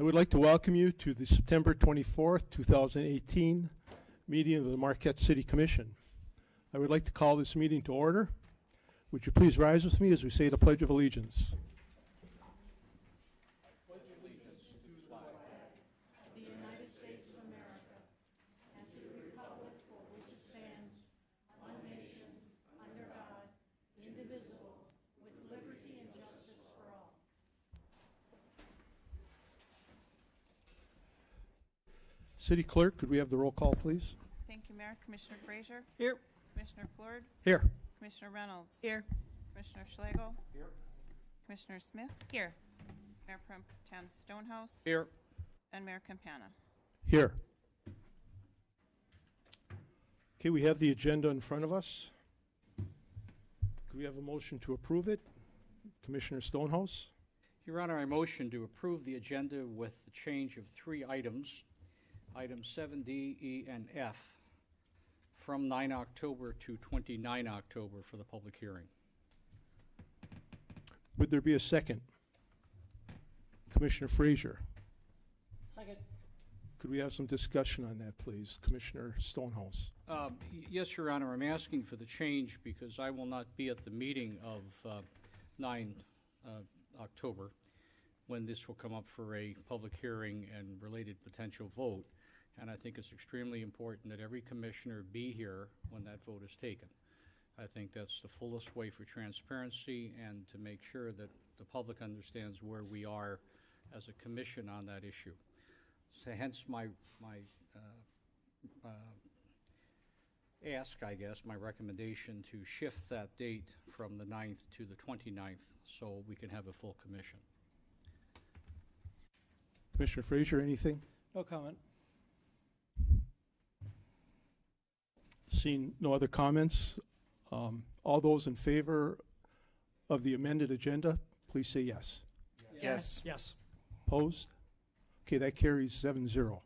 I would like to welcome you to the September 24th, 2018 meeting of the Marquette City Commission. I would like to call this meeting to order. Would you please rise with me as we say the Pledge of Allegiance? City Clerk, could we have the roll call, please? Thank you, Mayor. Commissioner Frazier? Here. Commissioner Plord? Here. Commissioner Reynolds? Here. Commissioner Schlegel? Here. Commissioner Smith? Here. Mayor Pro Tem Stonehouse? Here. And Mayor Campana. Here. Okay, we have the agenda in front of us. Could we have a motion to approve it? Commissioner Stonehouse? Your Honor, I motion to approve the agenda with the change of 3 items, items 7D, E, and F, from 9 October to 29 October for the public hearing. Would there be a second? Commissioner Frazier? Second. Could we have some discussion on that, please? Commissioner Stonehouse? Yes, Your Honor, I'm asking for the change because I will not be at the meeting of 9 October when this will come up for a public hearing and related potential vote. And I think it's extremely important that every commissioner be here when that vote is taken. I think that's the fullest way for transparency and to make sure that the public understands where we are as a commission on that issue. So hence my ask, I guess, my recommendation to shift that date from the 9th to the 29th so we can have a full commission. Commissioner Frazier, anything? No comment. Seeing no other comments, all those in favor of the amended agenda, please say yes. Yes. Yes. Opposed? Okay, that carries 7-0.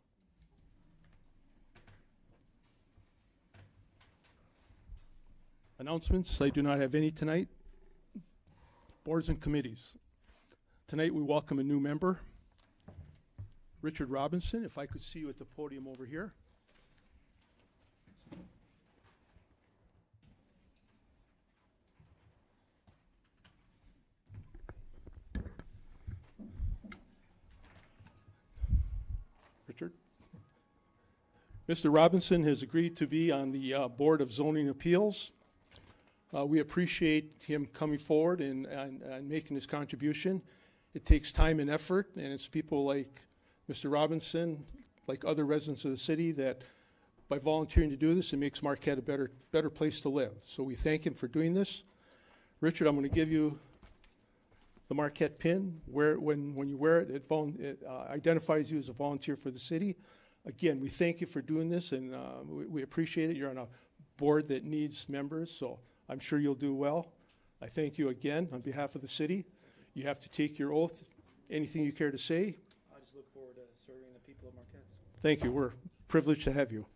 Announcements, I do not have any tonight. Boards and committees. Tonight we welcome a new member, Richard Robinson. If I could see you at the podium over here. Richard? Mr. Robinson has agreed to be on the Board of Zoning Appeals. We appreciate him coming forward and making his contribution. It takes time and effort, and it's people like Mr. Robinson, like other residents of the city, that by volunteering to do this, it makes Marquette a better place to live. So we thank him for doing this. Richard, I'm going to give you the Marquette pin. When you wear it, it identifies you as a volunteer for the city. Again, we thank you for doing this, and we appreciate it. You're on a board that needs members, so I'm sure you'll do well. I thank you again on behalf of the city. You have to take your oath. Anything you care to say? I just look forward to serving the people of Marquette. Thank you. We're privileged to have you.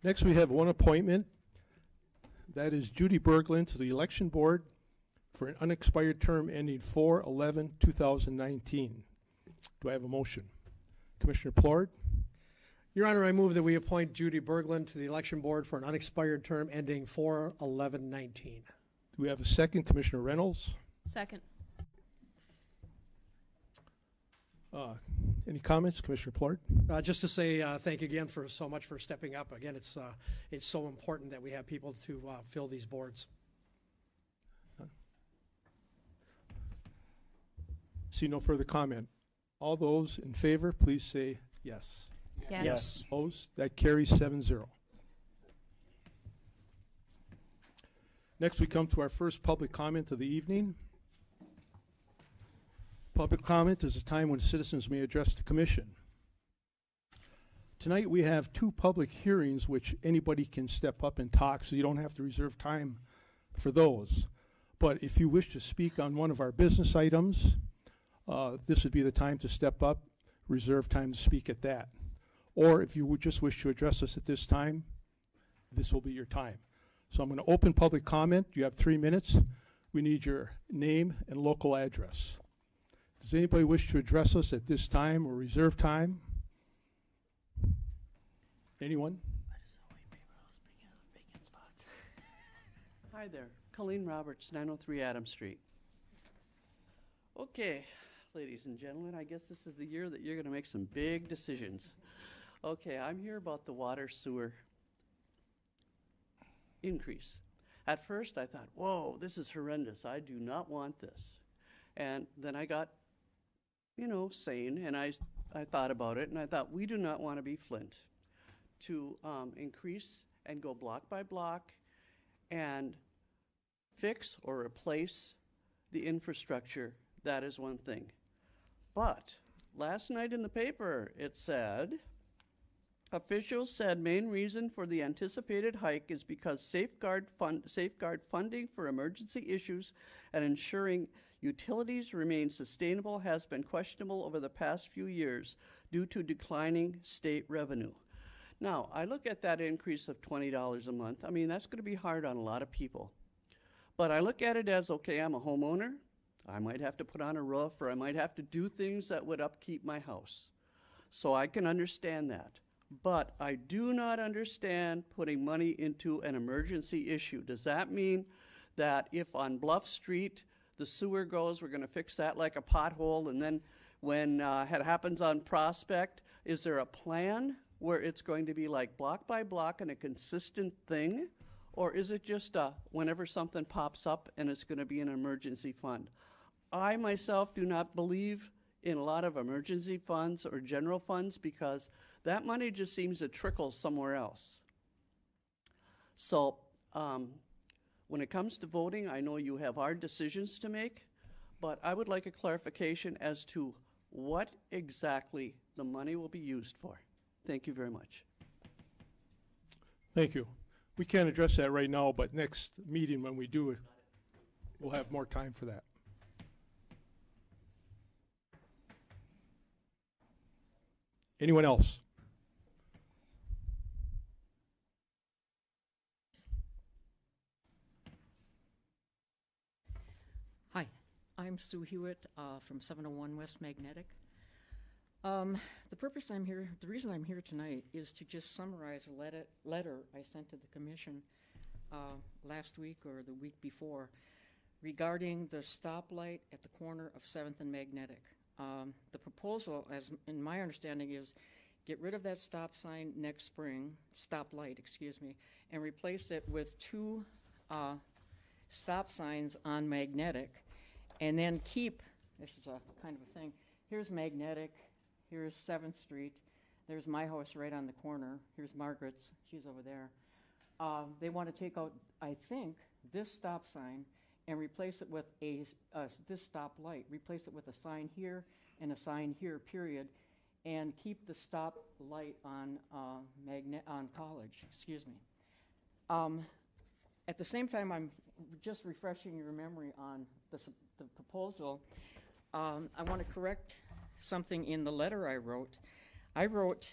Next, we have one appointment. That is Judy Berglund to the Election Board for an unexpired term ending 4/11/2019. Do I have a motion? Commissioner Plord? Your Honor, I move that we appoint Judy Berglund to the Election Board for an unexpired term ending 4/11/19. Do we have a second? Commissioner Reynolds? Second. Any comments, Commissioner Plord? Just to say thank you again for so much for stepping up. Again, it's so important that we have people to fill these boards. See no further comment. All those in favor, please say yes. Yes. Opposed? That carries 7-0. Next, we come to our first public comment of the evening. Public comment is a time when citizens may address the commission. Tonight, we have 2 public hearings which anybody can step up and talk, so you don't have to reserve time for those. But if you wish to speak on one of our business items, this would be the time to step up, reserve time to speak at that. Or if you would just wish to address us at this time, this will be your time. So I'm going to open public comment. You have 3 minutes. We need your name and local address. Does anybody wish to address us at this time or reserve time? Anyone? Hi there, Colleen Roberts, 903 Adams Street. Okay, ladies and gentlemen, I guess this is the year that you're going to make some big decisions. Okay, I'm here about the water sewer increase. At first I thought, whoa, this is horrendous. I do not want this. And then I got, sane, and I thought about it, and I thought, we do not want to be Flint to increase and go block by block and fix or replace the infrastructure. That is one thing. But last night in the paper, it said, officials said main reason for the anticipated hike is because safeguard funding for emergency issues and ensuring utilities remain sustainable has been questionable over the past few years due to declining state revenue. Now, I look at that increase of $20 a month. I mean, that's going to be hard on a lot of people. But I look at it as, okay, I'm a homeowner. I might have to put on a roof, or I might have to do things that would upkeep my house. So I can understand that. But I do not understand putting money into an emergency issue. Does that mean that if on Bluff Street the sewer goes, we're going to fix that like a pothole, and then when it happens on Prospect, is there a plan where it's going to be like block by block and a consistent thing? Or is it just whenever something pops up and it's going to be an emergency fund? I myself do not believe in a lot of emergency funds or general funds because that money just seems to trickle somewhere else. So when it comes to voting, I know you have hard decisions to make, but I would like a clarification as to what exactly the money will be used for. Thank you very much. Thank you. We can't address that right now, but next meeting when we do it, we'll have more time for that. Anyone else? Hi, I'm Sue Hewitt from 701 West Magnetic. The reason I'm here tonight is to just summarize a letter I sent to the commission last week or the week before regarding the stoplight at the corner of 7th and Magnetic. The proposal, as in my understanding, is get rid of that stoplight, and replace it with 2 stop signs on Magnetic, and then keep, this is a kind of a thing, here's Magnetic, here's 7th Street, there's my house right on the corner, here's Margaret's, she's over there. They want to take out, I think, this stop sign and replace it with this stop light, replace it with a sign here and a sign here, period, and keep the stop light on College, excuse me. At the same time, I'm just refreshing your memory on the proposal. I want to correct something in the letter I wrote. I wrote,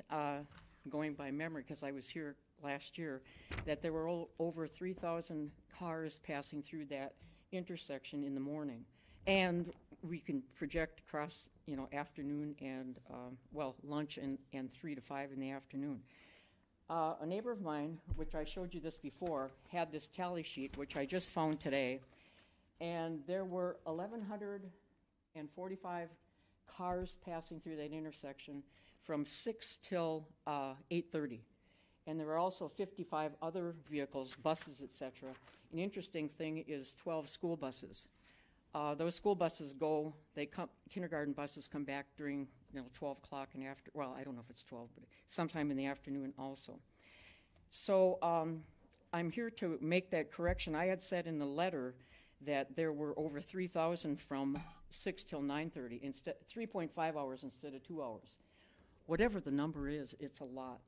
going by memory because I was here last year, that there were over 3,000 cars passing through that intersection in the morning. And we can project across, afternoon and, lunch and 3 to 5 in the afternoon. A neighbor of mine, which I showed you this before, had this tally sheet, which I just found today, and there were 1,145 cars passing through that intersection from 6 till 8:30. And there are also 55 other vehicles, buses, et cetera. An interesting thing is 12 school buses. Those school buses go, kindergarten buses come back during, 12 o'clock and after, well, I don't know if it's 12, but sometime in the afternoon also. So I'm here to make that correction. I had said in the letter that there were over 3,000 from 6 till 9:30, 3.5 hours instead of 2 hours. Whatever the number is, it's a lot.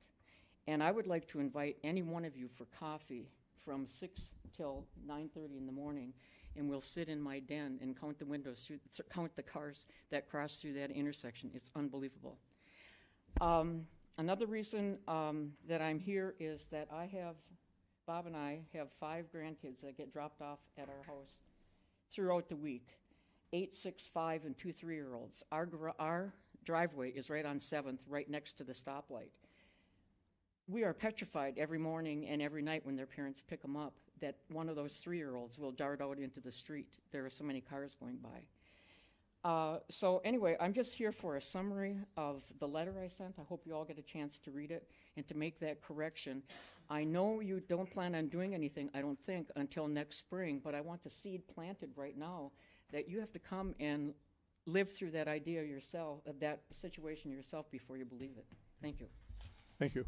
And I would like to invite any one of you for coffee from 6 till 9:30 in the morning, and we'll sit in my den and count the windows, count the cars that cross through that intersection. It's unbelievable. Another reason that I'm here is that Bob and I have 5 grandkids that get dropped off at our house throughout the week, 8, 6, 5, and 2 3-year-olds. Our driveway is right on 7th, right next to the stoplight. We are petrified every morning and every night when their parents pick them up that one of those 3-year-olds will dart out into the street. There are so many cars going by. So anyway, I'm just here for a summary of the letter I sent. I hope you all get a chance to read it and to make that correction. I know you don't plan on doing anything, I don't think, until next spring, but I want the seed planted right now that you have to come and live through that idea yourself, that situation yourself before you believe it. Thank you. Thank you.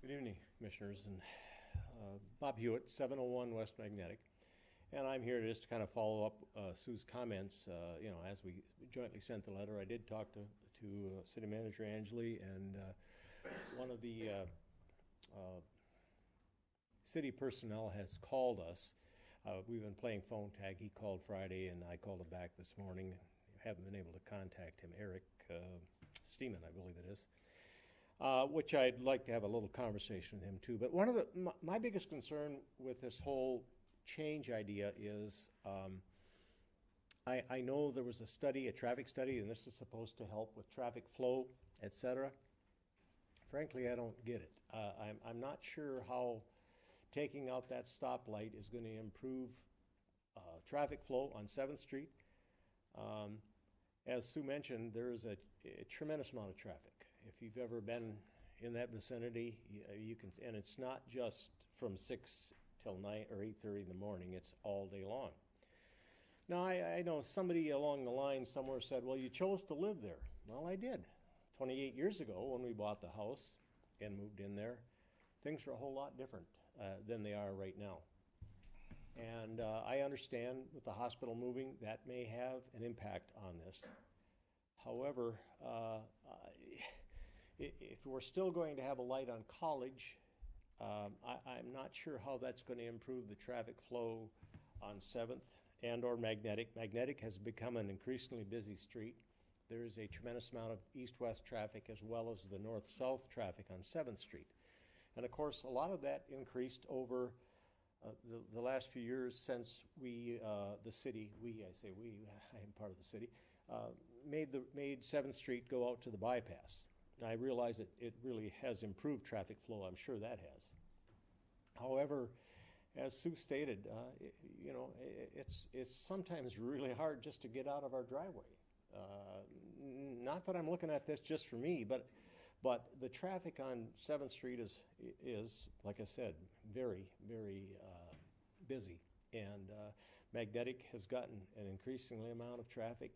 Good evening, Commissioners, and Bob Hewitt, 701 West Magnetic. And I'm here just to kind of follow up Sue's comments. As we jointly sent the letter, I did talk to City Manager Angeli, and one of the city personnel has called us. We've been playing phone tag. He called Friday, and I called him back this morning. Haven't been able to contact him. Eric Steeman, I believe it is. Which I'd like to have a little conversation with him too. But one of my biggest concern with this whole change idea is I know there was a traffic study, and this is supposed to help with traffic flow, etc. Frankly, I don't get it. I'm not sure how taking out that stoplight is going to improve traffic flow on 7th Street. As Sue mentioned, there is a tremendous amount of traffic. If you've ever been in that vicinity, you can, and it's not just from 6 till 9 or 8:30 in the morning, it's all day long. Now, I know somebody along the line somewhere said, well, you chose to live there. Well, I did. 28 years ago when we bought the house and moved in there, things were a whole lot different than they are right now. And I understand with the hospital moving, that may have an impact on this. However, if we're still going to have a light on College, I'm not sure how that's going to improve the traffic flow on 7th and or Magnetic. Magnetic has become an increasingly busy street. There is a tremendous amount of east-west traffic as well as the north-south traffic on 7th Street. And of course, a lot of that increased over the last few years since the city, I am part of the city, made 7th Street go out to the bypass. I realize that it really has improved traffic flow. I'm sure that has. However, as Sue stated, it's sometimes really hard just to get out of our driveway. Not that I'm looking at this just for me, but the traffic on 7th Street is, like I said, very, very busy. And Magnetic has gotten an increasingly amount of traffic.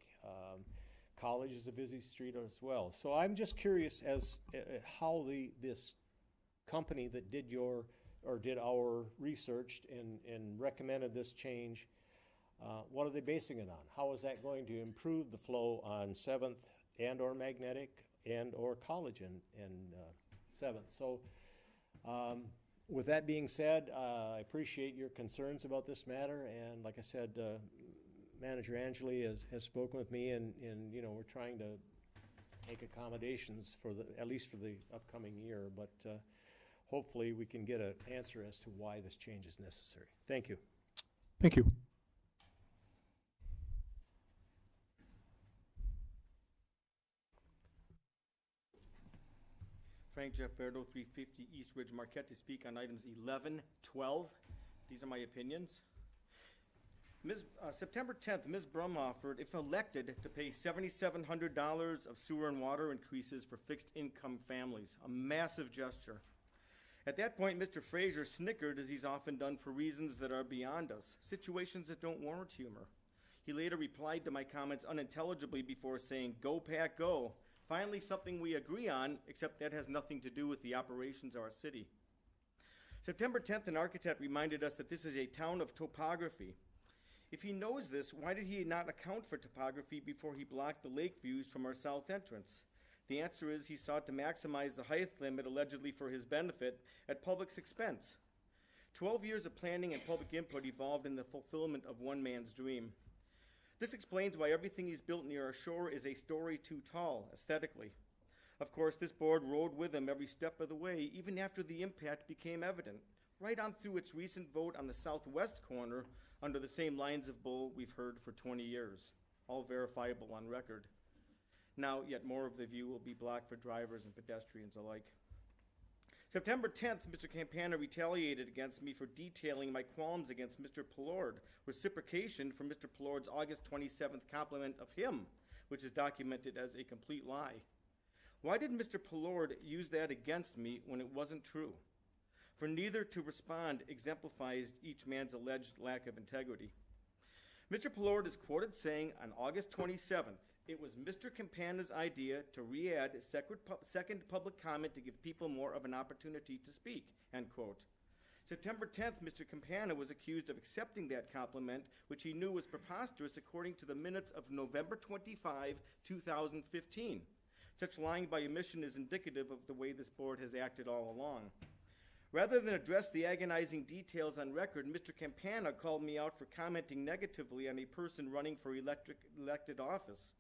College is a busy street as well. So I'm just curious as how this company that did our research and recommended this change, what are they basing it on? How is that going to improve the flow on 7th and or Magnetic and or College and 7th? So with that being said, I appreciate your concerns about this matter, and like I said, Manager Angeli has spoken with me, and we're trying to make accommodations at least for the upcoming year, but hopefully we can get an answer as to why this change is necessary. Thank you. Thank you. Frank Jafferdo, 350 East Ridge, Marquette, to speak on items 11, 12. These are my opinions. September 10th, Ms. Brum offered, if elected, to pay $7,700 of sewer and water increases for fixed-income families, a massive gesture. At that point, Mr. Frazier snickered, as he's often done, for reasons that are beyond us, situations that don't warrant humor. He later replied to my comments unintelligibly before saying, "Go, Pack, go." Finally, something we agree on, except that has nothing to do with the operations of our city. September 10th, an architect reminded us that this is a town of topography. If he knows this, why did he not account for topography before he blocked the lake views from our south entrance? The answer is he sought to maximize the height limit allegedly for his benefit at public's expense. 12 years of planning and public input evolved in the fulfillment of one man's dream. This explains why everything he's built near our shore is a story too tall, aesthetically. Of course, this board rode with him every step of the way, even after the impact became evident, right on through its recent vote on the southwest corner under the same lines of bull we've heard for 20 years, all verifiable on record. Now, yet more of the view will be blocked for drivers and pedestrians alike. September 10th, Mr. Campana retaliated against me for detailing my qualms against Mr. Pillard, reciprocation for Mr. Pillard's August 27th compliment of him, which is documented as a complete lie. Why did Mr. Pillard use that against me when it wasn't true? For neither to respond exemplifies each man's alleged lack of integrity. Mr. Pillard is quoted saying on August 27th, it was Mr. Campana's idea to re-add second public comment to give people more of an opportunity to speak, end quote. September 10th, Mr. Campana was accused of accepting that compliment, which he knew was preposterous according to the minutes of November 25, 2015. Such lying by omission is indicative of the way this board has acted all along. Rather than address the agonizing details on record, Mr. Campana called me out for commenting negatively on a person running for elected office.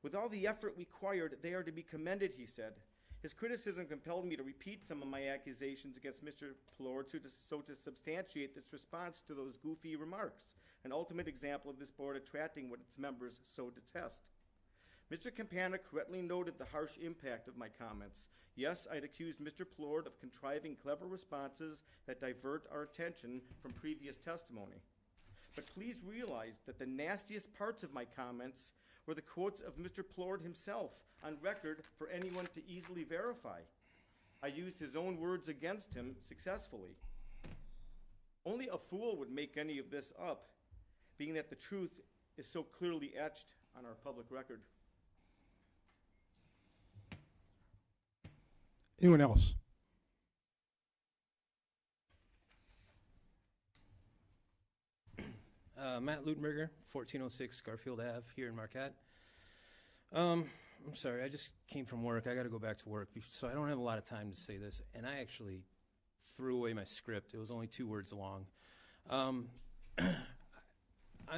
With all the effort required, they are to be commended, he said. His criticism compelled me to repeat some of my accusations against Mr. Pillard so to substantiate this response to those goofy remarks, an ultimate example of this board attracting what its members so detest. Mr. Campana correctly noted the harsh impact of my comments. Yes, I'd accused Mr. Pillard of contriving clever responses that divert our attention from previous testimony. But please realize that the nastiest parts of my comments were the quotes of Mr. Pillard himself on record for anyone to easily verify. I used his own words against him successfully. Only a fool would make any of this up, being that the truth is so clearly etched on our public record. Anyone else? Matt Lutenberger, 1406 Garfield Ave, here in Marquette. I'm sorry, I just came from work. I got to go back to work, so I don't have a lot of time to say this. And I actually threw away my script. It was only 2 words long. I'm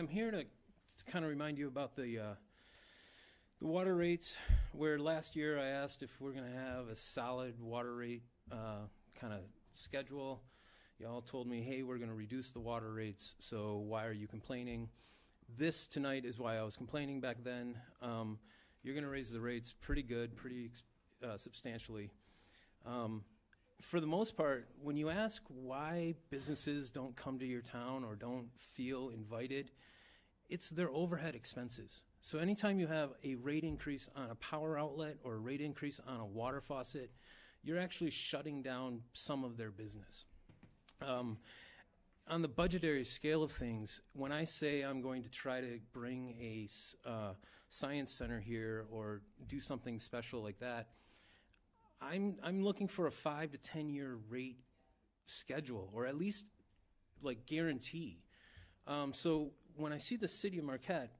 here to kind of remind you about the water rates, where last year I asked if we're going to have a solid water rate kind of schedule. Y'all told me, hey, we're going to reduce the water rates, so why are you complaining? This tonight is why I was complaining back then. You're going to raise the rates pretty good, pretty substantially. For the most part, when you ask why businesses don't come to your town or don't feel invited, it's their overhead expenses. So anytime you have a rate increase on a power outlet or a rate increase on a water faucet, you're actually shutting down some of their business. On the budgetary scale of things, when I say I'm going to try to bring a science center here or do something special like that, I'm looking for a 5 to 10 year rate schedule, or at least like guarantee. So when I see the city of Marquette,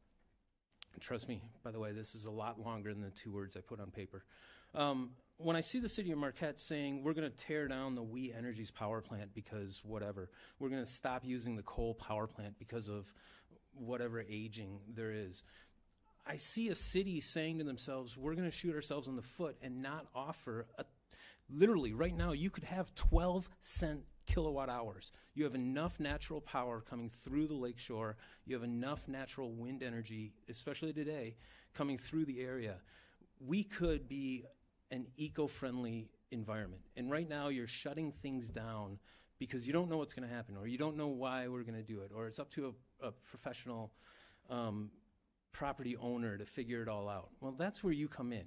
trust me, by the way, this is a lot longer than the 2 words I put on paper. When I see the city of Marquette saying we're going to tear down the We Energies power plant because whatever, we're going to stop using the coal power plant because of whatever aging there is, I see a city saying to themselves, we're going to shoot ourselves in the foot and not offer literally right now you could have 12-cent kilowatt hours. You have enough natural power coming through the lakeshore. You have enough natural wind energy, especially today, coming through the area. We could be an eco-friendly environment. And right now, you're shutting things down because you don't know what's going to happen, or you don't know why we're going to do it, or it's up to a professional property owner to figure it all out. Well, that's where you come in,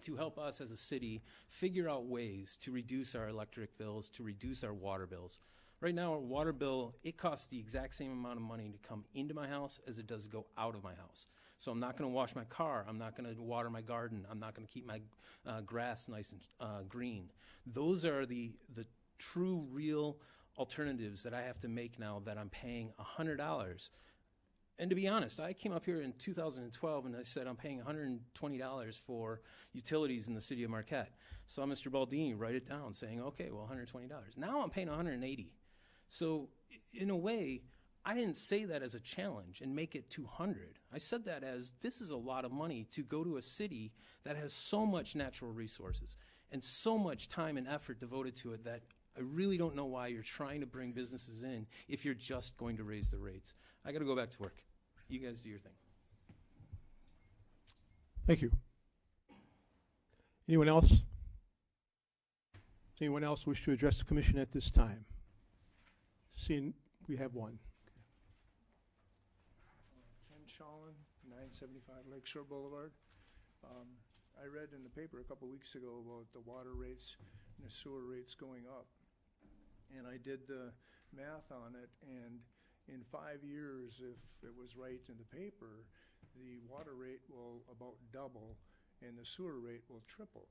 to help us as a city figure out ways to reduce our electric bills, to reduce our water bills. Right now, our water bill, it costs the exact same amount of money to come into my house as it does to go out of my house. So I'm not going to wash my car. I'm not going to water my garden. I'm not going to keep my grass nice and green. Those are the true, real alternatives that I have to make now that I'm paying $100. And to be honest, I came up here in 2012 and I said I'm paying $120 for utilities in the city of Marquette. Saw Mr. Baldini write it down saying, okay, well, $120. Now I'm paying $180. So in a way, I didn't say that as a challenge and make it 200. I said that as this is a lot of money to go to a city that has so much natural resources and so much time and effort devoted to it that I really don't know why you're trying to bring businesses in if you're just going to raise the rates. I got to go back to work. You guys do your thing. Thank you. Anyone else? Does anyone else wish to address the commission at this time? Seeing we have one. Ken Shalin, 975 Lakeshore Boulevard. I read in the paper a couple weeks ago about the water rates and the sewer rates going up. And I did the math on it, and in 5 years, if it was right in the paper, the water rate will about double and the sewer rate will triple.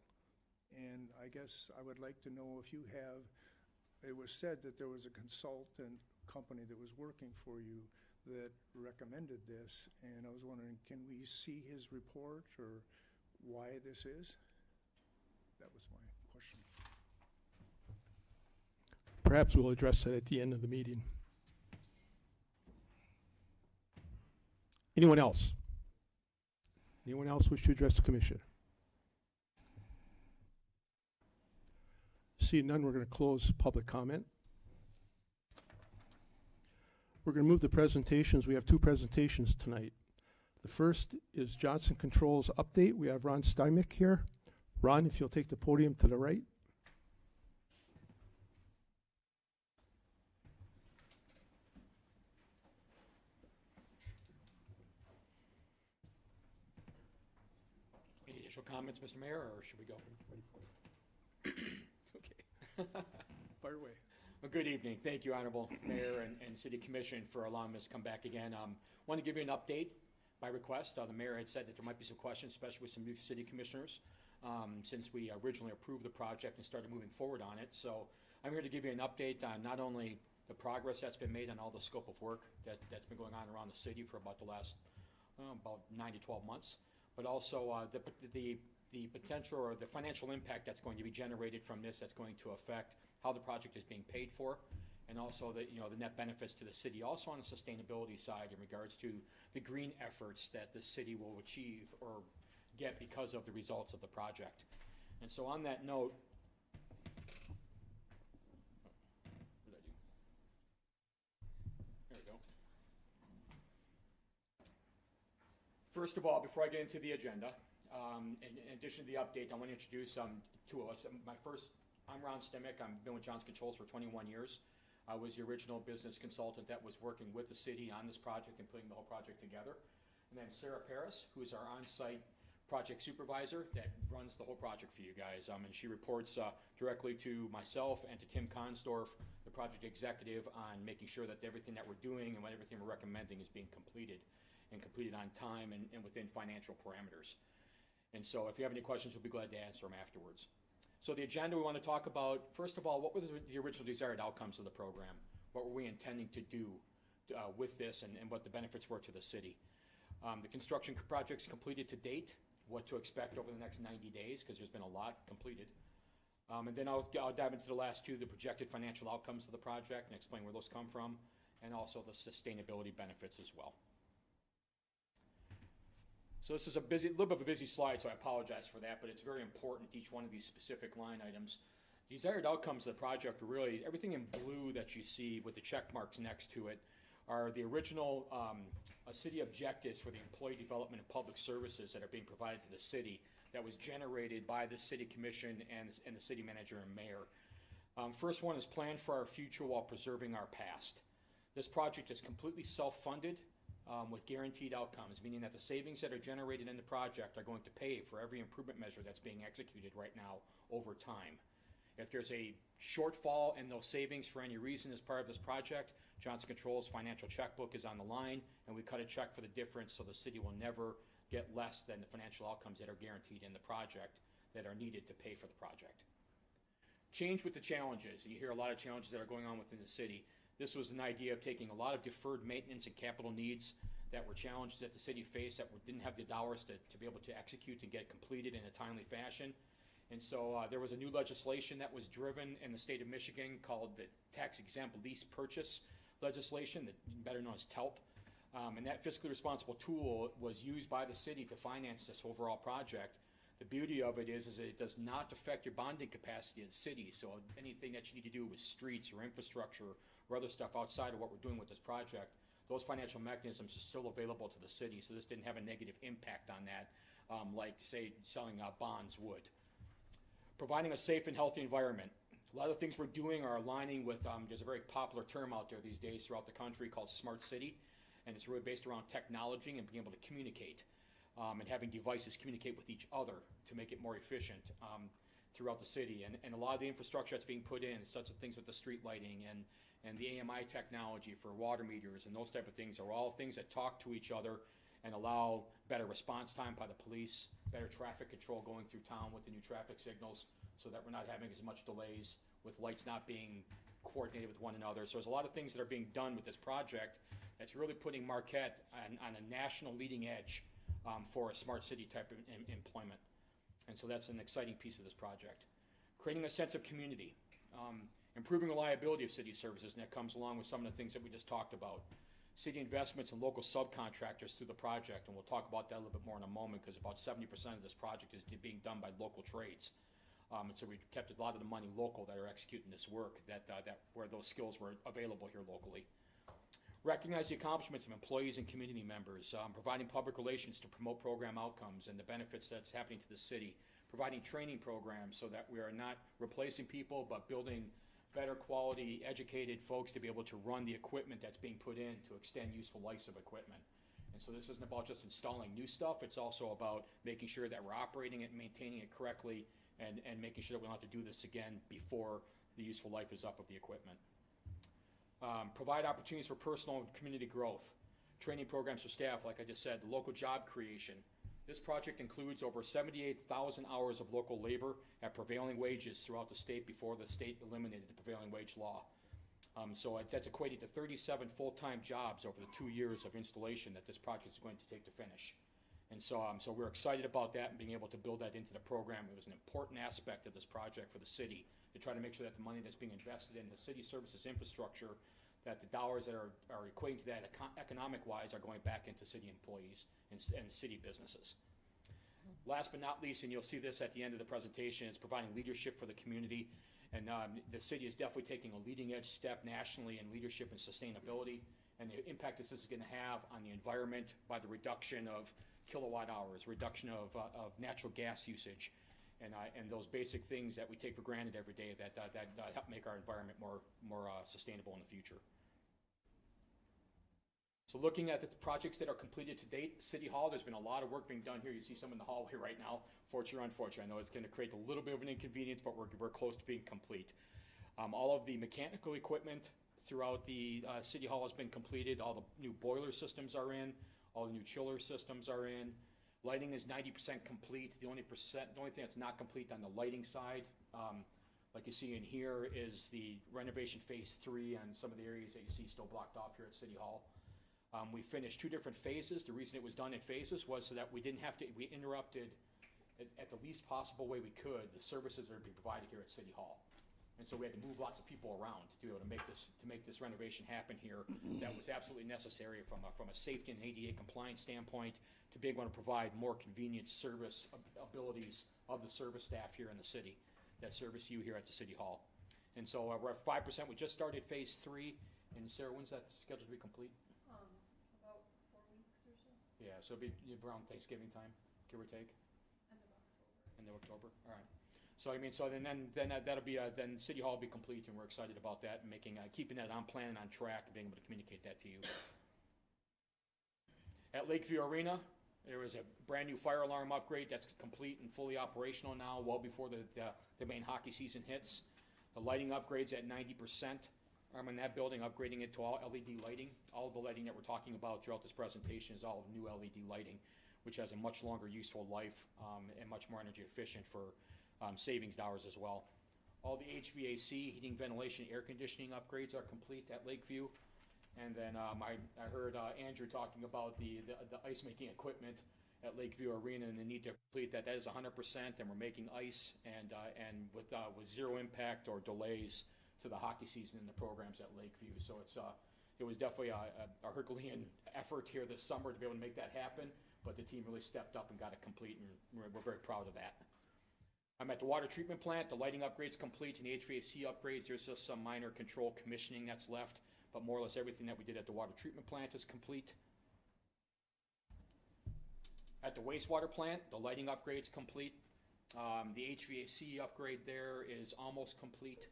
And I guess I would like to know if you have, it was said that there was a consultant company that was working for you that recommended this, and I was wondering, can we see his report or why this is? That was my question. Perhaps we'll address that at the end of the meeting. Anyone else? Anyone else wish to address the commission? Seeing none, we're going to close public comment. We're going to move the presentations. We have two presentations tonight. The first is Johnson Controls update. We have Ron Stymick here. Ron, if you'll take the podium to the right. Any additional comments, Mr. Mayor, or should we go? Okay. Fire away. Well, good evening. Thank you, Honorable Mayor and City Commission, for allowing us to come back again. Want to give you an update by request. The mayor had said that there might be some questions, especially with some new city commissioners, since we originally approved the project and started moving forward on it. So I'm here to give you an update on not only the progress that's been made on all the scope of work that's been going on around the city for about the last about 9 to 12 months, but also the potential or the financial impact that's going to be generated from this, that's going to affect how the project is being paid for, and also the net benefits to the city. Also on the sustainability side in regards to the green efforts that the city will achieve or get because of the results of the project. And so on that note, what did I do? There we go. First of all, before I get into the agenda, in addition to the update, I want to introduce two of us. I'm Ron Stymick. I've been with Johnson Controls for 21 years. I was the original business consultant that was working with the city on this project and putting the whole project together. And then Sarah Paris, who's our on-site project supervisor that runs the whole project for you guys. And she reports directly to myself and to Tim Consdorf, the project executive, on making sure that everything that we're doing and everything we're recommending is being completed, and completed on time and within financial parameters. And so if you have any questions, we'll be glad to answer them afterwards. So the agenda we want to talk about, first of all, what were the original desired outcomes of the program? What were we intending to do with this, and what the benefits were to the city? The construction projects completed to date, what to expect over the next 90 days, because there's been a lot completed. And then I'll dive into the last two, the projected financial outcomes of the project, and explain where those come from, and also the sustainability benefits as well. So this is a little bit of a busy slide, so I apologize for that, but it's very important, each one of these specific line items. Desired outcomes of the project are really, everything in blue that you see with the check marks next to it are the original city objectives for the employee development and public services that are being provided to the city that was generated by the city commission and the city manager and mayor. First one is plan for our future while preserving our past. This project is completely self-funded with guaranteed outcomes, meaning that the savings that are generated in the project are going to pay for every improvement measure that's being executed right now over time. If there's a shortfall in those savings for any reason as part of this project, Johnson Controls financial checkbook is on the line, and we cut a check for the difference, so the city will never get less than the financial outcomes that are guaranteed in the project that are needed to pay for the project. Change with the challenges. You hear a lot of challenges that are going on within the city. This was an idea of taking a lot of deferred maintenance and capital needs that were challenges that the city faced that didn't have the dollars to be able to execute and get completed in a timely fashion. And so there was a new legislation that was driven in the state of Michigan called the Tax Exempt Lease Purchase legislation, better known as TELP. And that fiscally responsible tool was used by the city to finance this overall project. The beauty of it is it does not affect your bonding capacity of the city. So anything that you need to do with streets or infrastructure or other stuff outside of what we're doing with this project, those financial mechanisms are still available to the city. So this didn't have a negative impact on that, like, say, selling bonds would. Providing a safe and healthy environment. A lot of the things we're doing are aligning with, there's a very popular term out there these days throughout the country called smart city. And it's really based around technology and being able to communicate and having devices communicate with each other to make it more efficient throughout the city. And a lot of the infrastructure that's being put in, such as things with the street lighting and the AMI technology for water meters and those type of things, are all things that talk to each other and allow better response time by the police, better traffic control going through town with the new traffic signals, so that we're not having as much delays with lights not being coordinated with one another. So there's a lot of things that are being done with this project that's really putting Marquette on a national leading edge for a smart city type of employment. And so that's an exciting piece of this project. Creating a sense of community, improving reliability of city services, and that comes along with some of the things that we just talked about. City investments and local subcontractors through the project, and we'll talk about that a little bit more in a moment, because about 70% of this project is being done by local trades. And so we've kept a lot of the money local that are executing this work, where those skills were available here locally. Recognize the accomplishments of employees and community members, providing public relations to promote program outcomes and the benefits that's happening to the city, providing training programs so that we are not replacing people, but building better quality, educated folks to be able to run the equipment that's being put in to extend useful lives of equipment. And so this isn't about just installing new stuff, it's also about making sure that we're operating it, maintaining it correctly, and making sure that we don't have to do this again before the useful life is up of the equipment. Provide opportunities for personal and community growth. Training programs for staff, like I just said, the local job creation. This project includes over 78,000 hours of local labor at prevailing wages throughout the state before the state eliminated the prevailing wage law. So that's equated to 37 full-time jobs over the 2 years of installation that this project is going to take to finish. And so, so we're excited about that and being able to build that into the program. It was an important aspect of this project for the city to try to make sure that the money that's being invested in the city services infrastructure, that the dollars that are equating to that economic-wise are going back into city employees and city businesses. Last but not least, and you'll see this at the end of the presentation, is providing leadership for the community. And the city is definitely taking a leading-edge step nationally in leadership and sustainability, and the impact this is going to have on the environment by the reduction of kilowatt hours, reduction of natural gas usage, and those basic things that we take for granted every day that help make our environment more sustainable in the future. So looking at the projects that are completed to date, City Hall, there's been a lot of work being done here. You see some in the hallway right now, fortunate or unfortunate. I know it's going to create a little bit of an inconvenience, but we're close to being complete. All of the mechanical equipment throughout the City Hall has been completed. All the new boiler systems are in. All the new chiller systems are in. Lighting is 90% complete. The only thing that's not complete on the lighting side, like you see in here, is the renovation phase 3 on some of the areas that you see still blocked off here at City Hall. We finished 2 different phases. The reason it was done in phases was so that we interrupted at the least possible way we could the services that are being provided here at City Hall. And so we had to move lots of people around to be able to make this renovation happen here. That was absolutely necessary from a safety and ADA compliance standpoint, to be able to provide more convenient service abilities of the service staff here in the city that service you here at the City Hall. And so we're at 5%. We just started phase 3. And Sarah, when's that scheduled to be complete? About 4 weeks or so. Yeah, so it'll be around Thanksgiving time, give or take. End of October. End of October? All right. So I mean, so that'll be, then City Hall will be complete, and we're excited about that, and making, keeping that on plan and on track, and being able to communicate that to you. At Lakeview Arena, there was a brand-new fire alarm upgrade that's complete and fully operational now, well before the main hockey season hits. The lighting upgrades at 90%. I'm in that building, upgrading it to all LED lighting. All of the lighting that we're talking about throughout this presentation is all new LED lighting, which has a much longer useful life and much more energy efficient for savings dollars as well. All the HVAC, heating, ventilation, air conditioning upgrades are complete at Lakeview. And then I heard Andrew talking about the ice making equipment at Lakeview Arena and the need to complete that. That is 100%, and we're making ice and with zero impact or delays to the hockey season and the programs at Lakeview. So it was definitely a Herculean effort here this summer to be able to make that happen, but the team really stepped up and got it complete, and we're very proud of that. I'm at the water treatment plant. The lighting upgrade's complete, and the HVAC upgrades. There's just some minor control commissioning that's left, but more or less everything that we did at the water treatment plant is complete. At the wastewater plant, the lighting upgrade's complete. The HVAC upgrade there is almost complete.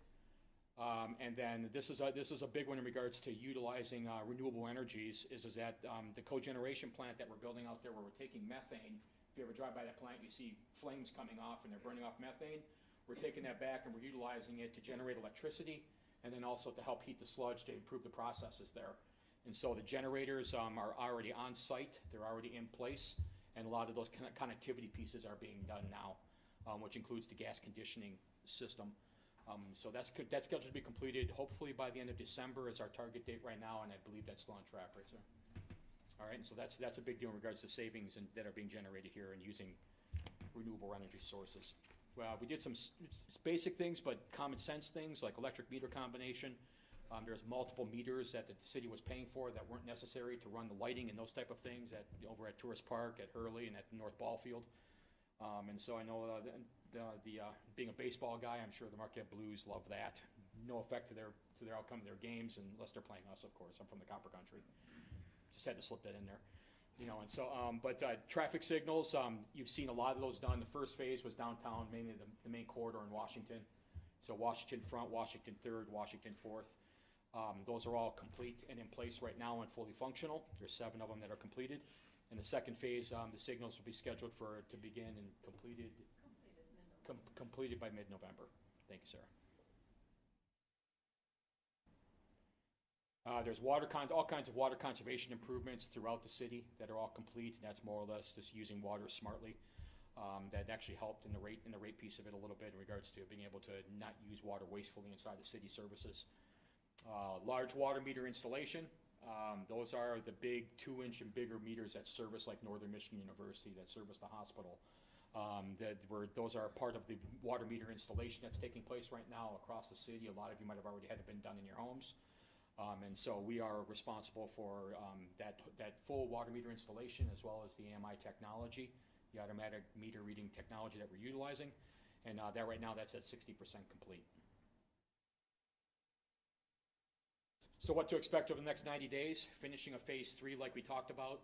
And then this is a big one in regards to utilizing renewable energies, is that the cogeneration plant that we're building out there, where we're taking methane. If you ever drive by that plant, you see flames coming off and they're burning off methane. We're taking that back and we're utilizing it to generate electricity, and then also to help heat the sludge to improve the processes there. And so the generators are already on site, they're already in place, and a lot of those connectivity pieces are being done now, which includes the gas conditioning system. So that's scheduled to be completed hopefully by the end of December is our target date right now, and I believe that's still on track, right, sir? All right, and so that's a big deal in regards to savings that are being generated here and using renewable energy sources. Well, we did some basic things, but common sense things like electric meter combination. There's multiple meters that the city was paying for that weren't necessary to run the lighting and those type of things over at Tourist Park, at Hurley, and at North Ballfield. And so I know being a baseball guy, I'm sure the Marquette Blues love that. No effect to their outcome of their games unless they're playing us, of course. I'm from the Copper Country. Just had to slip that in there. And so, but traffic signals, you've seen a lot of those done. The first phase was downtown, mainly the main corridor in Washington. So Washington Front, Washington 3rd, Washington 4th. Those are all complete and in place right now and fully functional. There's 7 of them that are completed. In the second phase, the signals will be scheduled to begin and completed by mid-November. Thank you, Sarah. There's all kinds of water conservation improvements throughout the city that are all complete, and that's more or less just using water smartly. That actually helped in the rate piece of it a little bit in regards to being able to not use water wastefully inside the city services. Large water meter installation. Those are the big 2-inch and bigger meters that service like Northern Michigan University, that service the hospital. Those are part of the water meter installation that's taking place right now across the city. A lot of you might have already had it been done in your homes. And so we are responsible for that full water meter installation, as well as the AMI technology, the automatic meter reading technology that we're utilizing. And that right now, that's at 60% complete. So what to expect over the next 90 days, finishing of phase 3 like we talked about.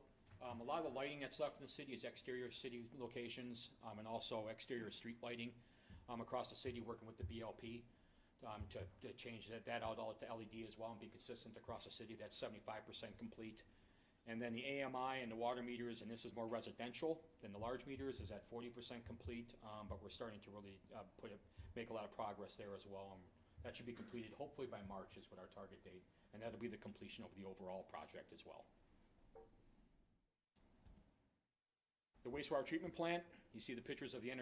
A lot of the lighting that's left in the city is exterior city locations and also exterior street lighting across the city, working with the BLP to change that out all to LED as well and be consistent across the city. That's 75% complete. And then the AMI and the water meters, and this is more residential than the large meters, is at 40% complete, but we're starting to really make a lot of progress there as well. That should be completed hopefully by March is what our target date, and that'll be the completion of the overall project as well. The wastewater treatment plant, you see the pictures of the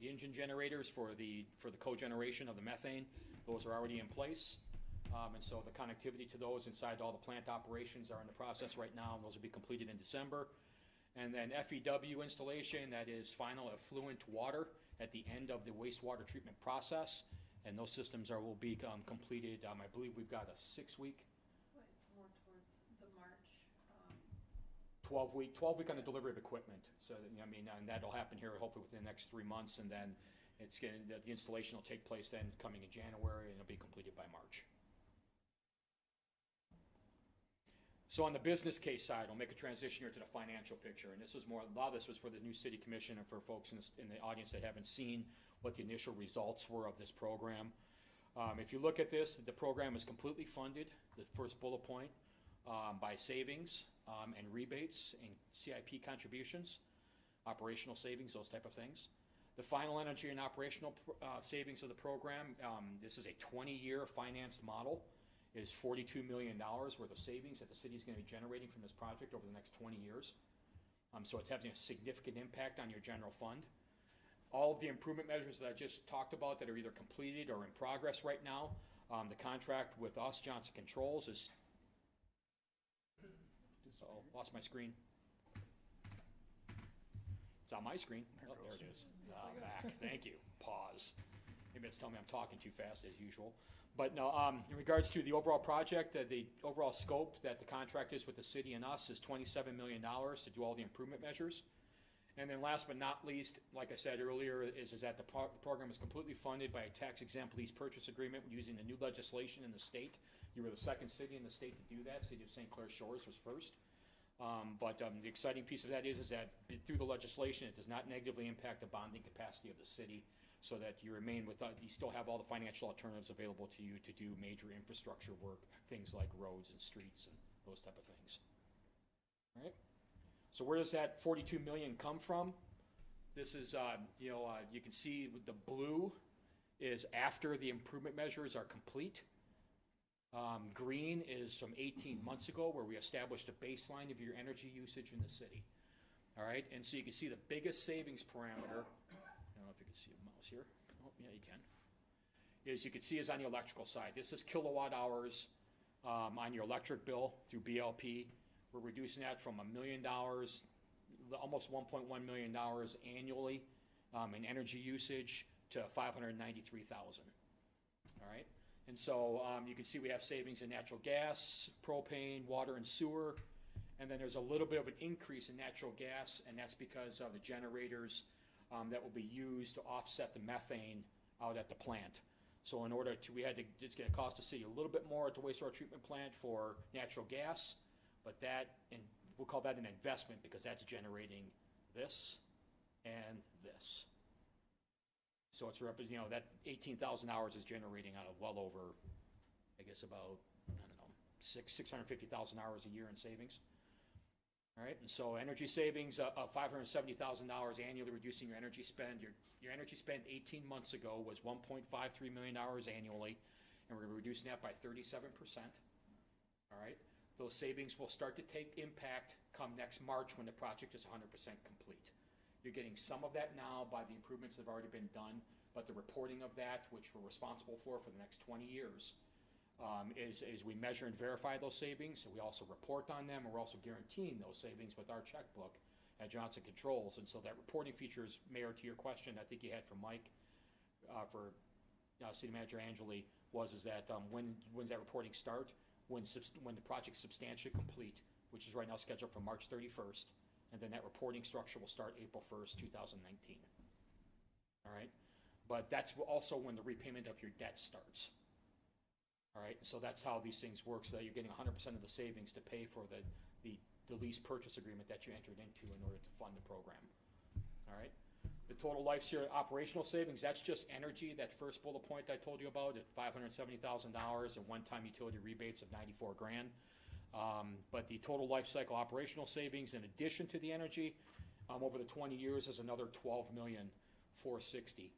the engine generators for the cogeneration of the methane. Those are already in place. And so the connectivity to those inside all the plant operations are in the process right now, and those will be completed in December. And then FEW installation, that is final effluent water at the end of the wastewater treatment process. And those systems will be completed, I believe we've got a 6-week. Well, it's more towards the March. 12-week on the delivery of equipment. So, and that'll happen here hopefully within the next 3 months. And then the installation will take place then coming in January, and it'll be completed by March. So on the business case side, I'll make a transition here to the financial picture, and this was more, a lot of this was for the new city commission and for folks in the audience that haven't seen what the initial results were of this program. If you look at this, the program is completely funded, the first bullet point, by savings and rebates and CIP contributions, operational savings, those type of things. The final energy and operational savings of the program, this is a 20-year financed model, is $42 million worth of savings that the city is going to be generating from this project over the next 20 years. So it's having a significant impact on your general fund. All of the improvement measures that I just talked about that are either completed or in progress right now, the contract with us, Johnson Controls, is... Uh-oh, lost my screen. It's on my screen. Oh, there it is. Back. Thank you. Pause. Maybe it's telling me I'm talking too fast as usual. But no, in regards to the overall project, the overall scope that the contract is with the city and us is $27 million to do all the improvement measures. And then last but not least, like I said earlier, is that the program is completely funded by a tax-exempt lease purchase agreement using the new legislation in the state. You were the second city in the state to do that. City of St. Clair Shores was first. But the exciting piece of that is that through the legislation, it does not negatively impact the bonding capacity of the city, so that you remain with, you still have all the financial alternatives available to you to do major infrastructure work, things like roads and streets and those type of things. All right. So where does that $42 million come from? This is, you can see the blue is after the improvement measures are complete. Green is from 18 months ago, where we established a baseline of your energy usage in the city. All right, and so you can see the biggest savings parameter. I don't know if you can see a mouse here. Oh, yeah, you can. Is you can see is on the electrical side. This is kilowatt hours on your electric bill through BLP. We're reducing that from $1 million, almost $1.1 million annually in energy usage to $593,000. All right. And so you can see we have savings in natural gas, propane, water, and sewer. And then there's a little bit of an increase in natural gas, and that's because of the generators that will be used to offset the methane out at the plant. So in order to, it's going to cost the city a little bit more at the wastewater treatment plant for natural gas, but that, and we'll call that an investment because that's generating this and this. So it's, that 18,000 hours is generating out of well over, I guess about, I don't know, 650,000 hours a year in savings. All right, and so energy savings of $570,000 annually, reducing your energy spend. Your energy spend 18 months ago was $1.53 million annually, and we're reducing that by 37%. All right, those savings will start to take impact come next March when the project is 100% complete. You're getting some of that now by the improvements that have already been done, but the reporting of that, which we're responsible for the next 20 years, is we measure and verify those savings, and we also report on them, and we're also guaranteeing those savings with our checkbook at Johnson Controls. And so that reporting feature is, Mayor, to your question, I think you had from Mike, for City Manager Angeli, is that when's that reporting start? When the project's substantially complete, which is right now scheduled for March 31st. And then that reporting structure will start April 1st, 2019. All right? But that's also when the repayment of your debt starts. All right? So that's how these things work, so that you're getting 100% of the savings to pay for the lease purchase agreement that you entered into in order to fund the program. All right? The total life year operational savings, that's just energy, that first bullet point I told you about, at $570,000 and one-time utility rebates of $94,000. But the total life cycle operational savings, in addition to the energy, over the 20 years is another $12,460,000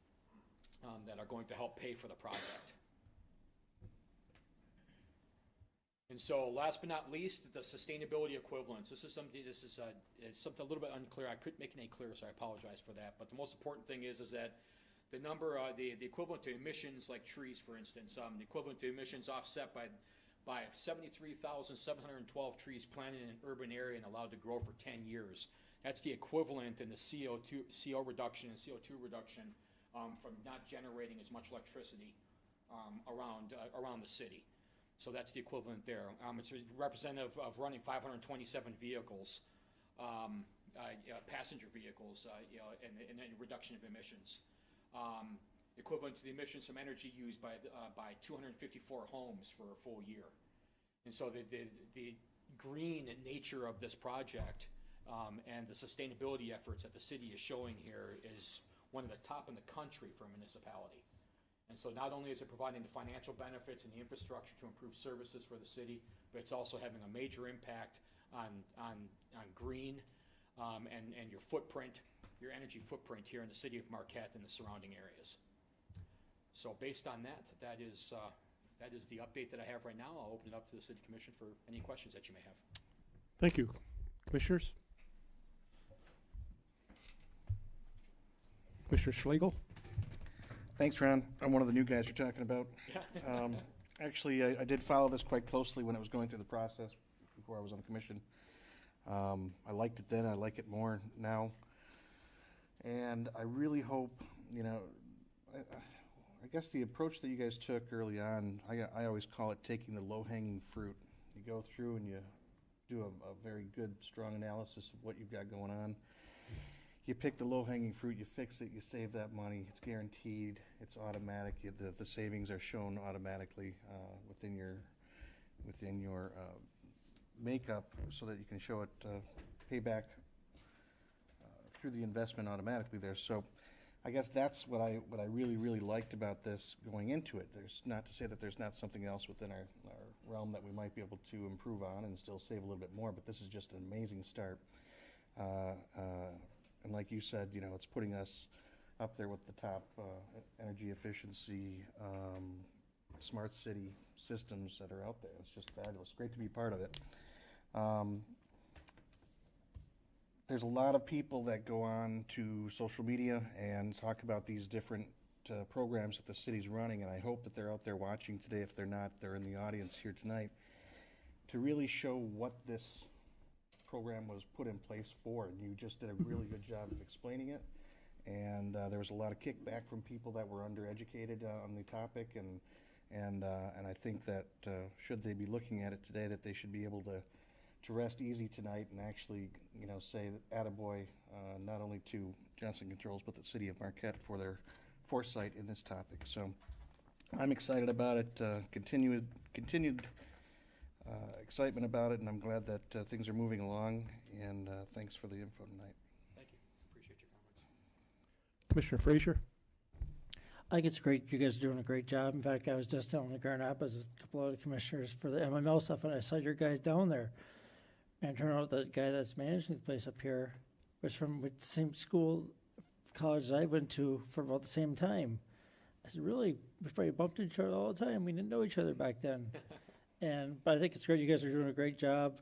that are going to help pay for the project. And so, last but not least, the sustainability equivalence. This is something a little bit unclear. I couldn't make it any clearer, so I apologize for that. But the most important thing is that the number, the equivalent to emissions, like trees, for instance, the equivalent to emissions offset by 73,712 trees planted in an urban area and allowed to grow for 10 years. That's the equivalent in the CO reduction and CO2 reduction from not generating as much electricity around the city. So that's the equivalent there. It's representative of running 527 vehicles, passenger vehicles, and reduction of emissions. Equivalent to the emissions from energy used by 254 homes for a full year. And so the green nature of this project and the sustainability efforts that the city is showing here is one of the top in the country for a municipality. And so not only is it providing the financial benefits and the infrastructure to improve services for the city, but it's also having a major impact on green and your footprint, your energy footprint here in the city of Marquette and the surrounding areas. So based on that, that is the update that I have right now. I'll open it up to the city commission for any questions that you may have. Thank you. Commissioners? Commissioner Schlegel? Thanks, Ron. I'm one of the new guys you're talking about. Actually, I did follow this quite closely when it was going through the process before I was on the commission. I liked it then. I like it more now. And I really hope, you know, I guess the approach that you guys took early on, I always call it taking the low-hanging fruit. You go through and you do a very good, strong analysis of what you've got going on. You pick the low-hanging fruit, you fix it, you save that money. It's guaranteed. It's automatic. The savings are shown automatically within your makeup, so that you can show it payback through the investment automatically there. So, I guess that's what I really liked about this going into it. There's not to say that there's not something else within our realm that we might be able to improve on and still save a little bit more. But this is just an amazing start. And like you said, you know, it's putting us up there with the top energy efficiency, smart city systems that are out there. It's just fabulous. Great to be part of it. There's a lot of people that go on to social media and talk about these different programs that the city's running, and I hope that they're out there watching today. If they're not, they're in the audience here tonight, to really show what this program was put in place for. And you just did a really good job of explaining it, and there was a lot of kickback from people that were undereducated on the topic, and I think that should they be looking at it today, that they should be able to rest easy tonight and actually, you know, say that attaboy not only to Johnson Controls but the city of Marquette for their foresight in this topic. So I'm excited about it, continued excitement about it, and I'm glad that things are moving along, and thanks for the info tonight. Thank you. Appreciate your comments. Commissioner Frazier? I think it's great. You guys are doing a great job. In fact, I was just down in Grand Rapids with a couple other commissioners for the MML stuff, and I saw your guys down there. And it turned out the guy that's managing the place up here was from the same school, college I went to for about the same time. I said, really? We probably bumped into each other all the time. We didn't know each other back then. But I think it's great. You guys are doing a great job.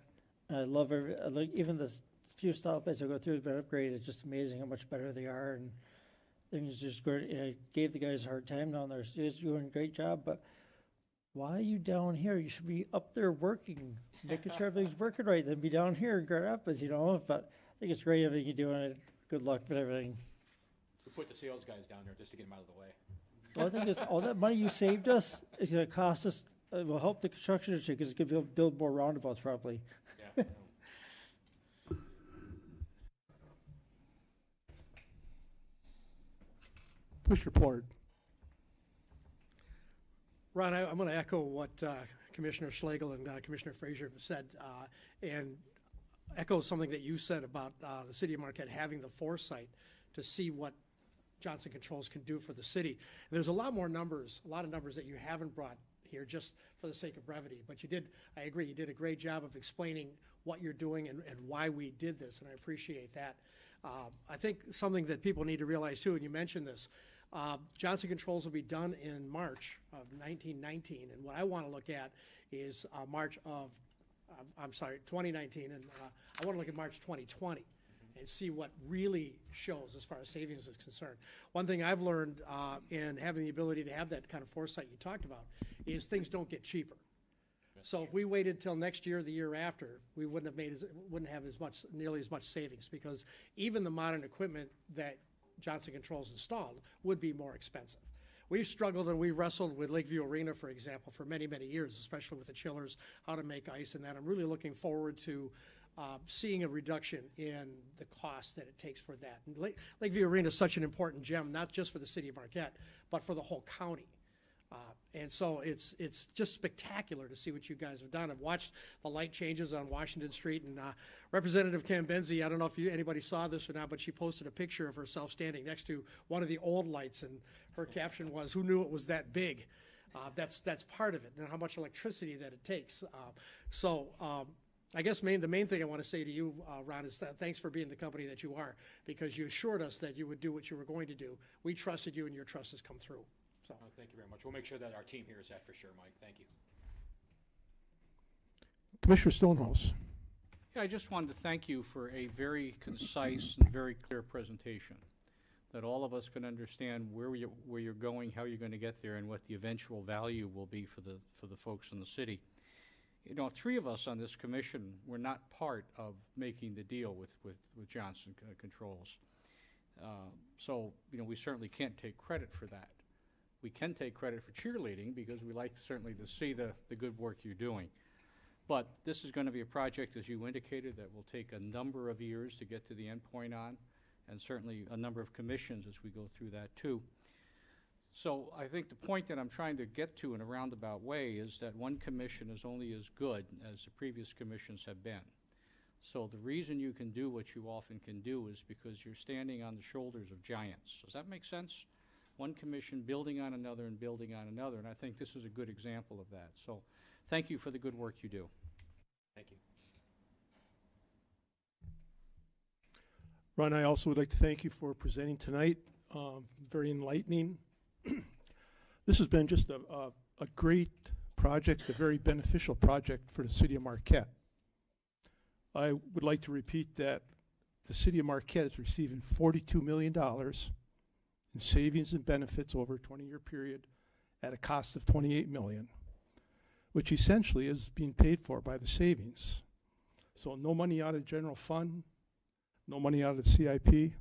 I love even the few stoplights I go through have been upgraded. It's just amazing how much better they are. And things just great. And I gave the guys a hard time down there. So you guys are doing a great job. But why are you down here? You should be up there working, making sure everything's working right. Then be down here in Grand Rapids, you know. But I think it's great everything you're doing. Good luck with everything. We put the sales guys down there just to get them out of the way. Well, I think it's, all that money you saved us is going to cost us. It will help the construction industry because it's going to build more roundabouts probably. Yeah. Commissioner Plord? Ron, I'm going to echo what Commissioner Schlegel and Commissioner Frazier have said, and echo something that you said about the city of Marquette having the foresight to see what Johnson Controls can do for the city. And there's a lot of numbers that you haven't brought here just for the sake of brevity. But you did, I agree, you did a great job of explaining what you're doing and why we did this, and I appreciate that. I think something that people need to realize too, and you mentioned this, Johnson Controls will be done in March of 1919, and what I want to look at is March of, 2019, and I want to look at March 2020 and see what really shows as far as savings is concerned. One thing I've learned in having the ability to have that kind of foresight you talked about is things don't get cheaper. So if we waited till next year or the year after, we wouldn't have nearly as much savings, because even the modern equipment that Johnson Controls installed would be more expensive. We've struggled and we wrestled with Lakeview Arena, for example, for many, many years, especially with the chillers, how to make ice and that. I'm really looking forward to seeing a reduction in the cost that it takes for that. And Lakeview Arena is such an important gem, not just for the city of Marquette, but for the whole county. And so it's just spectacular to see what you guys have done. I've watched the light changes on Washington Street, and Representative Cambenzi, I don't know if anybody saw this or not, but she posted a picture of herself standing next to one of the old lights, and her caption was, "Who knew it was that big?" That's part of it, and how much electricity that it takes. I guess the main thing I want to say to you, Ron, is thanks for being the company that you are, because you assured us that you would do what you were going to do. We trusted you, and your trust has come through. So. Oh, thank you very much. We'll make sure that our team hears that for sure, Mike. Thank you. Commissioner Stonehouse. Yeah, I just wanted to thank you for a very concise and very clear presentation, that all of us can understand where you're going, how you're going to get there, and what the eventual value will be for the folks in the city. You know, 3 of us on this commission were not part of making the deal with Johnson Controls. So, you know, we certainly can't take credit for that. We can take credit for cheerleading, because we like certainly to see the good work you're doing. But this is going to be a project, as you indicated, that will take a number of years to get to the end point on, and certainly a number of commissions as we go through that too. So I think the point that I'm trying to get to in a roundabout way is that one commission is only as good as the previous commissions have been. So the reason you can do what you often can do is because you're standing on the shoulders of giants. Does that make sense? One commission building on another and building on another, and I think this is a good example of that. So thank you for the good work you do. Thank you. Ron, I also would like to thank you for presenting tonight. Very enlightening. This has been just a great project, a very beneficial project for the city of Marquette. I would like to repeat that the city of Marquette is receiving $42 million in savings and benefits over a 20-year period at a cost of $28 million, which essentially is being paid for by the savings. So no money out of the general fund, no money out of the CIP.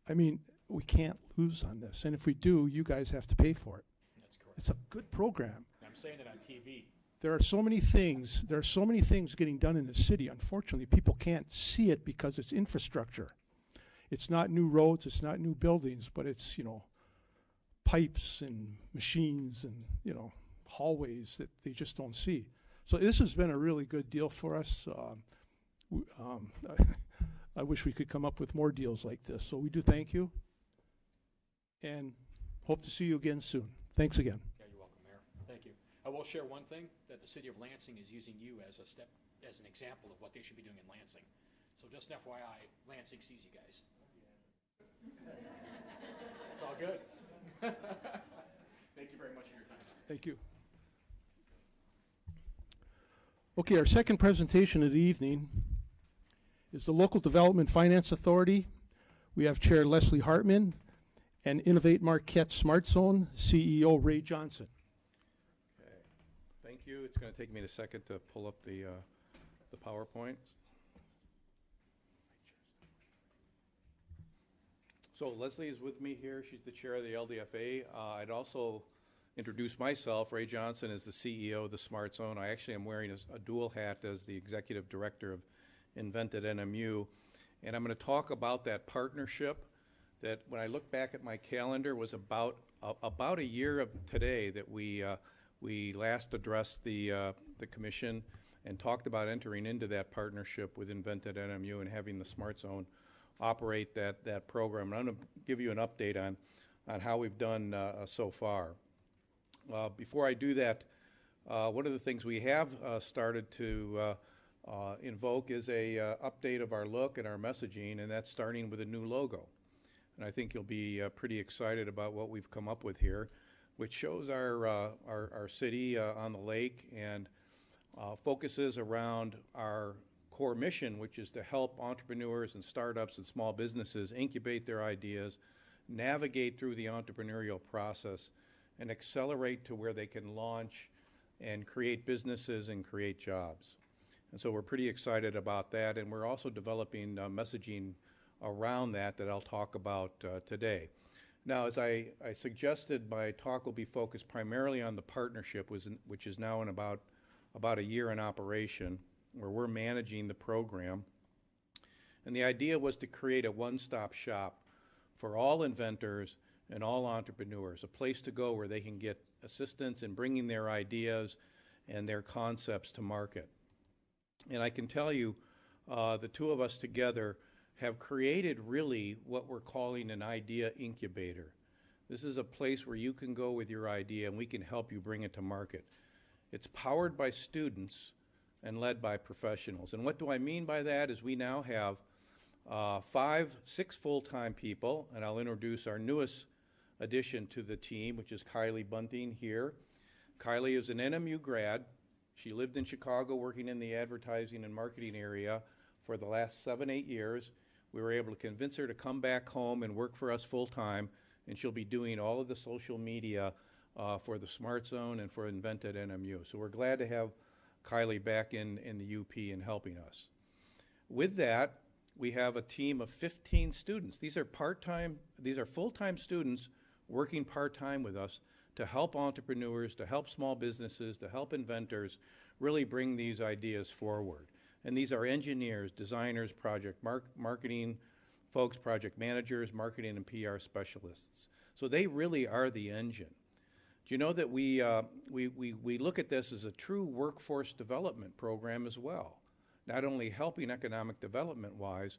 I mean, we can't lose on this. And if we do, you guys have to pay for it. That's correct. It's a good program. I'm saying it on TV. There are so many things getting done in the city. Unfortunately, people can't see it because it's infrastructure. It's not new roads, it's not new buildings, but it's, you know, pipes and machines and, you know, hallways that they just don't see. So this has been a really good deal for us. I wish we could come up with more deals like this. So we do thank you, and hope to see you again soon. Thanks again. Yeah, you're welcome, Mayor. Thank you. I will share one thing, that the city of Lansing is using you as an example of what they should be doing in Lansing. So just an FYI, Lansing sees you guys. It's all good. Thank you very much for your time. Thank you. Okay, our second presentation of the evening is the Local Development Finance Authority. We have Chair Leslie Hartman and Innovate Marquette Smart Zone CEO Ray Johnson. Okay, thank you. It's going to take me a second to pull up the PowerPoint. So Leslie is with me here. She's the chair of the LDFA. I'd also introduce myself. Ray Johnson is the CEO of the Smart Zone. I actually am wearing a dual hat as the executive director of Invented NMU. And I'm going to talk about that partnership that, when I look back at my calendar, was about a year of today that we last addressed the commission and talked about entering into that partnership with Invented NMU and having the Smart Zone operate that program. And I'm going to give you an update on how we've done so far. Before I do that, one of the things we have started to invoke is a update of our look and our messaging, and that's starting with a new logo. And I think you'll be pretty excited about what we've come up with here, which shows our city on the lake and focuses around our core mission, which is to help entrepreneurs and startups and small businesses incubate their ideas, navigate through the entrepreneurial process, and accelerate to where they can launch and create businesses and create jobs. And so we're pretty excited about that, and we're also developing messaging around that I'll talk about today. Now, as I suggested, my talk will be focused primarily on the partnership, which is now in about a year in operation, where we're managing the program. And the idea was to create a one-stop shop for all inventors and all entrepreneurs, a place to go where they can get assistance in bringing their ideas and their concepts to market. And I can tell you, the two of us together have created really what we're calling an idea incubator. This is a place where you can go with your idea and we can help you bring it to market. It's powered by students and led by professionals. And what do I mean by that is we now have 6 full-time people, and I'll introduce our newest addition to the team, which is Kylie Bunting here. Kylie is an NMU grad. She lived in Chicago working in the advertising and marketing area for the last 7-8 years. We were able to convince her to come back home and work for us full-time, and she'll be doing all of the social media for the Smart Zone and for Invent at NMU. So we're glad to have Kylie back in the UP and helping us. With that, we have a team of 15 students. These are full-time students working part-time with us to help entrepreneurs, to help small businesses, to help inventors really bring these ideas forward. And these are engineers, designers, project marketing folks, project managers, marketing and PR specialists. So they really are the engine. Do you know that we look at this as a true workforce development program as well? Not only helping economic development-wise,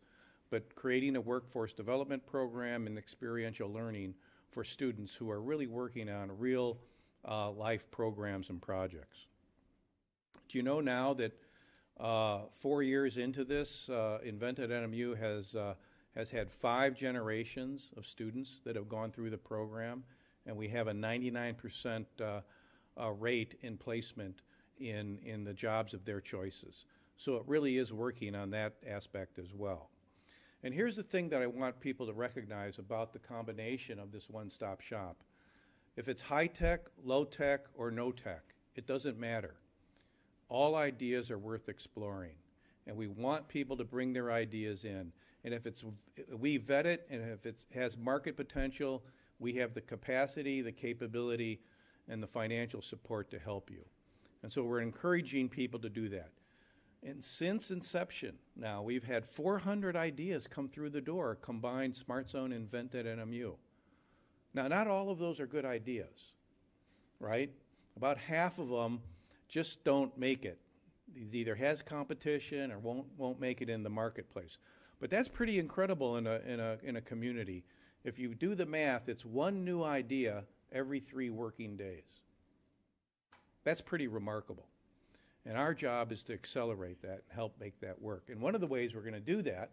but creating a workforce development program and experiential learning for students who are really working on real life programs and projects. Do you know now that 4 years into this, Invent at NMU has had 5 generations of students that have gone through the program, and we have a 99% rate in placement in the jobs of their choices. So it really is working on that aspect as well. And here's the thing that I want people to recognize about the combination of this one-stop shop. If it's high-tech, low-tech, or no-tech, it doesn't matter. All ideas are worth exploring, and we want people to bring their ideas in. And if we vet it, and if it has market potential, we have the capacity, the capability, and the financial support to help you. And so we're encouraging people to do that. And since inception, now we've had 400 ideas come through the door, combined Smart Zone, Invent at NMU. Now, not all of those are good ideas, right? About half of them just don't make it. It either has competition or won't make it in the marketplace. But that's pretty incredible in a community. If you do the math, it's 1 new idea every 3 working days. That's pretty remarkable. And our job is to accelerate that and help make that work. And one of the ways we're going to do that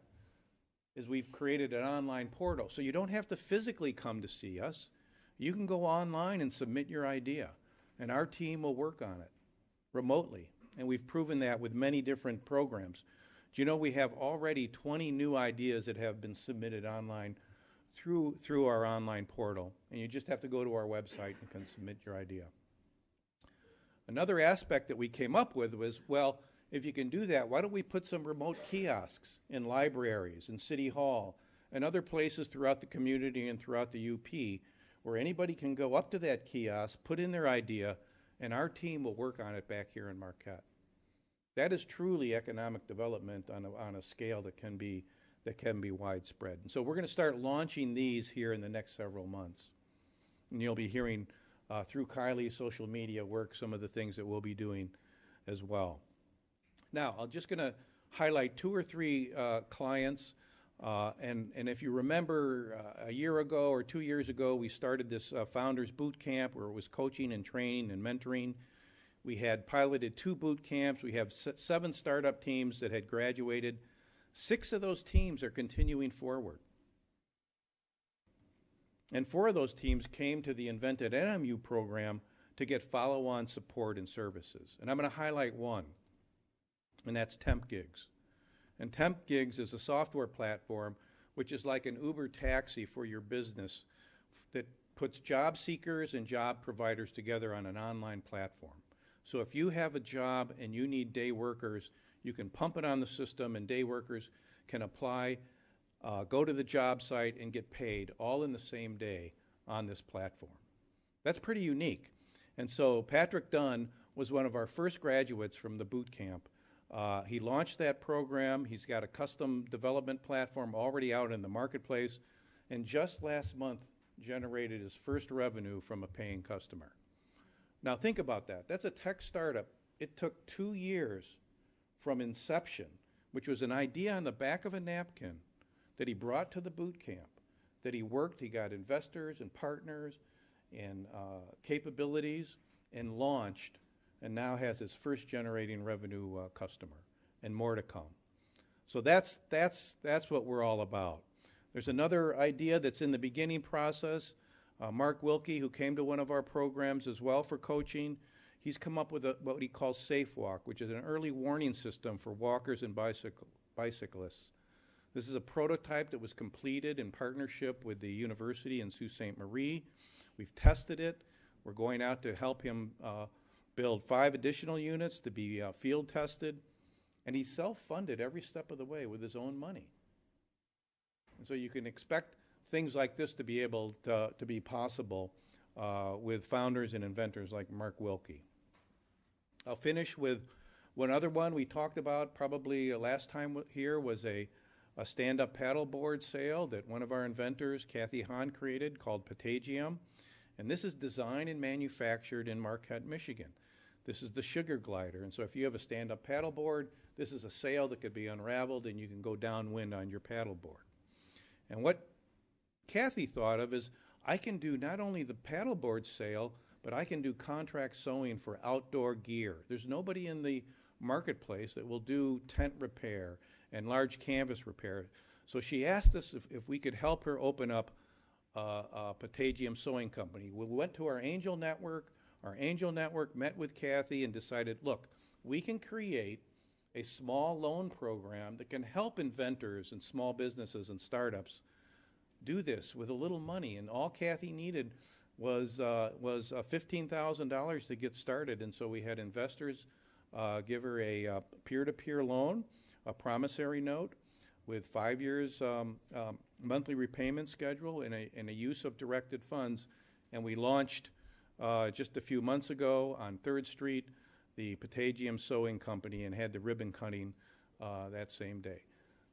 is we've created an online portal. So you don't have to physically come to see us. You can go online and submit your idea, and our team will work on it remotely. And we've proven that with many different programs. Do you know we have already 20 new ideas that have been submitted online through our online portal, and you just have to go to our website and can submit your idea. Another aspect that we came up with was, well, if you can do that, why don't we put some remote kiosks in libraries, in City Hall, and other places throughout the community and throughout the UP, where anybody can go up to that kiosk, put in their idea, and our team will work on it back here in Marquette. That is truly economic development on a scale that can be widespread. And so we're going to start launching these here in the next several months. And you'll be hearing through Kylie's social media work some of the things that we'll be doing as well. Now, I'm just going to highlight 2 or 3 clients. And if you remember, a year ago or 2 years ago, we started this Founders Boot Camp where it was coaching and training and mentoring. We had piloted 2 boot camps. We have 7 startup teams that had graduated. 6 of those teams are continuing forward. And 4 of those teams came to the Invent at NMU program to get follow-on support and services. And I'm going to highlight one, and that's Temp Gigs. And Temp Gigs is a software platform which is like an Uber taxi for your business that puts job seekers and job providers together on an online platform. So if you have a job and you need day workers, you can pump it on the system and day workers can apply, go to the job site and get paid all in the same day on this platform. That's pretty unique. And so Patrick Dunn was one of our first graduates from the boot camp. He launched that program. He's got a custom development platform already out in the marketplace. And just last month, generated his first revenue from a paying customer. Now think about that. That's a tech startup. It took 2 years from inception, which was an idea on the back of a napkin that he brought to the boot camp, that he worked, he got investors and partners and capabilities and launched, and now has his first generating revenue customer, and more to come. So that's what we're all about. There's another idea that's in the beginning process. Mark Wilkie, who came to one of our programs as well for coaching, he's come up with what he calls Safe Walk, which is an early warning system for walkers and bicyclists. This is a prototype that was completed in partnership with the university in Sault Ste. Marie. We've tested it. We're going out to help him build 5 additional units to be field tested. And he's self-funded every step of the way with his own money. And so you can expect things like this to be able to be possible with founders and inventors like Mark Wilkie. I'll finish with one other one we talked about probably last time here was a stand-up paddleboard sail that one of our inventors, Kathy Hahn, created called Patagium. And this is designed and manufactured in Marquette, Michigan. This is the sugar glider. And so if you have a stand-up paddleboard, this is a sail that could be unraveled and you can go downwind on your paddleboard. And what Kathy thought of is, I can do not only the paddleboard sail, but I can do contract sewing for outdoor gear. There's nobody in the marketplace that will do tent repair and large canvas repair. So she asked us if we could help her open up a Patagium sewing company. We went to our angel network. Our angel network met with Kathy and decided, look, we can create a small loan program that can help inventors and small businesses and startups do this with a little money. And all Kathy needed was $15,000 to get started. And so we had investors give her a peer-to-peer loan, a promissory note with 5 years monthly repayment schedule and a use of directed funds. And we launched just a few months ago on 3rd Street the Patagium Sewing Company and had the ribbon cutting that same day.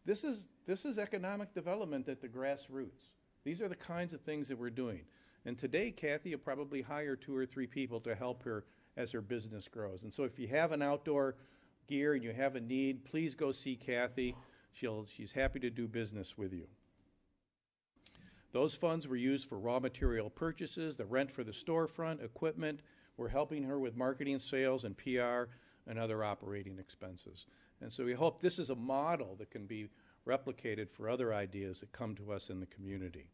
This is economic development at the grassroots. These are the kinds of things that we're doing. And today, Kathy will probably hire 2 or 3 people to help her as her business grows. And so if you have an outdoor gear and you have a need, please go see Kathy. She's happy to do business with you. Those funds were used for raw material purchases, the rent for the storefront, equipment. We're helping her with marketing, sales, and PR, and other operating expenses. And so we hope this is a model that can be replicated for other ideas that come to us in the community.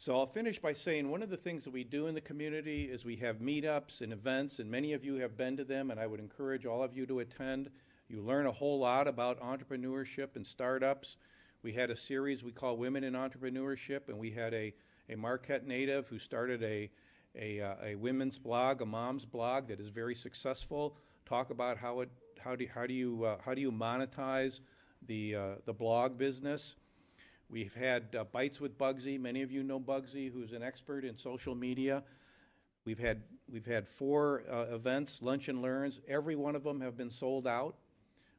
So I'll finish by saying one of the things that we do in the community is we have meetups and events, and many of you have been to them, and I would encourage all of you to attend. You learn a whole lot about entrepreneurship and startups. We had a series we call Women in Entrepreneurship, and we had a Marquette native who started a women's blog, a mom's blog that is very successful. Talk about how do you monetize the blog business. We've had Bites with Bugsy. Many of you know Bugsy, who's an expert in social media. We've had 4 events, lunch and learns. Every one of them have been sold out.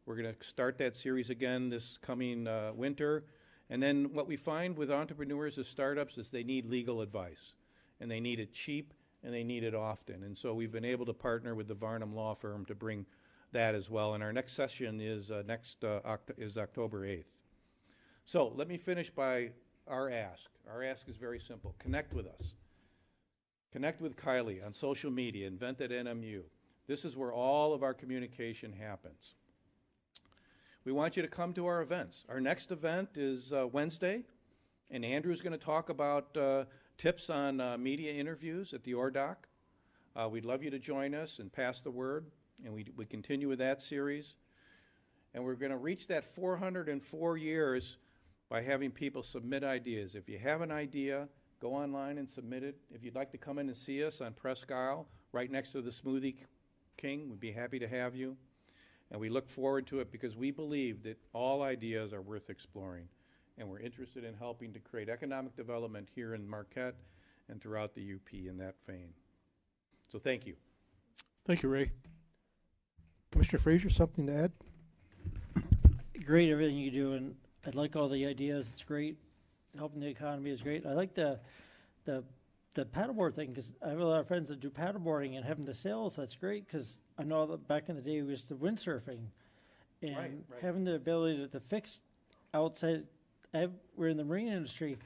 We're going to start that series again this coming winter. And then what we find with entrepreneurs and startups is they need legal advice, and they need it cheap, and they need it often. And so we've been able to partner with the Varnum Law Firm to bring that as well. And our next session is October 8th. So let me finish by our ask. Our ask is very simple. Connect with us. Connect with Kylie on social media, Invent at NMU. This is where all of our communication happens. We want you to come to our events. Our next event is Wednesday, and Andrew's going to talk about tips on media interviews at the ORDOC. We'd love you to join us and pass the word, and we continue with that series. And we're going to reach that 404 years by having people submit ideas. If you have an idea, go online and submit it. If you'd like to come in and see us on Presque Isle, right next to the Smoothie King, we'd be happy to have you. And we look forward to it because we believe that all ideas are worth exploring. And we're interested in helping to create economic development here in Marquette and throughout the UP in that vein. So thank you. Thank you, Ray. Commissioner Frazier, something to add? Great, everything you do, and I like all the ideas. It's great. helping the economy is great. I like the paddleboard thing, because I have a lot of friends that do paddleboarding, and having the sails, that's great, because I know that back in the day we used to windsurfing, and Right. having the ability to fix outside. We're in the marine industry.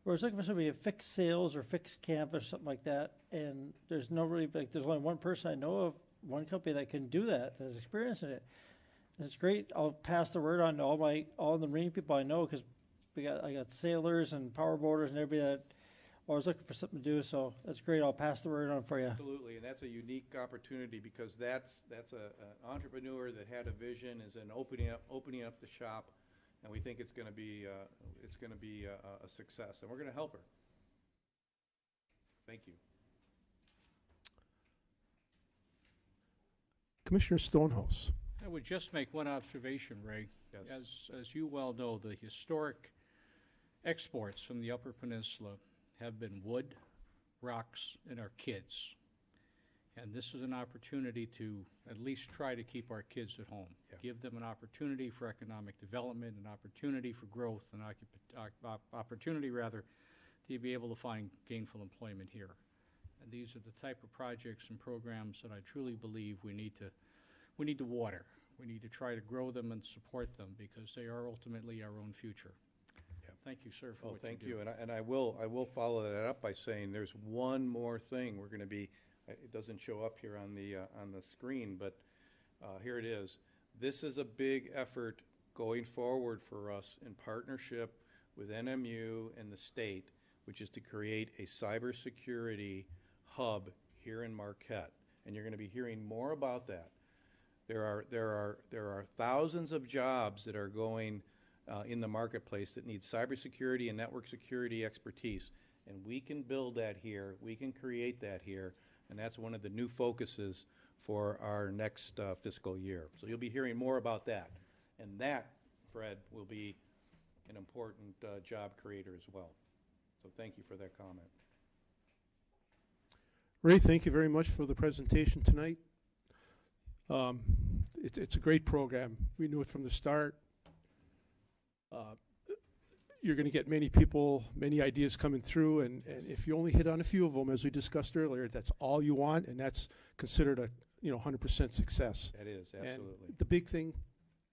Where I was looking for somebody to fix sails or fix camp or something like that, and there's no really, like, there's only one person I know of, one company that can do that, that has experience in it. And it's great. I'll pass the word on to all the marine people I know, because I got sailors and power boaters and everybody that always looking for something to do. So that's great. I'll pass the word on for you. Absolutely, and that's a unique opportunity because that's an entrepreneur that had a vision, is in opening up the shop, and we think it's going to be a success, and we're going to help her. Thank you. Commissioner Stonehouse. I would just make one observation, Ray. Yes. As you well know, the historic exports from the Upper Peninsula have been wood, rocks, and our kids. And this is an opportunity to at least try to keep our kids at home. Yeah. Give them an opportunity for economic development, an opportunity for growth, an opportunity, rather, to be able to find gainful employment here. And these are the type of projects and programs that I truly believe we need to water. We need to try to grow them and support them, because they are ultimately our own future. Yeah. Thank you, sir, for Oh, what you do. thank you, and I will follow that up by saying there's one more thing we're going to be. It doesn't show up here on the screen, but here it is. This is a big effort going forward for us in partnership with NMU and the state, which is to create a cybersecurity hub here in Marquette, and you're going to be hearing more about that. There are thousands of jobs that are going in the marketplace that need cybersecurity and network security expertise, and we can build that here. We can create that here. And that's one of the new focuses for our next fiscal year. So you'll be hearing more about that. And that, Fred, will be an important job creator as well. So thank you for that comment. Ray, thank you very much for the presentation tonight. It's a great program. We knew it from the start. You're going to get many people, many ideas coming through, and if you only hit on a few of them, as we discussed earlier, that's all you want, and that's considered a 100% success. That is, absolutely. And the big thing,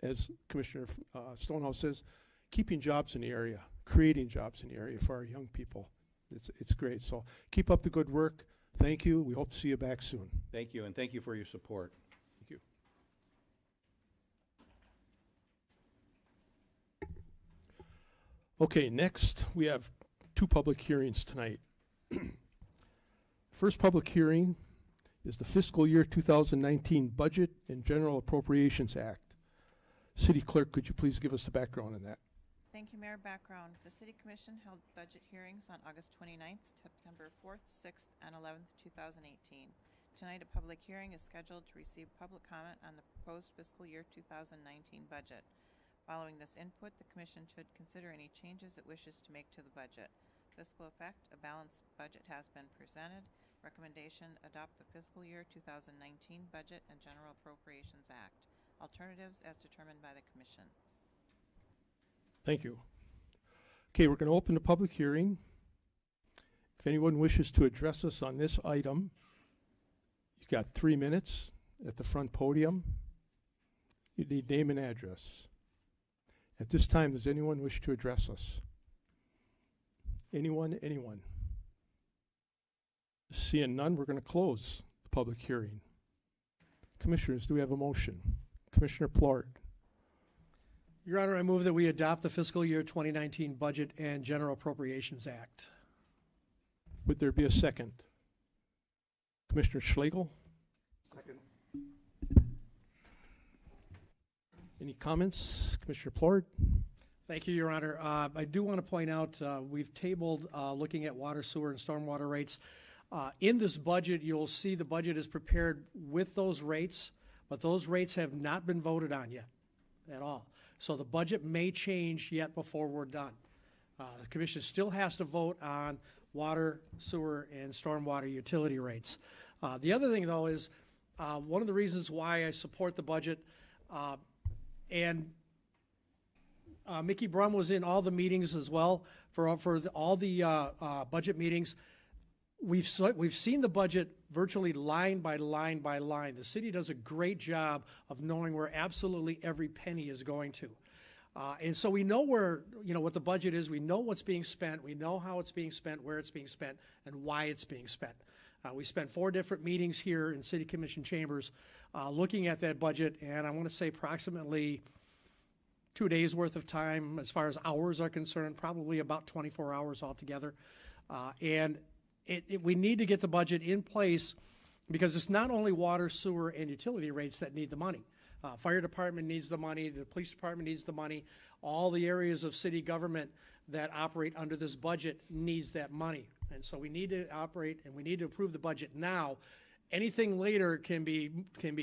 as Commissioner Stonehouse says, keeping jobs in the area, creating jobs in the area for our young people. It's great. So keep up the good work. Thank you. We hope to see you back soon. Thank you, and thank you for your support. Thank you. Okay, next we have two public hearings tonight. First public hearing is the fiscal year 2019 Budget and General Appropriations Act. City Clerk, could you please give us the background on that? Thank you, Mayor. Background. The City Commission held budget hearings on August 29th, September 4th, 6th, and 11th, 2018. Tonight, a public hearing is scheduled to receive public comment on the proposed fiscal year 2019 budget. Following this input, the Commission should consider any changes it wishes to make to the budget. Fiscal effect: a balanced budget has been presented. Recommendation: adopt the fiscal year 2019 Budget and General Appropriations Act. Alternatives as determined by the Commission. Thank you. Okay, we're going to open the public hearing. If anyone wishes to address us on this item, you've got 3 minutes at the front podium. You need name and address. At this time, does anyone wish to address us? Anyone? Anyone? Seeing none, we're going to close the public hearing. Commissioners, do we have a motion? Commissioner Plort. Your Honor, I move that we adopt the fiscal year 2019 Budget and General Appropriations Act. Would there be a second? Commissioner Schlegel? Second. Any comments? Commissioner Plort? Thank you, Your Honor. I do want to point out, we've tabled looking at water, sewer, and stormwater rates. In this budget, you'll see the budget is prepared with those rates, but those rates have not been voted on yet at all. So the budget may change yet before we're done. The Commission still has to vote on water, sewer, and stormwater utility rates. The other thing, though, is one of the reasons why I support the budget, and Mickey Brum was in all the meetings as well, all the budget meetings. We've seen the budget virtually line by line by line. The city does a great job of knowing where absolutely every penny is going to. And so we know where, what the budget is. We know what's being spent. We know how it's being spent, where it's being spent, and why it's being spent. We spent 4 different meetings here in City Commission chambers looking at that budget, and I want to say approximately 2 days worth of time as far as hours are concerned, probably about 24 hours altogether. And we need to get the budget in place because it's not only water, sewer, and utility rates that need the money. Fire department needs the money, the police department needs the money, all the areas of city government that operate under this budget needs that money. And so we need to operate and we need to approve the budget now. Anything later can be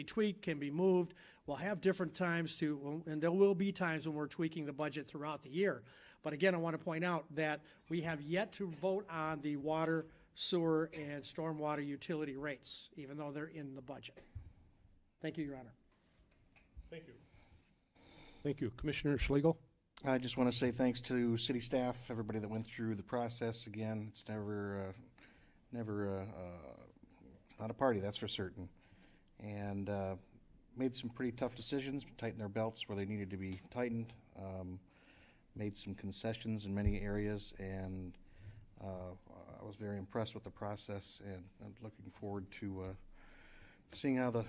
tweaked, can be moved. We'll have different times and there will be times when we're tweaking the budget throughout the year. But again, I want to point out that we have yet to vote on the water, sewer, and stormwater utility rates, even though they're in the budget. Thank you, Your Honor. Thank you. Thank you. Commissioner Schlegel? I just want to say thanks to city staff, everybody that went through the process. Again, it's never it's not a party, that's for certain. And made some pretty tough decisions, tightened their belts where they needed to be tightened, made some concessions in many areas, and I was very impressed with the process, and I'm looking forward to seeing how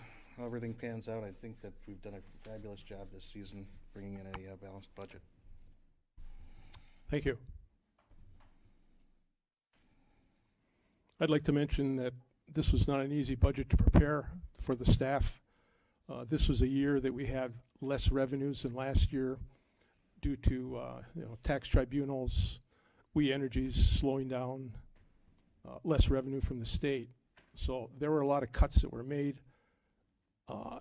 everything pans out. I think that we've done a fabulous job this season bringing in a balanced budget. Thank you. I'd like to mention that this was not an easy budget to prepare for the staff. This was a year that we had less revenues than last year due to tax tribunals, We Energies slowing down, less revenue from the state. So there were a lot of cuts that were made.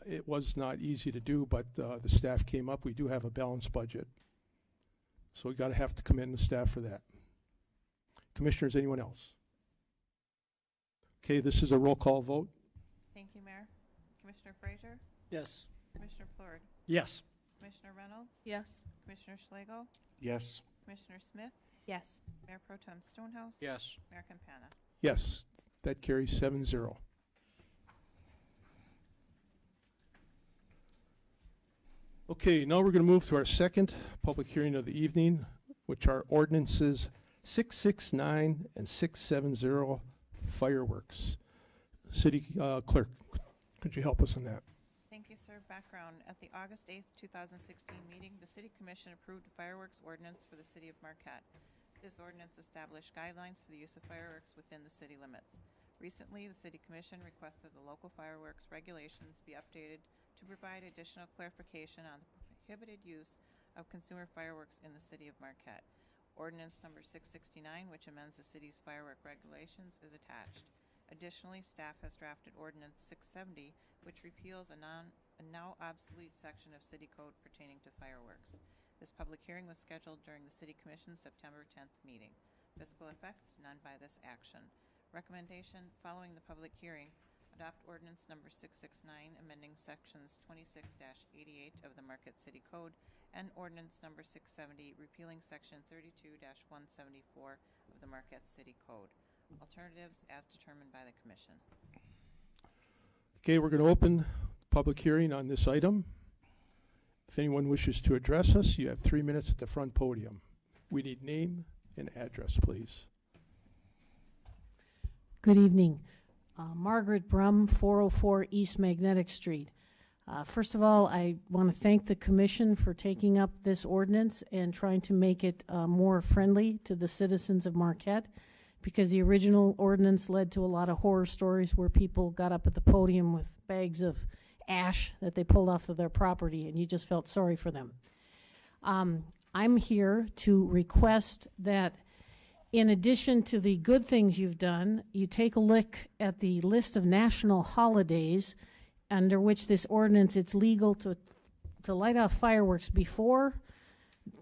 It was not easy to do, but the staff came up. We do have a balanced budget. So we have to commend the staff for that. Commissioners, anyone else? Okay, this is a roll call vote. Thank you, Mayor. Commissioner Frazier? Yes. Commissioner Plord? Yes. Commissioner Reynolds? Yes. Commissioner Schlegel? Yes. Commissioner Smith? Yes. Mayor Pro Tem Stonehouse? Yes. Mayor Campana? Yes, that carries 7-0. Okay, now we're going to move to our second public hearing of the evening, which are ordinances 669 and 670, fireworks. City Clerk, could you help us on that? Thank you, sir. Background. At the August 8th, 2016 meeting, the City Commission approved a fireworks ordinance for the City of Marquette. This ordinance established guidelines for the use of fireworks within the city limits. Recently, the City Commission requested the local fireworks regulations be updated to provide additional clarification on the prohibited use of consumer fireworks in the City of Marquette. Ordinance number 669, which amends the city's firework regulations, is attached. Additionally, staff has drafted Ordinance 670, which repeals a now obsolete section of City Code pertaining to fireworks. This public hearing was scheduled during the City Commission's September 10th meeting. Fiscal effect, none by this action. Recommendation, following the public hearing, adopt Ordinance number 669, amending sections 26-88 of the Marquette City Code and Ordinance number 670, repealing section 32-174 of the Marquette City Code. Alternatives as determined by the Commission. Okay, we're going to open the public hearing on this item. If anyone wishes to address us, you have 3 minutes at the front podium. We need name and address, please. Good evening. Margaret Brum, 404 East Magnetic Street. First of all, I want to thank the Commission for taking up this ordinance and trying to make it more friendly to the citizens of Marquette, because the original ordinance led to a lot of horror stories where people got up at the podium with bags of ash that they pulled off of their property, and you just felt sorry for them. I'm here to request that in addition to the good things you've done, you take a look at the list of national holidays under which this ordinance, it's legal to light off fireworks before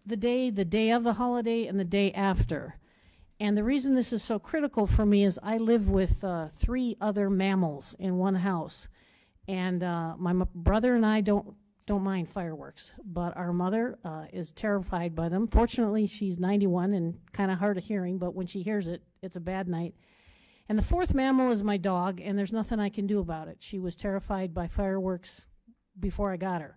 the day of the holiday, and the day after. And the reason this is so critical for me is I live with 3 other mammals in one house. And my brother and I don't don't mind fireworks, but our mother is terrified by them. Fortunately, she's 91 and kind of hard of hearing, but when she hears it, it's a bad night. And the fourth mammal is my dog, and there's nothing I can do about it. She was terrified by fireworks before I got her.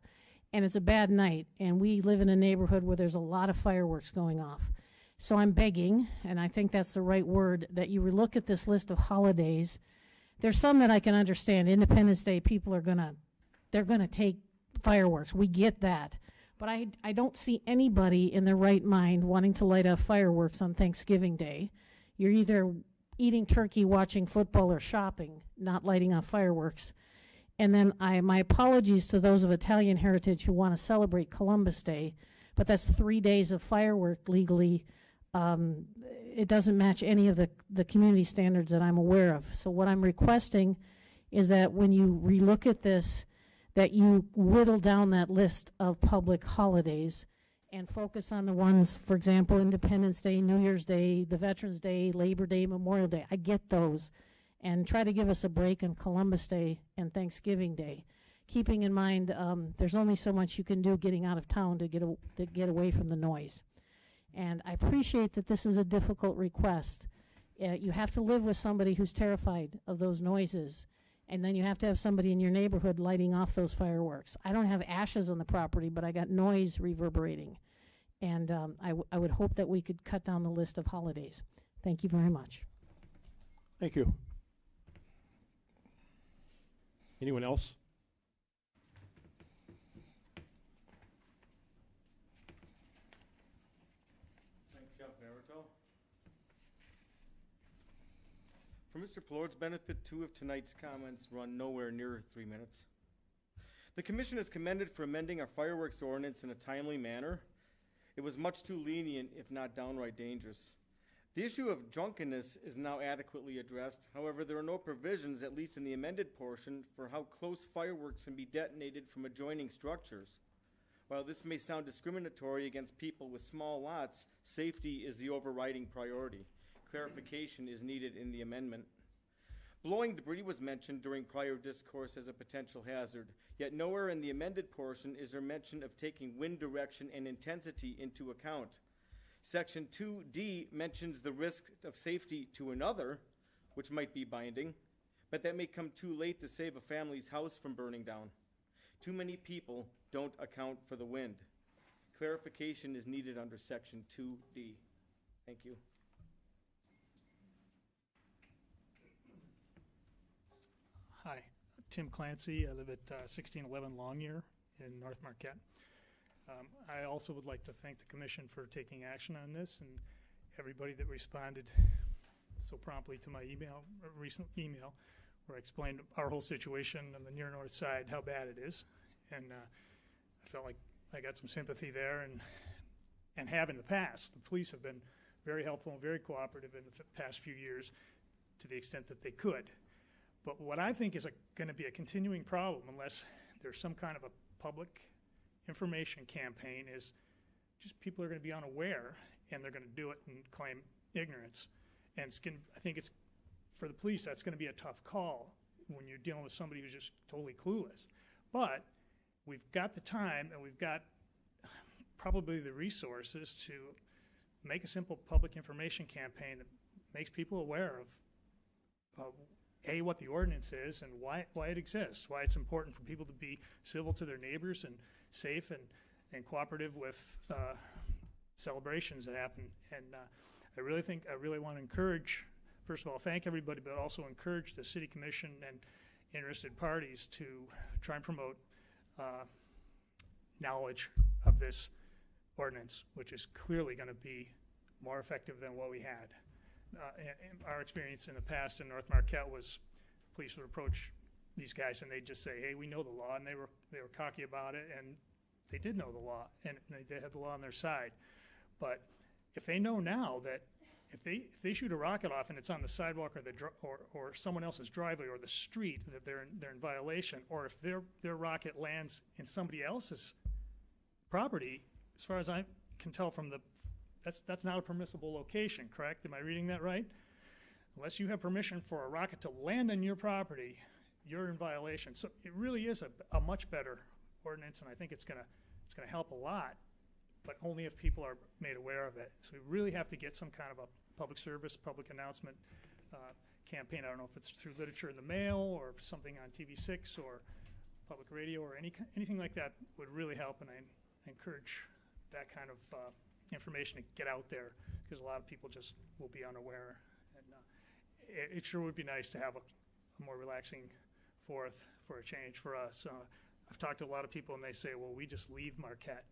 And it's a bad night, and we live in a neighborhood where there's a lot of fireworks going off. So I'm begging, and I think that's the right word, that you look at this list of holidays. There's some that I can understand. Independence Day, people are they're gonna take fireworks. We get that. But I don't see anybody in their right mind wanting to light off fireworks on Thanksgiving Day. You're either eating turkey, watching football, or shopping, not lighting off fireworks. And then my apologies to those of Italian heritage who want to celebrate Columbus Day, but that's 3 days of firework legally. It doesn't match any of the community standards that I'm aware of. So what I'm requesting is that when you relook at this, that you whittle down that list of public holidays and focus on the ones, for example, Independence Day, New Year's Day, the Veterans Day, Labor Day, Memorial Day. I get those. And try to give us a break on Columbus Day and Thanksgiving Day, keeping in mind there's only so much you can do getting out of town to get away from the noise. And I appreciate that this is a difficult request. You have to live with somebody who's terrified of those noises, and then you have to have somebody in your neighborhood lighting off those fireworks. I don't have ashes on the property, but I got noise reverberating. And I would hope that we could cut down the list of holidays. Thank you very much. Thank you. Anyone else? Thanks, Jeff Narito. For Mr. Plord's benefit, 2 of tonight's comments run nowhere near 3 minutes. The commission is commended for amending our fireworks ordinance in a timely manner. It was much too lenient, if not downright dangerous. The issue of drunkenness is now adequately addressed. However, there are no provisions, at least in the amended portion, for how close fireworks can be detonated from adjoining structures. While this may sound discriminatory against people with small lots, safety is the overriding priority. Clarification is needed in the amendment. Blowing debris was mentioned during prior discourse as a potential hazard, yet nowhere in the amended portion is there mention of taking wind direction and intensity into account. Section 2D mentions the risk of safety to another, which might be binding, but that may come too late to save a family's house from burning down. Too many people don't account for the wind. Clarification is needed under Section 2D. Thank you. Hi, Tim Clancy. I live at 1611 Longyear in North Marquette. I also would like to thank the commission for taking action on this and everybody that responded so promptly to my recent email, where I explained our whole situation on the near north side, how bad it is. And I felt like I got some sympathy there and have in the past. The police have been very helpful and very cooperative in the past few years to the extent that they could. But what I think is going to be a continuing problem, unless there's some kind of a public information campaign, is just people are going to be unaware and they're going to do it and claim ignorance. And I think it's, for the police, that's going to be a tough call when you're dealing with somebody who's just totally clueless. But we've got the time and we've got probably the resources to make a simple public information campaign that makes people aware of A, what the ordinance is and why it exists, why it's important for people to be civil to their neighbors and safe and cooperative with celebrations that happen. And I really want to encourage, first of all, thank everybody, but also encourage the city commission and interested parties to try and promote knowledge of this ordinance, which is clearly going to be more effective than what we had. Our experience in the past in North Marquette was police would approach these guys and they'd just say, hey, we know the law, and they were cocky about it, and they did know the law, and they had the law on their side. But if they know now that if they shoot a rocket off and it's on the sidewalk or someone else's driveway or the street, that they're in violation, or if their rocket lands in somebody else's property, as far as I can tell from that's not a permissible location, correct? Am I reading that right? Unless you have permission for a rocket to land on your property, you're in violation. So it really is a much better ordinance, and I think it's gonna help a lot, but only if people are made aware of it. So we really have to get some kind of a public service, public announcement campaign. I don't know if it's through literature in the mail or something on TV6 or public radio or anything like that would really help, and I encourage that kind of information to get out there, because a lot of people just will be unaware. And it sure would be nice to have a more relaxing 4th for a change for us. I've talked to a lot of people, and they say, well, we just leave Marquette.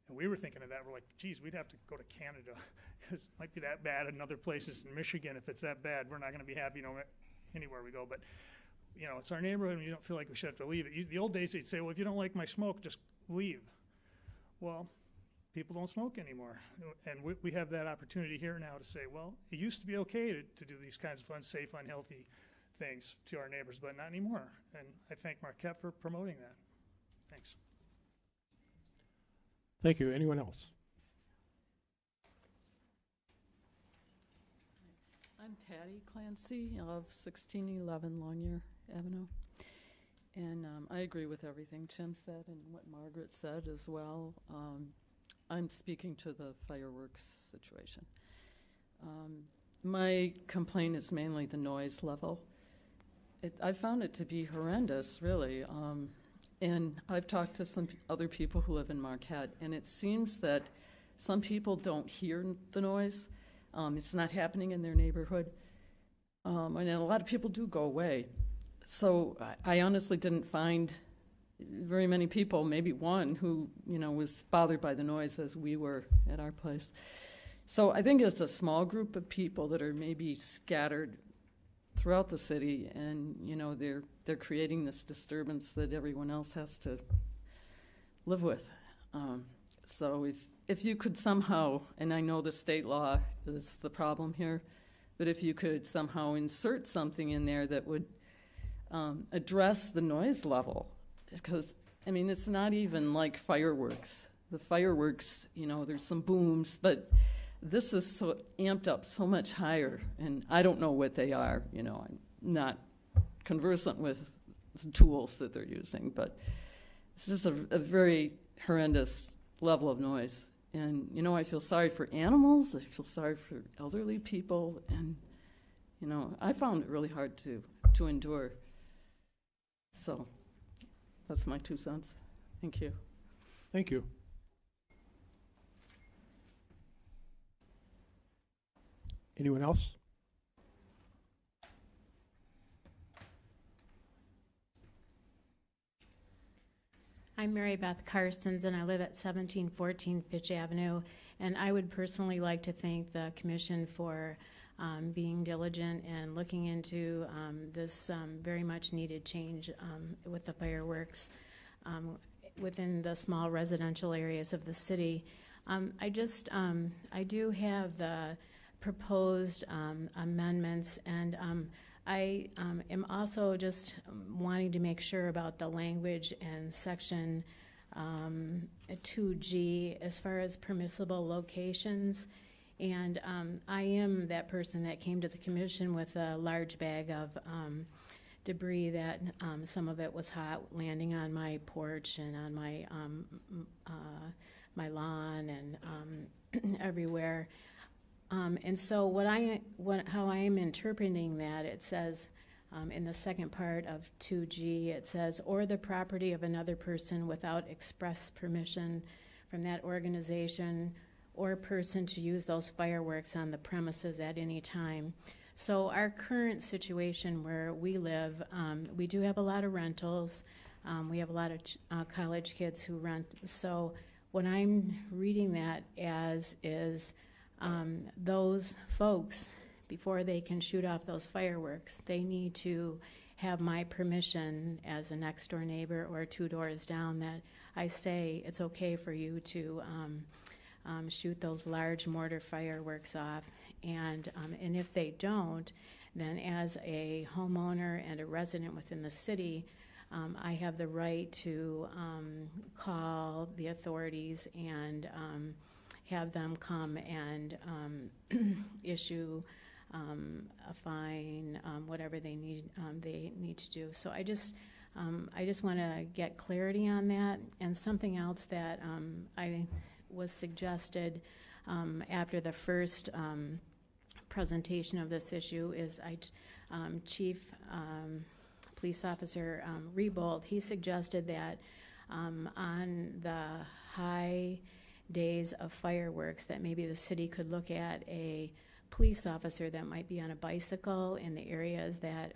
And we were thinking of that. We're like, geez, we'd have to go to Canada, because it might be that bad in other places. In Michigan, if it's that bad, we're not going to be happy, anywhere we go. But, it's our neighborhood, and we don't feel like we should have to leave it. The old days, they'd say, well, if you don't like my smoke, just leave. Well, people don't smoke anymore. And we have that opportunity here now to say, well, it used to be okay to do these kinds of unsafe, unhealthy things to our neighbors, but not anymore. And I thank Marquette for promoting that. Thanks. Thank you. Anyone else? I'm Patty Clancy of 1611 Longyear Avenue. And I agree with everything Tim said and what Margaret said as well. I'm speaking to the fireworks situation. My complaint is mainly the noise level. I found it to be horrendous, really. And I've talked to some other people who live in Marquette, and it seems that some people don't hear the noise. It's not happening in their neighborhood. And a lot of people do go away. So I honestly didn't find very many people, maybe one, who was bothered by the noise as we were at our place. So I think it's a small group of people that are maybe scattered throughout the city, and they're creating this disturbance that everyone else has to live with. So if you could somehow, and I know the state law is the problem here, but if you could somehow insert something in there that would address the noise level, because it's not even like fireworks. The fireworks, there's some booms, but this is so amped up so much higher, and I don't know what they are. I'm not conversant with the tools that they're using, but it's just a very horrendous level of noise. And, I feel sorry for animals, I feel sorry for elderly people, and, I found it really hard to endure. So that's my 2 cents. Thank you. Thank you. Anyone else? I'm Mary Beth Carstens, and I live at 1714 Fitch Avenue. And I would personally like to thank the commission for being diligent and looking into this very much needed change with the fireworks within the small residential areas of the city. I do have the proposed amendments, and I am also just wanting to make sure about the language in section 2G as far as permissible locations. And I am that person that came to the commission with a large bag of debris that some of it was hot, landing on my porch and on my my lawn and everywhere. And so how I am interpreting that, it says in the second part of 2G, it says, or the property of another person without express permission from that organization or person to use those fireworks on the premises at any time. So our current situation where we live, we do have a lot of rentals. We have a lot of college kids who rent. So what I'm reading that as is those folks, before they can shoot off those fireworks, they need to have my permission as a next door neighbor or 2 doors down that I say it's okay for you to shoot those large mortar fireworks off. And if they don't, then as a homeowner and a resident within the city, I have the right to call the authorities and have them come and issue a fine, whatever they need to do. So I just want to get clarity on that. And something else that I was suggested after the first presentation of this issue is Chief Police Officer Rebold, he suggested that on the high days of fireworks that maybe the city could look at a police officer that might be on a bicycle in the areas that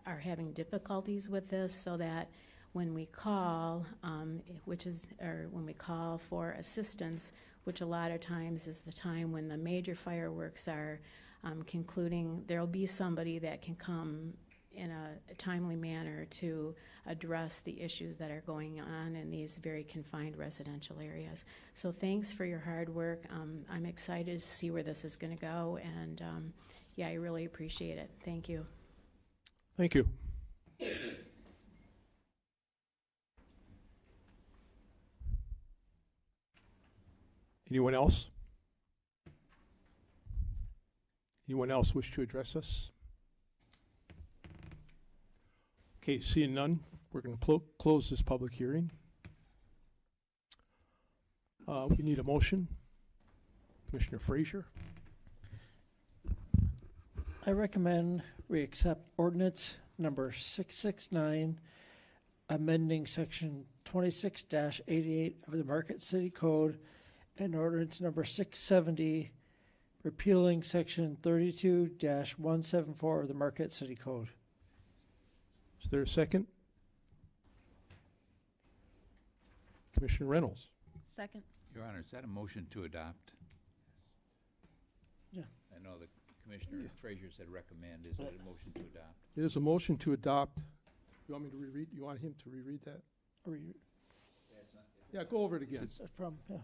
are having difficulties with this, so that when we call, when we call for assistance, which a lot of times is the time when the major fireworks are concluding, there'll be somebody that can come in a timely manner to address the issues that are going on in these very confined residential areas. So thanks for your hard work. I'm excited to see where this is going to go, and yeah, I really appreciate it. Thank you. Thank you. Anyone else? Anyone else wish to address us? Okay, seeing none, we're going to close this public hearing. We need a motion. Commissioner Frazier. I recommend we accept ordinance number 669, amending section 26-88 of the Marquette City Code, and ordinance number 670, repealing section 32-174 of the Marquette City Code. Is there a second? Commissioner Reynolds. Second. Your Honor, is that a motion to adopt? Yeah. I know that Commissioner Frazier said recommend. Is that a motion to adopt? It is a motion to adopt. You want me to reread? You want him to reread that? Yeah, go over it again. It's from, yeah.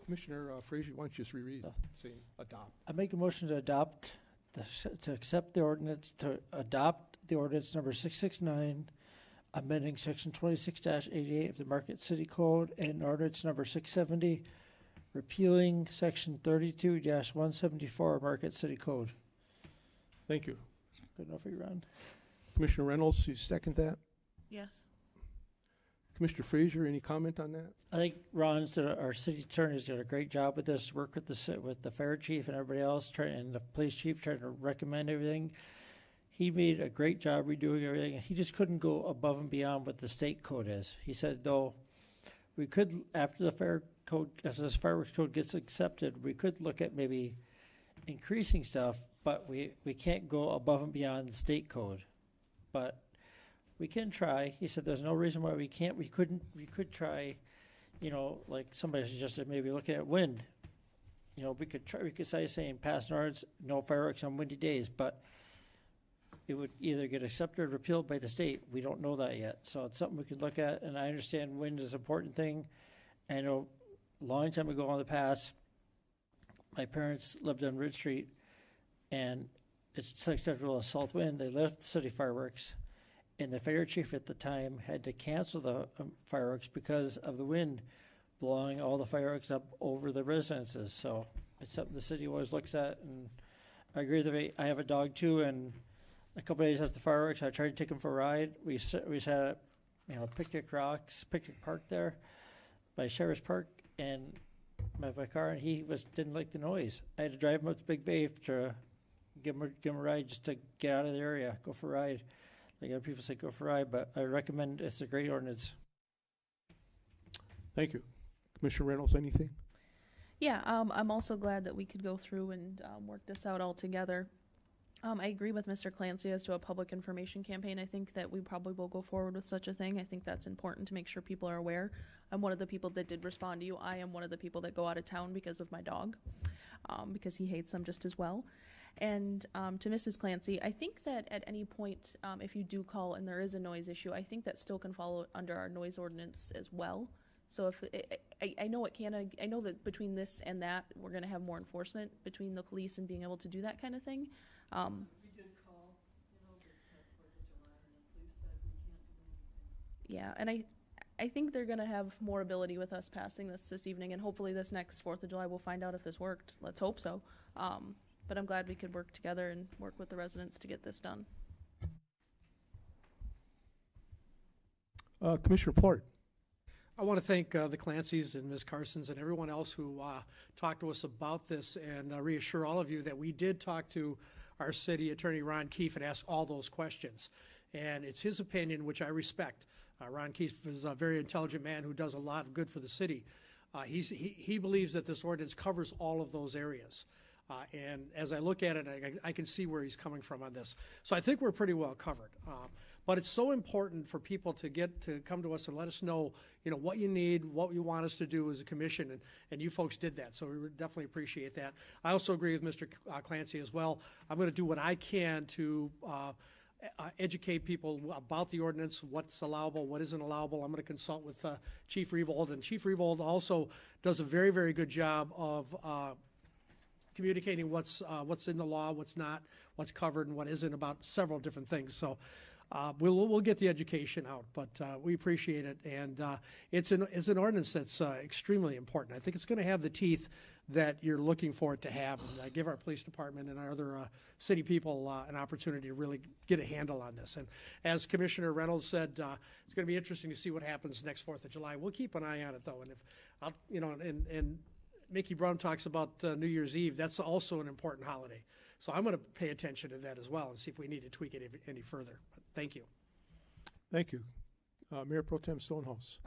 Commissioner Frazier, why don't you just reread it, saying adopt? I make a motion to adopt, to accept the ordinance, to adopt the ordinance number 669, amending section 26-88 of the Marquette City Code, and ordinance number 670, repealing section 32-174 of Marquette City Code. Thank you. Good enough for you, Ron? Commissioner Reynolds, you second that? Yes. Commissioner Frazier, any comment on that? I think our city attorney's did a great job with this, work with the fire chief and everybody else, and the police chief trying to recommend everything. He made a great job redoing everything, and he just couldn't go above and beyond what the state code is. He said, though, we could, after this fireworks code gets accepted, we could look at maybe increasing stuff, but we can't go above and beyond the state code. But we can try. He said there's no reason why we can't. We could try, like somebody suggested, maybe looking at wind. We could try. We could say saying past an ordinance, no fireworks on windy days, but it would either get accepted or repealed by the state. We don't know that yet. So it's something we could look at, and I understand wind is an important thing. I know a long time ago in the past, my parents lived on Ridge Street, and it's such a real south wind. They left the city fireworks, and the fire chief at the time had to cancel the fireworks because of the wind blowing all the fireworks up over the residences. So it's something the city always looks at, and I agree with I have a dog too, and a couple days after the fireworks, I tried to take him for a ride. We had picnic park there by Sheriff's Park, and my car, and he didn't like the noise. I had to drive him up to Big Bay to give him a ride, just to get out of the area, go for a ride. Like other people say, go for a ride, but I recommend, it's a great ordinance. Thank you. Commissioner Reynolds, anything? Yeah, I'm also glad that we could go through and work this out all together. I agree with Mr. Clancy as to a public information campaign. I think that we probably will go forward with such a thing. I think that's important to make sure people are aware. I'm one of the people that did respond to you. I am one of the people that go out of town because of my dog, because he hates them just as well. And to Mrs. Clancy, I think that at any point, if you do call and there is a noise issue, I think that still can follow under our noise ordinance as well. So if I know it can, I know that between this and that, we're going to have more enforcement between the police and being able to do that kind of thing. We did call, this past 4th of July, and the police said we can't do anything. Yeah, and I think they're going to have more ability with us passing this evening, and hopefully this next 4th of July we'll find out if this worked. Let's hope so. But I'm glad we could work together and work with the residents to get this done. Commissioner Plort. I want to thank the Clancys and Ms. Carsons and everyone else who talked to us about this, and reassure all of you that we did talk to our city attorney, Ron Keefe, and ask all those questions. And it's his opinion, which I respect. Ron Keefe is a very intelligent man who does a lot of good for the city. He believes that this ordinance covers all of those areas. And as I look at it, I can see where he's coming from on this. So I think we're pretty well covered. But it's so important for people to come to us and let us know, what you need, what you want us to do as a commission, and you folks did that. So we would definitely appreciate that. I also agree with Mr. Clancy as well. I'm going to do what I can to educate people about the ordinance, what's allowable, what isn't allowable. I'm going to consult with Chief Rebold, and Chief Rebold also does a very, very good job of communicating what's in the law, what's not, what's covered, and what isn't about several different things. So we'll get the education out, but we appreciate it, and it's an ordinance that's extremely important. I think it's going to have the teeth that you're looking for it to have, and give our police department and our other city people an opportunity to really get a handle on this. And as Commissioner Reynolds said, it's going to be interesting to see what happens next 4th of July. We'll keep an eye on it, though, and if and Mickey Brown talks about New Year's Eve, that's also an important holiday. So I'm going to pay attention to that as well and see if we need to tweak it any further. But thank you. Thank you. Mayor Pro Tem Stonehouse.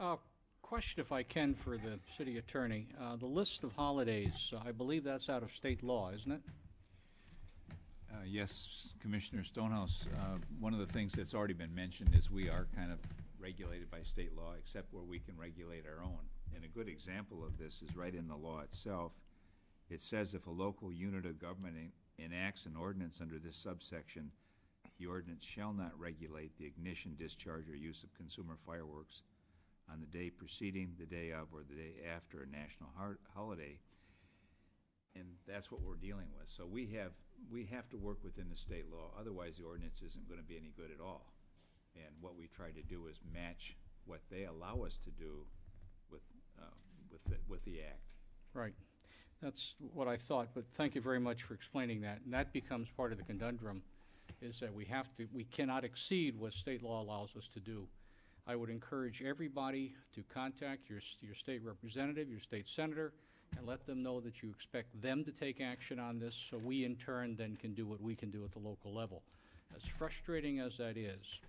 Question, if I can, for the city attorney. The list of holidays, I believe that's out of state law, isn't it? Yes, Commissioner Stonehouse. One of the things that's already been mentioned is we are kind of regulated by state law, except where we can regulate our own. And a good example of this is right in the law itself. It says if a local unit of government enacts an ordinance under this subsection, the ordinance shall not regulate the ignition, discharge, or use of consumer fireworks on the day preceding, the day of, or the day after a national holiday. And that's what we're dealing with. So we have to work within the state law. Otherwise, the ordinance isn't going to be any good at all. And what we try to do is match what they allow us to do with the act. Right. That's what I thought, but thank you very much for explaining that. And that becomes part of the conundrum, is that we cannot exceed what state law allows us to do. I would encourage everybody to contact your state representative, your state senator, and let them know that you expect them to take action on this, so we in turn then can do what we can do at the local level. As frustrating as that is,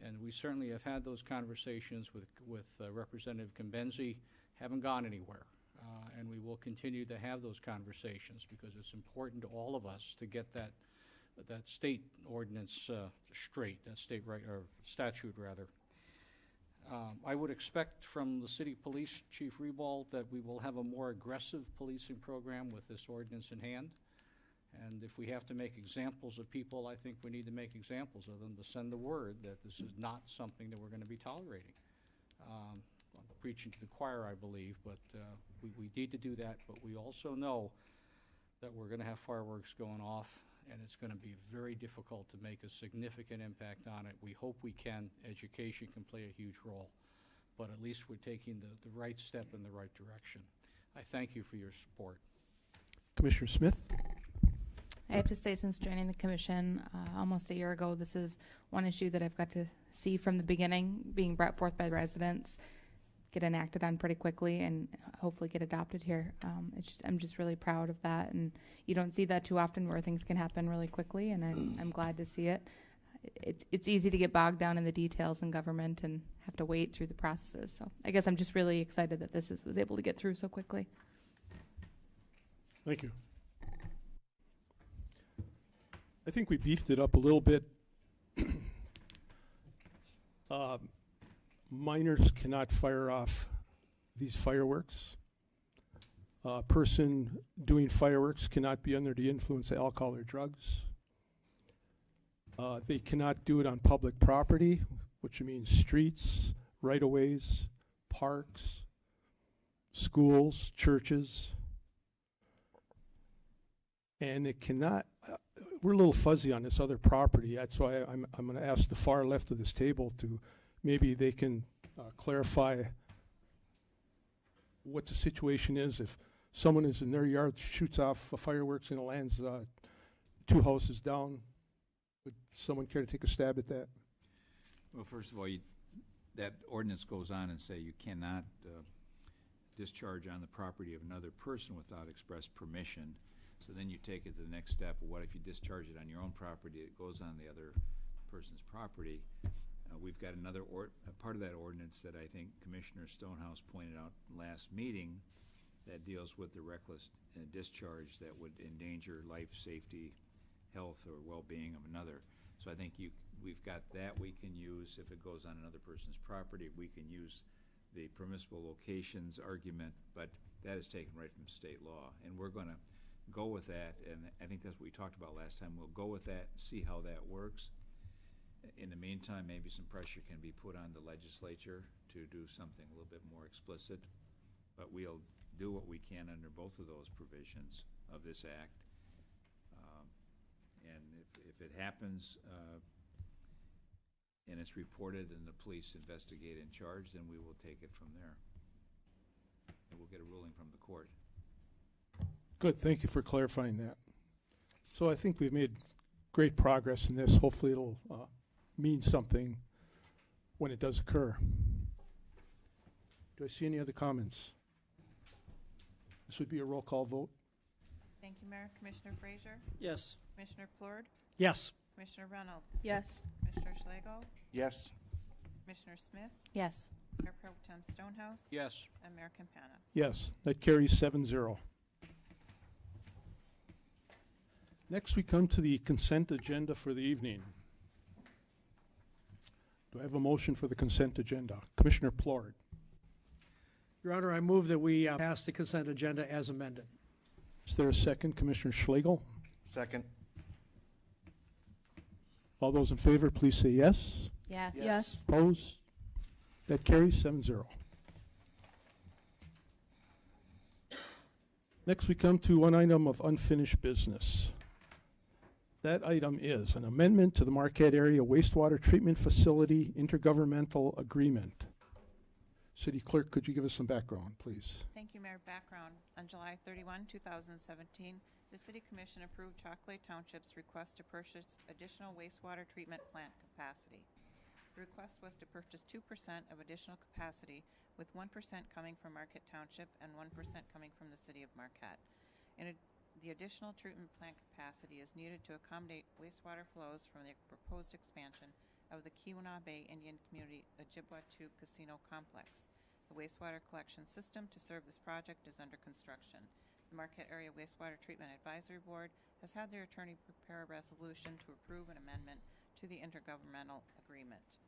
and we certainly have had those conversations with Representative Kimbenzi, haven't gone anywhere. And we will continue to have those conversations because it's important to all of us to get that state ordinance straight, that state or statute rather. I would expect from the city police, Chief Rebold, that we will have a more aggressive policing program with this ordinance in hand. And if we have to make examples of people, I think we need to make examples of them to send the word that this is not something that we're going to be tolerating. I'm preaching to the choir, I believe, but we need to do that. But we also know that we're going to have fireworks going off, and it's going to be very difficult to make a significant impact on it. We hope we can. Education can play a huge role, but at least we're taking the right step in the right direction. I thank you for your support. Commissioner Smith. I have to say, since joining the commission almost a year ago, this is one issue that I've got to see from the beginning, being brought forth by the residents, get enacted on pretty quickly, and hopefully get adopted here. I'm just really proud of that, and you don't see that too often where things can happen really quickly, and I'm glad to see it. It's easy to get bogged down in the details in government and have to wait through the processes. So I guess I'm just really excited that this was able to get through so quickly. Thank you. I think we beefed it up a little bit. Minors cannot fire off these fireworks. A person doing fireworks cannot be under the influence of alcohol or drugs. They cannot do it on public property, which means streets, right-of-ways, parks, schools, churches. And it cannot, we're a little fuzzy on this other property. That's why I'm going to ask the far left of this table to maybe they can clarify what the situation is if someone is in their yard, shoots off fireworks and it lands 2 houses down. Would someone care to take a stab at that? Well, first of all, that ordinance goes on and say you cannot discharge on the property of another person without express permission. So then you take it to the next step. What if you discharge it on your own property? It goes on the other person's property. We've got another part of that ordinance that I think Commissioner Stonehouse pointed out last meeting that deals with the reckless discharge that would endanger life, safety, health, or well-being of another. So I think we've got that we can use if it goes on another person's property. We can use the permissible locations argument, but that is taken right from state law. And we're going to go with that, and I think that's what we talked about last time. We'll go with that, see how that works. In the meantime, maybe some pressure can be put on the legislature to do something a little bit more explicit, but we'll do what we can under both of those provisions of this act. And if it happens and it's reported and the police investigate and charge, then we will take it from there. And we'll get a ruling from the court. Good, thank you for clarifying that. So I think we've made great progress in this. Hopefully it'll mean something when it does occur. Do I see any other comments? This would be a roll call vote. Thank you, Mayor. Commissioner Frazier? Yes. Commissioner Plord? Yes. Commissioner Reynolds? Yes. Commissioner Schlegel? Yes. Commissioner Smith? Yes. Mayor Pro Tem Stonehouse? Yes. And Mayor Campana? Yes, that carries 7-0. Next, we come to the consent agenda for the evening. Do I have a motion for the consent agenda? Commissioner Plord. Your Honor, I move that we pass the consent agenda as amended. Is there a second? Commissioner Schlegel? Second. All those in favor, please say yes. Yes. Yes. Opposed? That carries 7-0. Next, we come to one item of unfinished business. That item is an amendment to the Marquette Area Wastewater Treatment Facility Intergovernmental Agreement. City Clerk, could you give us some background, please? Thank you, Mayor. Background. On July 31, 2017, the City Commission approved Chocolate Township's request to purchase additional wastewater treatment plant capacity. The request was to purchase 2% of additional capacity, with 1% coming from Marquette Township and 1% coming from the City of Marquette. The additional treatment plant capacity is needed to accommodate wastewater flows from the proposed expansion of the Keweenaw Bay Indian Community Ojibwa II Casino Complex. The wastewater collection system to serve this project is under construction. The Marquette Area Wastewater Treatment Advisory Board has had their attorney prepare a resolution to approve an amendment to the intergovernmental agreement.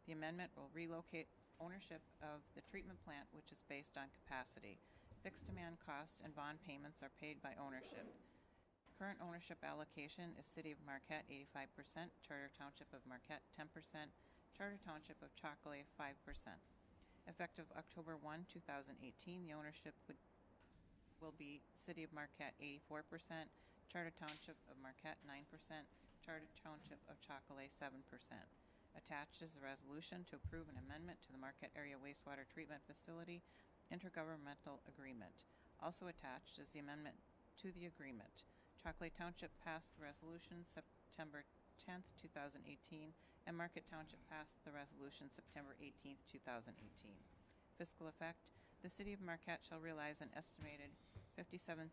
The amendment will relocate ownership of the treatment plant, which is based on capacity. Fixed demand costs and bond payments are paid by ownership. Current ownership allocation is City of Marquette 85%, Charter Township of Marquette 10%, Charter Township of Chocolate 5%. Effective October 1, 2018, the ownership will be City of Marquette 84%, Charter Township of Marquette 9%, Charter Township of Chocolate 7%. Attached is a resolution to approve an amendment to the Marquette Area Wastewater Treatment Facility Intergovernmental Agreement. Also attached is the amendment to the agreement. Chocolate Township passed the resolution September 10th, 2018, and Marquette Township passed the resolution September 18th, 2018. Fiscal effect: the City of Marquette shall realize an estimated $57,000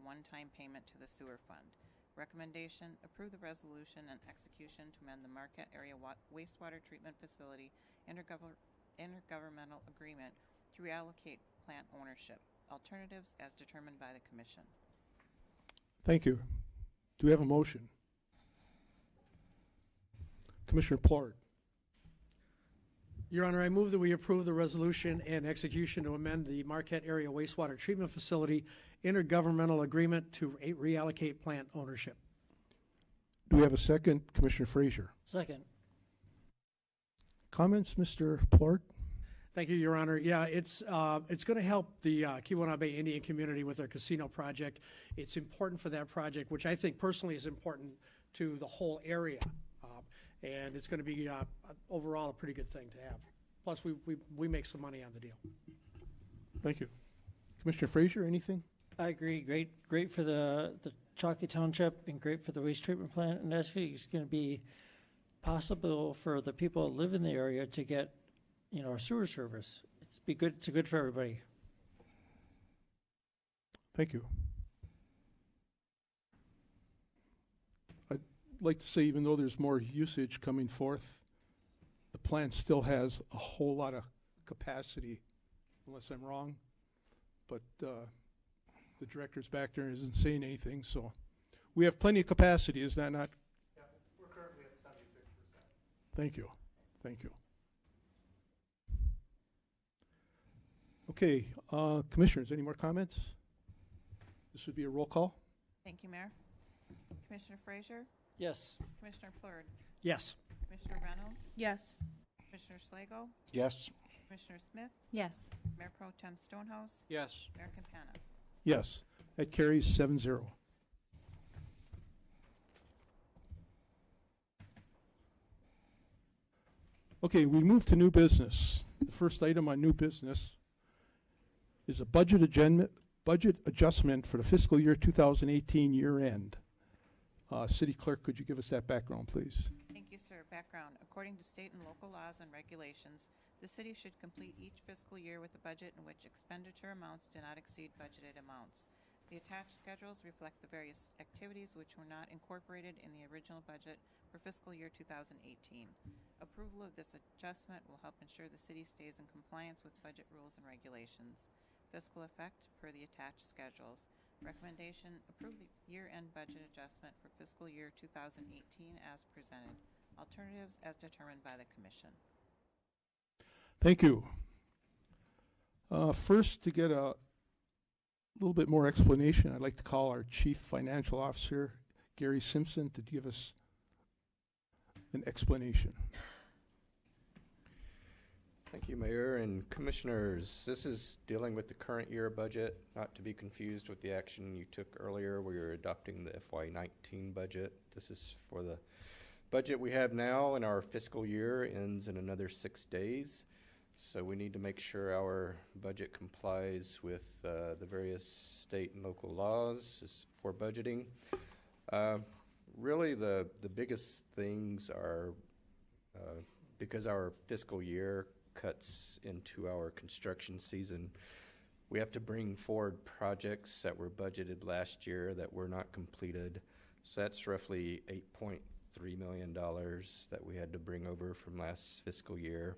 one-time payment to the sewer fund. Recommendation: approve the resolution and execution to amend the Marquette Area Wastewater Treatment Facility Intergovernmental Agreement to reallocate plant ownership. Alternatives as determined by the Commission. Thank you. Do we have a motion? Commissioner Plord. Your Honor, I move that we approve the resolution and execution to amend the Marquette Area Wastewater Treatment Facility Intergovernmental Agreement to reallocate plant ownership. Do we have a second? Commissioner Frazier. Second. Comments, Mr. Plord? Thank you, Your Honor. Yeah, it's going to help the Keweenaw Bay Indian community with their casino project. It's important for that project, which I think personally is important to the whole area. And it's going to be overall a pretty good thing to have. Plus, we make some money on the deal. Thank you. Commissioner Frazier, anything? I agree. Great for the Chocolate Township and great for the waste treatment plant. And actually, it's going to be possible for the people that live in the area to get our sewer service. It's good for everybody. Thank you. I'd like to say, even though there's more usage coming forth, the plant still has a whole lot of capacity, unless I'm wrong. But the director's back there and isn't saying anything, so we have plenty of capacity, is that not? Yeah, we're currently at 76%. Thank you. Thank you. Okay, commissioners, any more comments? This would be a roll call. Thank you, Mayor. Commissioner Frazier? Yes. Commissioner Plurd? Yes. Commissioner Reynolds? Yes. Commissioner Slagle? Yes. Commissioner Smith? Yes. Mayor Pro Tem Stonehouse? Yes. Mayor Campana? Yes, that carries 7-0. Okay, we move to new business. The first item on new business is a budget adjustment for the fiscal year 2018 year end. City Clerk, could you give us that background, please? Thank you, sir. Background. According to state and local laws and regulations, the city should complete each fiscal year with a budget in which expenditure amounts do not exceed budgeted amounts. The attached schedules reflect the various activities which were not incorporated in the original budget for fiscal year 2018. Approval of this adjustment will help ensure the city stays in compliance with budget rules and regulations. Fiscal effect per the attached schedules. Recommendation, approve the year-end budget adjustment for fiscal year 2018 as presented. Alternatives as determined by the commission. Thank you. First, to get a little bit more explanation, I'd like to call our Chief Financial Officer, Gary Simpson, to give us an explanation. Thank you, Mayor and Commissioners. This is dealing with the current year budget, not to be confused with the action you took earlier where you're adopting the FY19 budget. This is for the budget we have now, and our fiscal year ends in another 6 days. So we need to make sure our budget complies with the various state and local laws for budgeting. Really, the biggest things are because our fiscal year cuts into our construction season, we have to bring forward projects that were budgeted last year that were not completed. So that's roughly $8.3 million that we had to bring over from last fiscal year.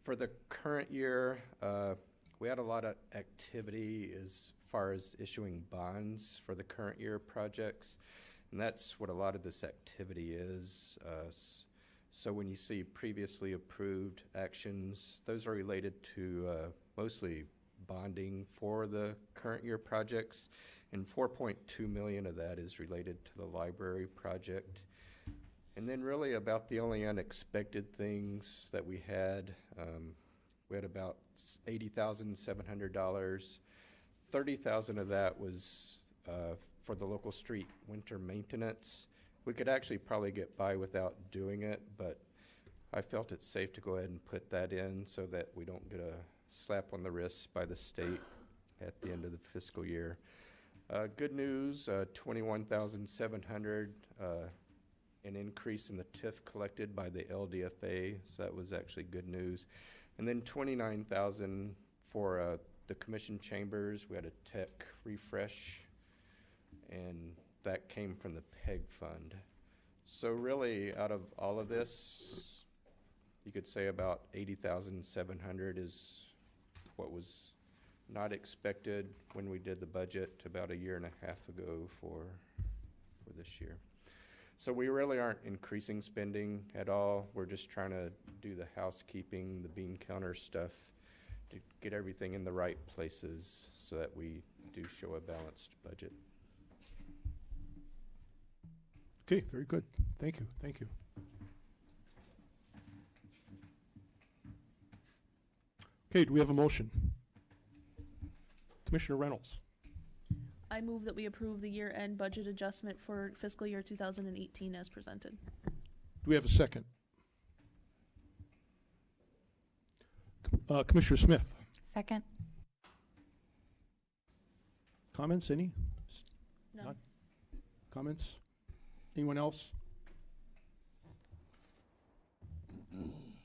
For the current year, we had a lot of activity as far as issuing bonds for the current year projects, and that's what a lot of this activity is. So when you see previously approved actions, those are related to mostly bonding for the current year projects, and $4.2 million of that is related to the library project. And then really about the only unexpected things that we had about $80,700. $30,000 of that was for the local street winter maintenance. We could actually probably get by without doing it, but I felt it's safe to go ahead and put that in so that we don't get a slap on the wrist by the state at the end of the fiscal year. Good news, $21,700, an increase in the TIF collected by the LDFA, so that was actually good news. And then $29,000 for the commission chambers. We had a tech refresh, and that came from the PEG fund. So really, out of all of this, you could say about $80,700 is what was not expected when we did the budget about a year and a half ago for this year. So we really aren't increasing spending at all. We're just trying to do the housekeeping, the bean counter stuff, to get everything in the right places so that we do show a balanced budget. Okay, very good. Thank you. Thank you. Okay, do we have a motion? Commissioner Reynolds. I move that we approve the year-end budget adjustment for fiscal year 2018 as presented. Do we have a second? Commissioner Smith. Second. Comments, any? None. None? Comments? Anyone else?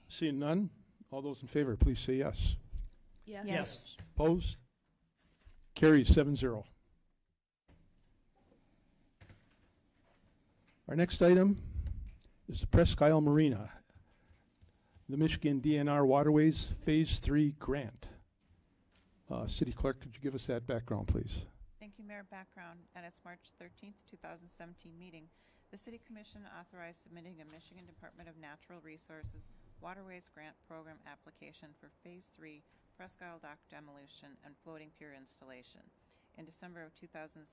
Seeing none, All those in favor, please say yes. Yes. Yes. Opposed? Carries 7-0. Our next item is the Presque Isle Marina, the Michigan DNR Waterways Phase 3 grant. City Clerk, could you give us that background, please? Thank you, Mayor. Background. At its March 13th, 2017 meeting, the City Commission authorized submitting a Michigan Department of Natural Resources Waterways Grant Program application for Phase 3 Presque Isle Dock demolition and floating pier installation. In December of 2017,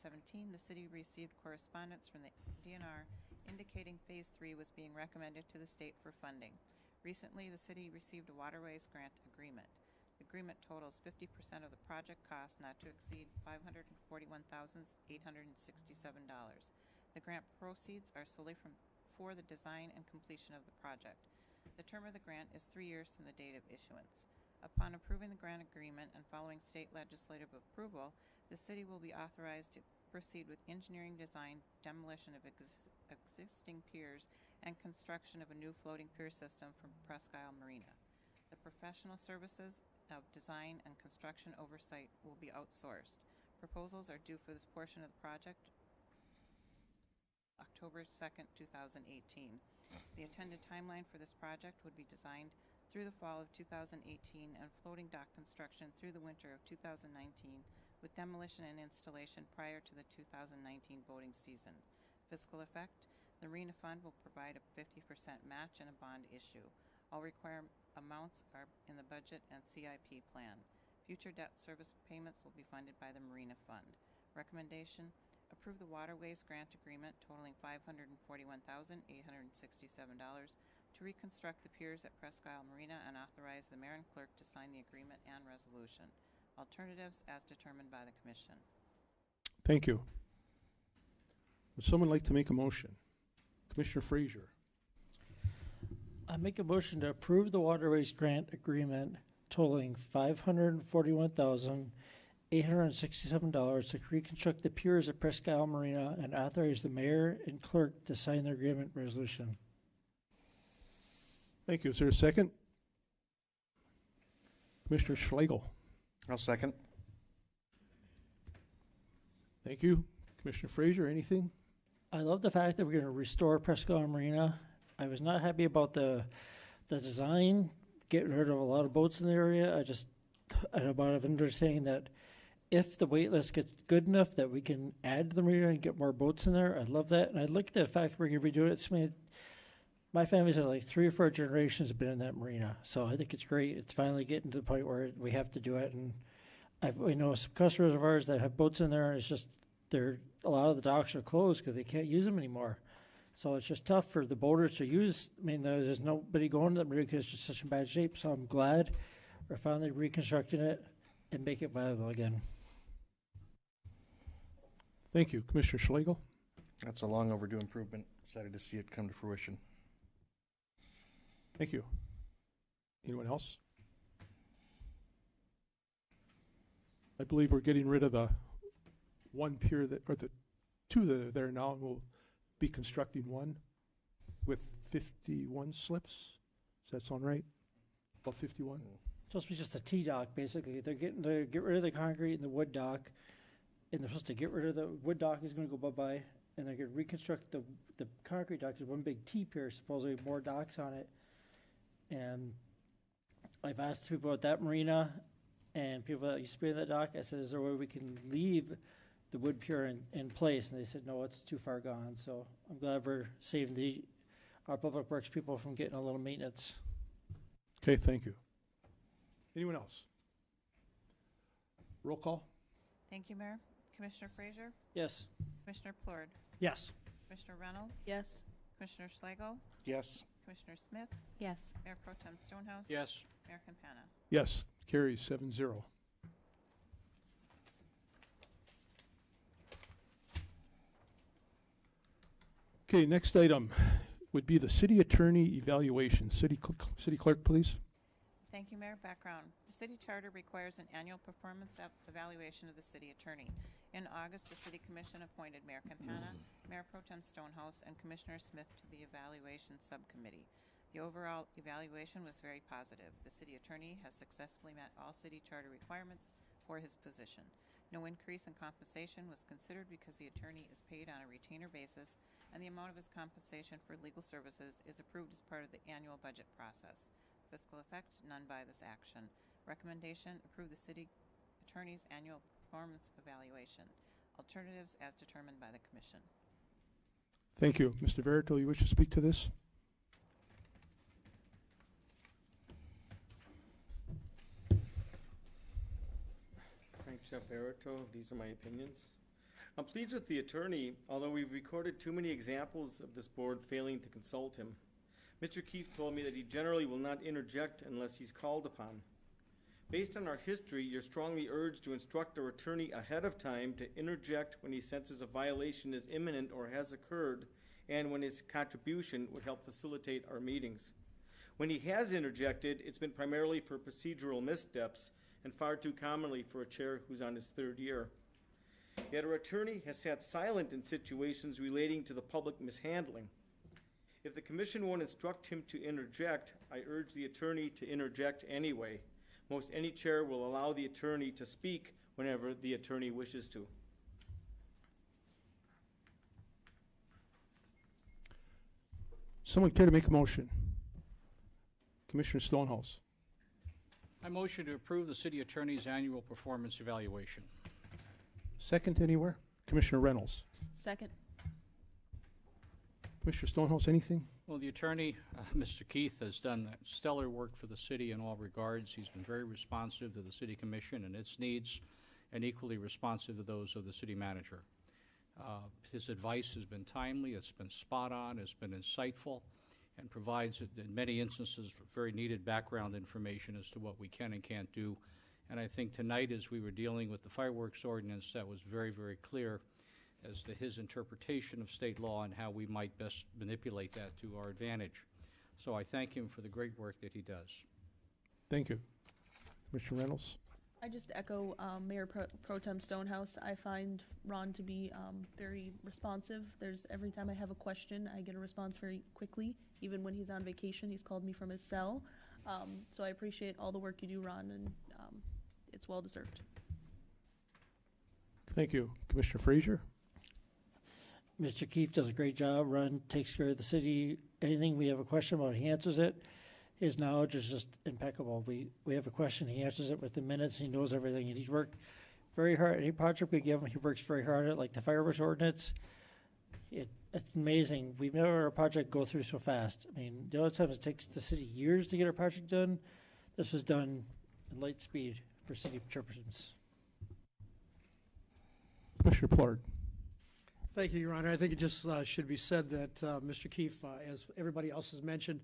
the city received correspondence from the DNR indicating Phase 3 was being recommended to the state for funding. Recently, the city received a waterways grant agreement. The agreement totals 50% of the project cost not to exceed $541,867. The grant proceeds are solely for the design and completion of the project. The term of the grant is 3 years from the date of issuance. Upon approving the grant agreement and following state legislative approval, the city will be authorized to proceed with engineering design, demolition of existing piers, and construction of a new floating pier system for Presque Isle Marina. The professional services of design and construction oversight will be outsourced. Proposals are due for this portion of the project October 2nd, 2018. The intended timeline for this project would be designed through the fall of 2018 and floating dock construction through the winter of 2019 with demolition and installation prior to the 2019 boating season. Fiscal effect, the Marina Fund will provide a 50% match and a bond issue. All required amounts are in the budget and CIP plan. Future debt service payments will be funded by the Marina Fund. Recommendation, approve the Waterways Grant Agreement totaling $541,867 to reconstruct the piers at Presque Isle Marina and authorize the mayor and clerk to sign the agreement and resolution. Alternatives as determined by the commission. Thank you. Would someone like to make a motion? Commissioner Frazier. I make a motion to approve the Waterways Grant Agreement totaling $541,867 to reconstruct the piers at Presque Isle Marina and authorize the mayor and clerk to sign the agreement resolution. Thank you. Is there a second? Commissioner Schlegel. I'll second. Thank you. Commissioner Frazier, anything? I love the fact that we're going to restore Presque Isle Marina. I was not happy about the design, getting rid of a lot of boats in the area. I know about a vendor saying that if the wait list gets good enough that we can add to the marina and get more boats in there, I'd love that. And I look at the fact we're going to redo it. It's made, my family's had like 3 or 4 generations have been in that marina. So I think it's great. It's finally getting to the point where we have to do it. And we know some customers of ours that have boats in there, and it's just, a lot of the docks are closed because they can't use them anymore. So it's just tough for the boaters to use. I mean, there's nobody going to the marina because it's just such in bad shape. So I'm glad we're finally reconstructing it and make it viable again. Thank you. Commissioner Schlegel. That's a long overdue improvement. Excited to see it come to fruition. Thank you. Anyone else? I believe we're getting rid of the one pier or the 2 that are there now, and we'll be constructing one with 51 slips. Does that sound right? About 51? Supposed to be just a T-dock, basically. They're getting to get rid of the concrete and the wood dock, and they're supposed to get rid of the wood dock is going to go bye-bye, and they're going to reconstruct the concrete dock. There's one big T-pier, supposedly more docks on it. And I've asked people at that marina and people that used to be in that dock, I said, is there a way we can leave the wood pier in place? And they said, no, it's too far gone. So I'm glad we're saving our public works people from getting a little maintenance. Okay, thank you. Anyone else? Roll call. Thank you, Mayor. Commissioner Frazier? Yes. Commissioner Plord? Yes. Commissioner Reynolds? Yes. Commissioner Schlegel? Yes. Commissioner Smith? Yes. Mayor Pro Tem Stonehouse? Yes. Mayor Campana? Yes, carries 7-0. Okay, next item would be the city attorney evaluation. City clerk, please. Thank you, Mayor. Background. The city charter requires an annual performance evaluation of the city attorney. In August, the city commission appointed Mayor Campana, Mayor Pro Tem Stonehouse, and Commissioner Smith to the evaluation subcommittee. The overall evaluation was very positive. The city attorney has successfully met all city charter requirements for his position. No increase in compensation was considered because the attorney is paid on a retainer basis, and the amount of his compensation for legal services is approved as part of the annual budget process. Fiscal effect, none by this action. Recommendation, approve the city attorney's annual performance evaluation. Alternatives as determined by the commission. Thank you. Mr. Verito, you wish to speak to this? Frank Jefferito, these are my opinions. I'm pleased with the attorney, although we've recorded too many examples of this board failing to consult him. Mr. Keefe told me that he generally will not interject unless he's called upon. Based on our history, you're strongly urged to instruct our attorney ahead of time to interject when he senses a violation is imminent or has occurred, and when his contribution would help facilitate our meetings. When he has interjected, it's been primarily for procedural missteps, and far too commonly for a chair who's on his third year. Yet our attorney has sat silent in situations relating to the public mishandling. If the commission won't instruct him to interject, I urge the attorney to interject anyway. Most any chair will allow the attorney to speak whenever the attorney wishes to. Someone care to make a motion? Commissioner Stonehouse. I motion to approve the city attorney's annual performance evaluation. Second anywhere? Commissioner Reynolds. Second. Commissioner Stonehouse, anything? Well, the attorney, Mr. Keith, has done stellar work for the city in all regards. He's been very responsive to the city commission and its needs, and equally responsive to those of the city manager. His advice has been timely, it's been spot on, it's been insightful, and provides, in many instances, very needed background information as to what we can and can't do. And I think tonight, as we were dealing with the fireworks ordinance, that was very, very clear as to his interpretation of state law and how we might best manipulate that to our advantage. So I thank him for the great work that he does. Thank you. Commissioner Reynolds. I just echo Mayor Pro Tem Stonehouse. I find Ron to be very responsive. Every time I have a question, I get a response very quickly. Even when he's on vacation, he's called me from his cell. So I appreciate all the work you do, Ron, and it's well deserved. Thank you. Commissioner Frazier. Mr. Keefe does a great job. Ron takes care of the city. Anything we have a question about, he answers it. His knowledge is just impeccable. We have a question, he answers it within minutes. He knows everything, and he's worked very hard. Any project we give him, he works very hard at it, like the fireworks ordinance. It's amazing. We've never had a project go through so fast. I mean, the other times it takes the city years to get a project done. This was done in light speed for city chairpersons. Commissioner Plard. Thank you, Your Honor. I think it just should be said that Mr. Keefe, as everybody else has mentioned,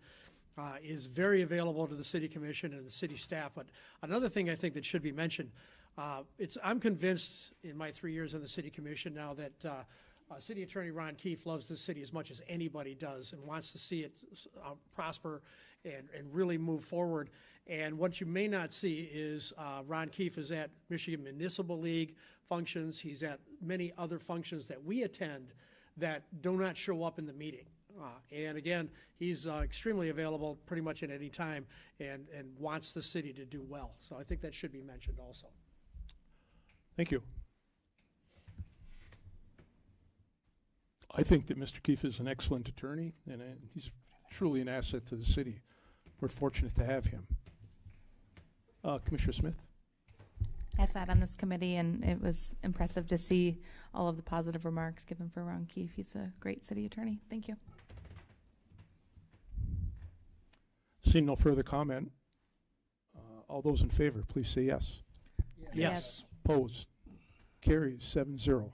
is very available to the city commission and the city staff. But another thing I think that should be mentioned, I'm convinced in my 3 years on the city commission now that City Attorney Ron Keefe loves this city as much as anybody does and wants to see it prosper and really move forward. And what you may not see is Ron Keefe is at Michigan Municipal League functions. He's at many other functions that we attend that do not show up in the meeting. And again, he's extremely available pretty much at any time and wants the city to do well. So I think that should be mentioned also. Thank you. I think that Mr. Keefe is an excellent attorney, and he's truly an asset to the city. We're fortunate to have him. Commissioner Smith? I sat on this committee, and it was impressive to see all of the positive remarks given for Ron Keefe. He's a great city attorney. Thank you. Seeing no further comment, all those in favor, please say yes. Yes. Opposed? Carries 7-0.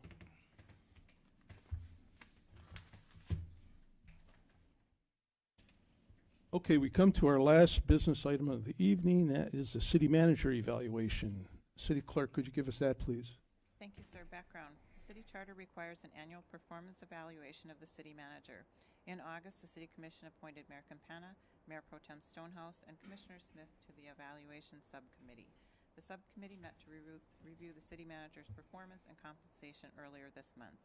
Okay, we come to our last business item of the evening. That is the city manager evaluation. City clerk, could you give us that, please? Thank you, sir. Background. The city charter requires an annual performance evaluation of the city manager. In August, the city commission appointed Mayor Campana, Mayor Pro Tem Stonehouse, and Commissioner Smith to the evaluation subcommittee. The subcommittee met to review the city manager's performance and compensation earlier this month.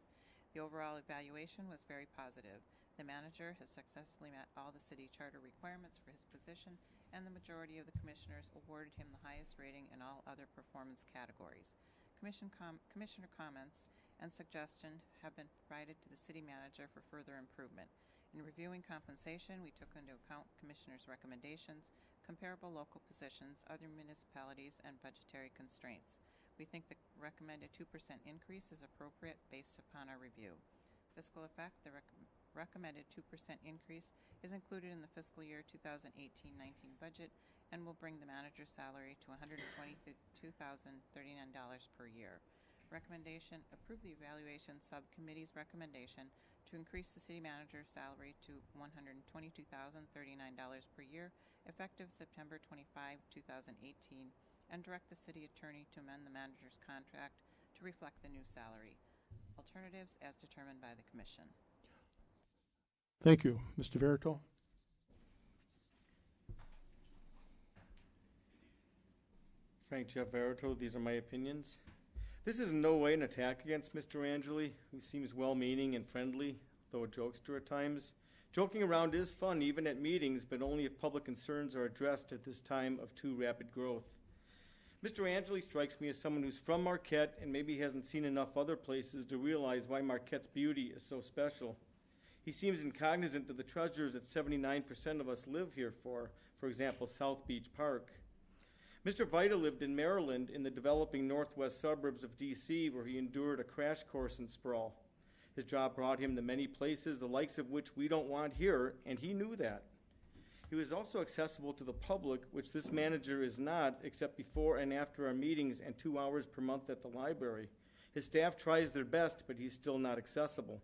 The overall evaluation was very positive. The manager has successfully met all the city charter requirements for his position, and the majority of the commissioners awarded him the highest rating in all other performance categories. Commissioner comments and suggestions have been provided to the city manager for further improvement. In reviewing compensation, we took into account commissioners' recommendations, comparable local positions, other municipalities, and budgetary constraints. We think the recommended 2% increase is appropriate based upon our review. Fiscal effect, the recommended 2% increase is included in the fiscal year 2018-19 budget and will bring the manager's salary to $122,039 per year. Recommendation, approve the evaluation subcommittee's recommendation to increase the city manager's salary to $122,039 per year, effective September 25, 2018, and direct the city attorney to amend the manager's contract to reflect the new salary. Alternatives as determined by the commission. Thank you. Mr. Verito? Frank Jeff Verito, these are my opinions. This is in no way an attack against Mr. Angeli, who seems well-meaning and friendly, though a jokester at times. Joking around is fun, even at meetings, but only if public concerns are addressed at this time of too rapid growth. Mr. Angeli strikes me as someone who's from Marquette and maybe hasn't seen enough other places to realize why Marquette's beauty is so special. He seems incognizant of the treasures that 79% of us live here for example, South Beach Park. Mr. Vita lived in Maryland in the developing northwest suburbs of D.C., where he endured a crash course in sprawl. His job brought him to many places, the likes of which we don't want here, and he knew that. He was also accessible to the public, which this manager is not, except before and after our meetings and 2 hours per month at the library. His staff tries their best, but he's still not accessible.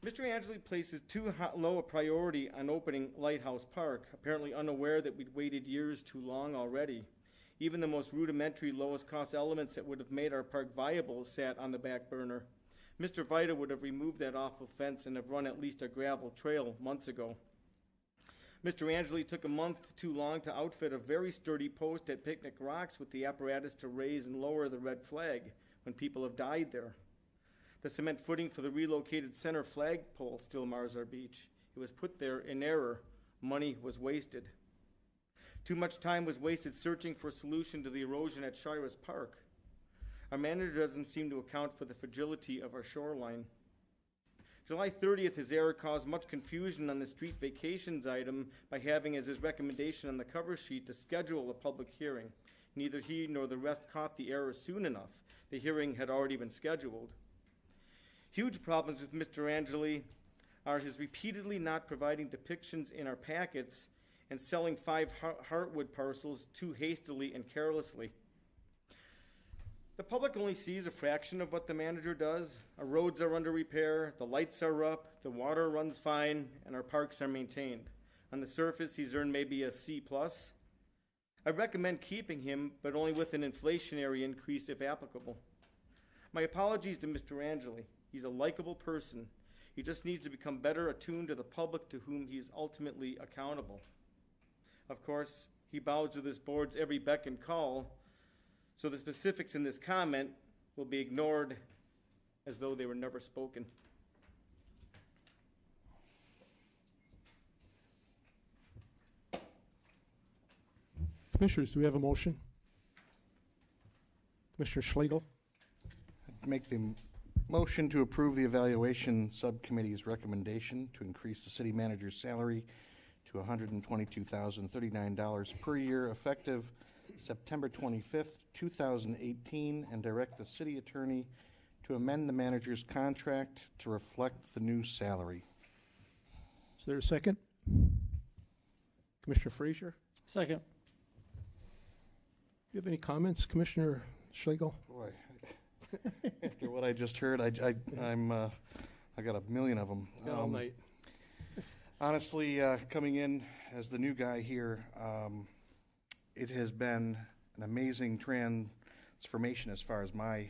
Mr. Angeli places too low a priority on opening Lighthouse Park, apparently unaware that we'd waited years too long already. Even the most rudimentary, lowest cost elements that would have made our park viable sat on the back burner. Mr. Vita would have removed that awful fence and have run at least a gravel trail months ago. Mr. Angeli took a month too long to outfit a very sturdy post at Picnic Rocks with the apparatus to raise and lower the red flag when people have died there. The cement footing for the relocated center flagpole still mars our beach. It was put there in error. Money was wasted. Too much time was wasted searching for a solution to the erosion at Shiras Park. Our manager doesn't seem to account for the fragility of our shoreline. July 30th, his error caused much confusion on the street vacations item by having as his recommendation on the cover sheet to schedule a public hearing. Neither he nor the rest caught the error soon enough. The hearing had already been scheduled. Huge problems with Mr. Angeli are his repeatedly not providing depictions in our packets and selling 5 Heartwood parcels too hastily and carelessly. The public only sees a fraction of what the manager does. Our roads are under repair, the lights are up, the water runs fine, and our parks are maintained. On the surface, he's earned maybe a C+. I recommend keeping him, but only with an inflationary increase if applicable. My apologies to Mr. Angeli. He's a likable person. He just needs to become better attuned to the public to whom he's ultimately accountable. Of course, he bows to this board's every beck and call, so the specifics in this comment will be ignored as though they were never spoken. Commissioners, do we have a motion? Commissioner Schlegel? I'd make the motion to approve the evaluation subcommittee's recommendation to increase the city manager's salary to $122,039 per year, effective September 25th, 2018, and direct the city attorney to amend the manager's contract to reflect the new salary. Is there a second? Commissioner Frazier? Second. Do you have any comments, Commissioner Schlegel? Boy, after what I just heard, I got a million of them. All night. Honestly, coming in as the new guy here, it has been an amazing transformation as far as my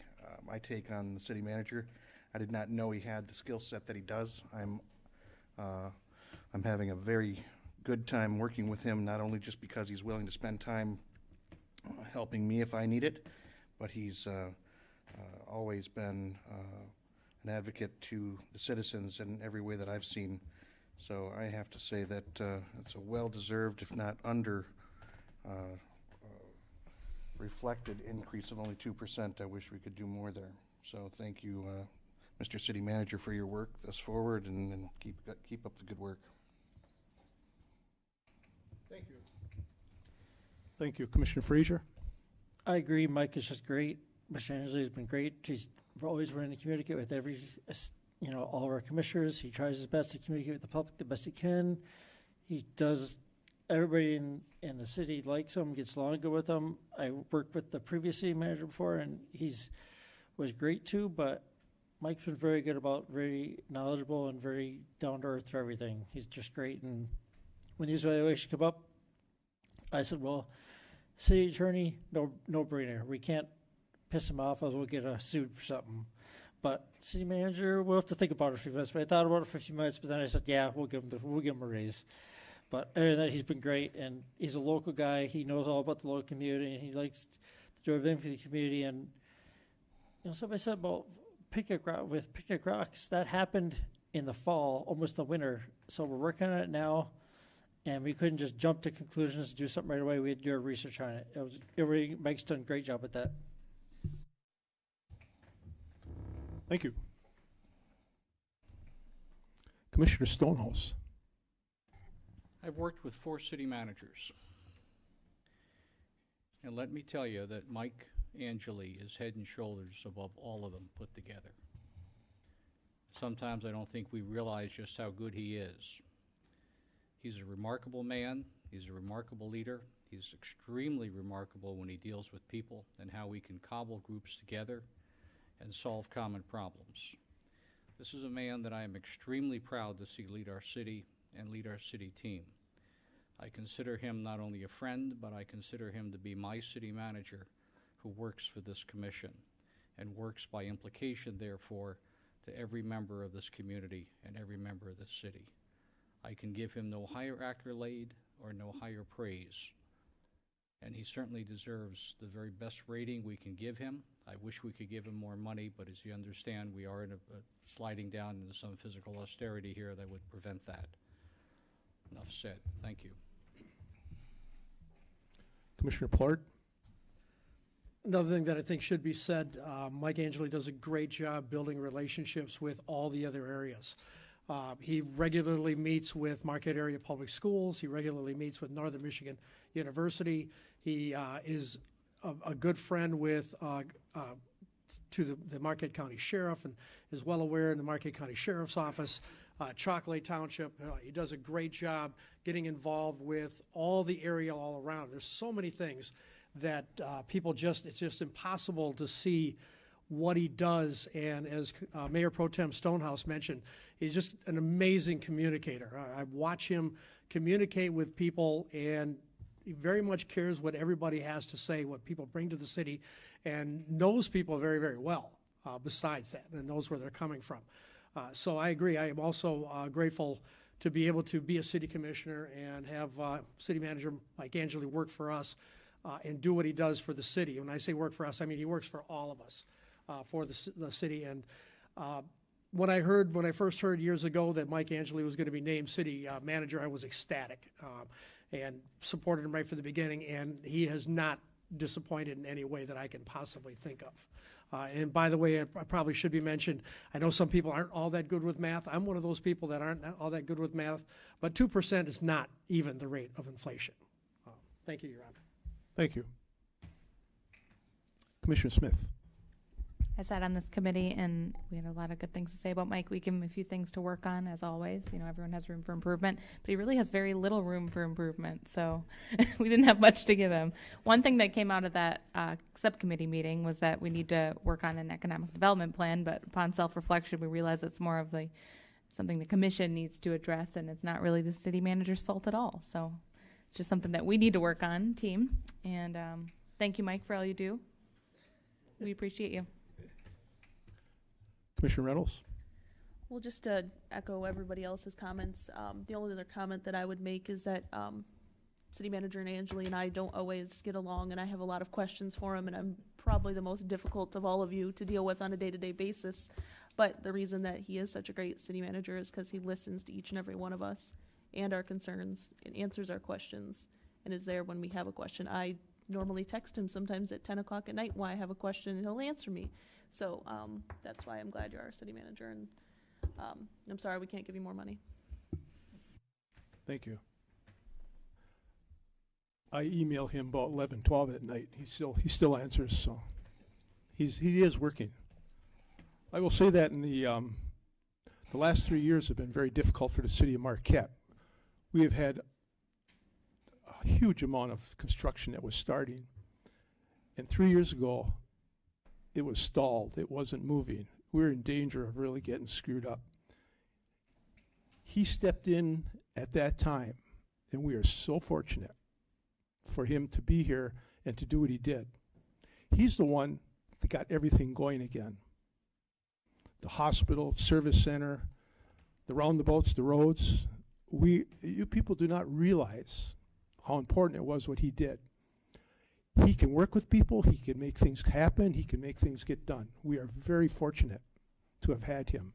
take on the city manager. I did not know he had the skill set that he does. I'm having a very good time working with him, not only just because he's willing to spend time helping me if I need it, but he's always been an advocate to the citizens in every way that I've seen. So I have to say that it's a well-deserved, if not under reflected increase of only 2%. I wish we could do more there. So thank you, Mr. City Manager, for your work thus forward, and keep up the good work. Thank you. Thank you. Commissioner Frazier? I agree. Mike is just great. Mr. Ansley has been great. He's always willing to communicate with all of our commissioners. He tries his best to communicate with the public the best he can. He does. Everybody in the city likes him, gets along good with him. I worked with the previous city manager before, and was great too, but Mike's been very good about, very knowledgeable and very down to earth for everything. He's just great. And when these evaluations come up, I said, well, city attorney, no brainer. We can't piss him off, else we'll get sued for something. But city manager, we'll have to think about it for a few minutes. But I thought about it for a few minutes, but then I said, yeah, we'll give him a raise. But other than that, he's been great, and he's a local guy. He knows all about the local community, and he likes to do everything for the community. And somebody said about picnic rocks, that happened in the fall, almost the winter. So we're working on it now, and we couldn't just jump to conclusions and do something right away. We had to do our research on it. Mike's done a great job with that. Thank you. Commissioner Stonehouse. I've worked with 4 city managers. And let me tell you that Mike Angeli is head and shoulders above all of them put together. Sometimes I don't think we realize just how good he is. He's a remarkable man. He's a remarkable leader. He's extremely remarkable when he deals with people and how we can cobble groups together and solve common problems. This is a man that I am extremely proud to see lead our city and lead our city team. I consider him not only a friend, but I consider him to be my city manager who works for this commission and works by implication, therefore, to every member of this community and every member of this city. I can give him no higher accolade or no higher praise. And he certainly deserves the very best rating we can give him. I wish we could give him more money, but as you understand, we are in a sliding down into some physical austerity here that would prevent that. Enough said. Thank you. Commissioner Plard? Another thing that I think should be said, Mike Angeli does a great job building relationships with all the other areas. He regularly meets with Marquette Area Public Schools. He regularly meets with Northern Michigan University. He is a good friend with to the Marquette County Sheriff, and is well aware in the Marquette County Sheriff's Office. Chocolate Township, he does a great job getting involved with all the area all around. There's so many things that it's just impossible to see what he does. And as Mayor Pro Tem Stonehouse mentioned, he's just an amazing communicator. I watch him communicate with people, and he very much cares what everybody has to say, what people bring to the city, and knows people very, very well besides that, and knows where they're coming from. So I agree. I am also grateful to be able to be a city commissioner and have city manager Mike Angeli work for us and do what he does for the city. When I say work for us, I mean he works for all of us for the city. And when I first heard years ago that Mike Angeli was going to be named city manager, I was ecstatic and supported him right from the beginning. And he has not disappointed in any way that I can possibly think of. And by the way, I probably should be mentioned, I know some people aren't all that good with math. I'm one of those people that aren't all that good with math, but 2% is not even the rate of inflation. Thank you, Your Honor. Thank you. Commissioner Smith. I sat on this committee and we had a lot of good things to say about Mike. We give him a few things to work on, as always. Everyone has room for improvement, but he really has very little room for improvement. So we didn't have much to give him. One thing that came out of that subcommittee meeting was that we need to work on an economic development plan, but upon self-reflection, we realize it's more of something the commission needs to address, and it's not really the city manager's fault at all. So it's just something that we need to work on, team. And thank you, Mike, for all you do. We appreciate you. Commissioner Reynolds? Well, just to echo everybody else's comments, the only other comment that I would make is that City Manager Angeli and I don't always get along, and I have a lot of questions for him, and I'm probably the most difficult of all of you to deal with on a day-to-day basis. But the reason that he is such a great city manager is because he listens to each and every one of us and our concerns and answers our questions and is there when we have a question. I normally text him sometimes at 10 o'clock at night why I have a question, and he'll answer me. So that's why I'm glad you're our city manager, and I'm sorry we can't give you more money. Thank you. I email him about 11, 12 at night. He still answers, so he is working. I will say that in the last 3 years have been very difficult for the city of Marquette. We have had a huge amount of construction that was starting, and 3 years ago, it was stalled. It wasn't moving. We were in danger of really getting screwed up. He stepped in at that time, and we are so fortunate for him to be here and to do what he did. He's the one that got everything going again. The hospital, service center, the roundabouts, the roads. You people do not realize how important it was what he did. He can work with people, he can make things happen, he can make things get done. We are very fortunate to have had him.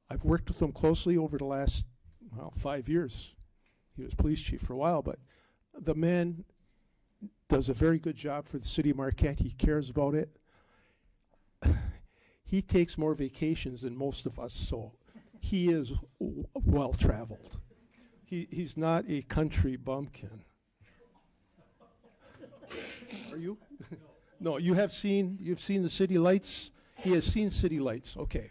I've worked with him closely over the last, 5 years. He was police chief for a while, but the man does a very good job for the city of Marquette. He cares about it. He takes more vacations than most of us, so he is well-traveled. He's not a country bumpkin. Are you? No, you've seen the city lights? He has seen city lights, okay.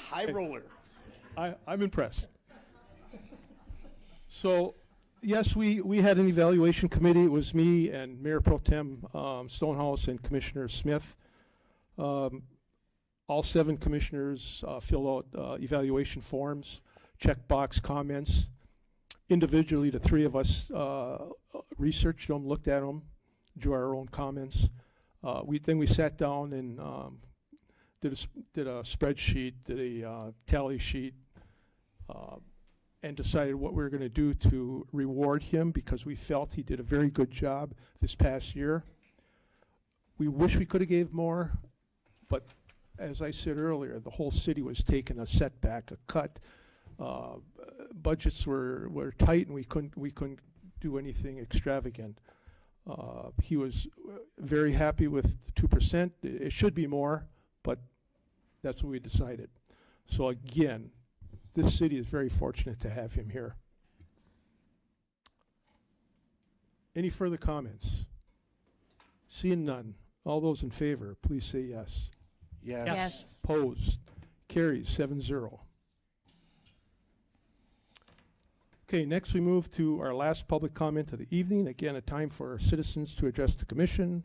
High roller. I'm impressed. So, yes, we had an evaluation committee. It was me and Mayor Pro Tem Stonehouse and Commissioner Smith. All 7 commissioners fill out evaluation forms, checkbox comments. Individually, the 3 of us researched them, looked at them, drew our own comments. Then we sat down and did a spreadsheet, did a tally sheet, and decided what we were going to do to reward him because we felt he did a very good job this past year. We wish we could have gave more, but as I said earlier, the whole city was taking a setback, a cut. Budgets were tight, and we couldn't do anything extravagant. He was very happy with the 2%. It should be more, but that's what we decided. So again, this city is very fortunate to have him here. Any further comments? Seeing none. All those in favor, please say yes. Yes. Yes. Opposed? Carries 7-0. Okay, next we move to our last public comment of the evening. Again, a time for our citizens to address the commission.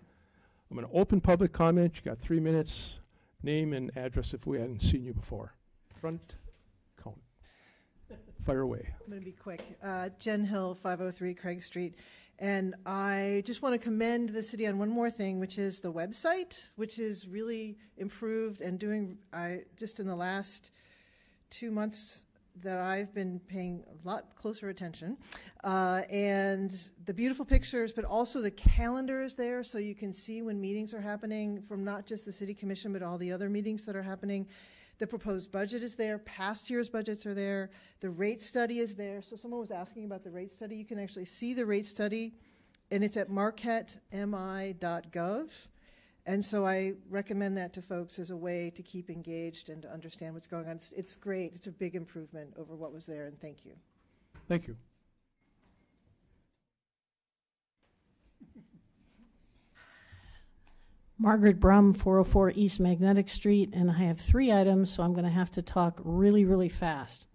I'm going to open public comment. You got 3 minutes. Name and address if we hadn't seen you before. Front, count. Fire away. I'm going to be quick. Jen Hill, 503 Craig Street. And I just want to commend the city on one more thing, which is the website, which is really improved and doing, just in the last 2 months that I've been paying a lot closer attention. And the beautiful pictures, but also the calendar is there so you can see when meetings are happening from not just the city commission, but all the other meetings that are happening. The proposed budget is there. Past year's budgets are there. The rate study is there. So someone was asking about the rate study. You can actually see the rate study, and it's at marquettemi.gov. And so I recommend that to folks as a way to keep engaged and to understand what's going on. It's great. It's a big improvement over what was there, and thank you. Thank you. Margaret Brum, 404 East Magnetic Street, and I have 3 items, so I'm going to have to talk really, really fast.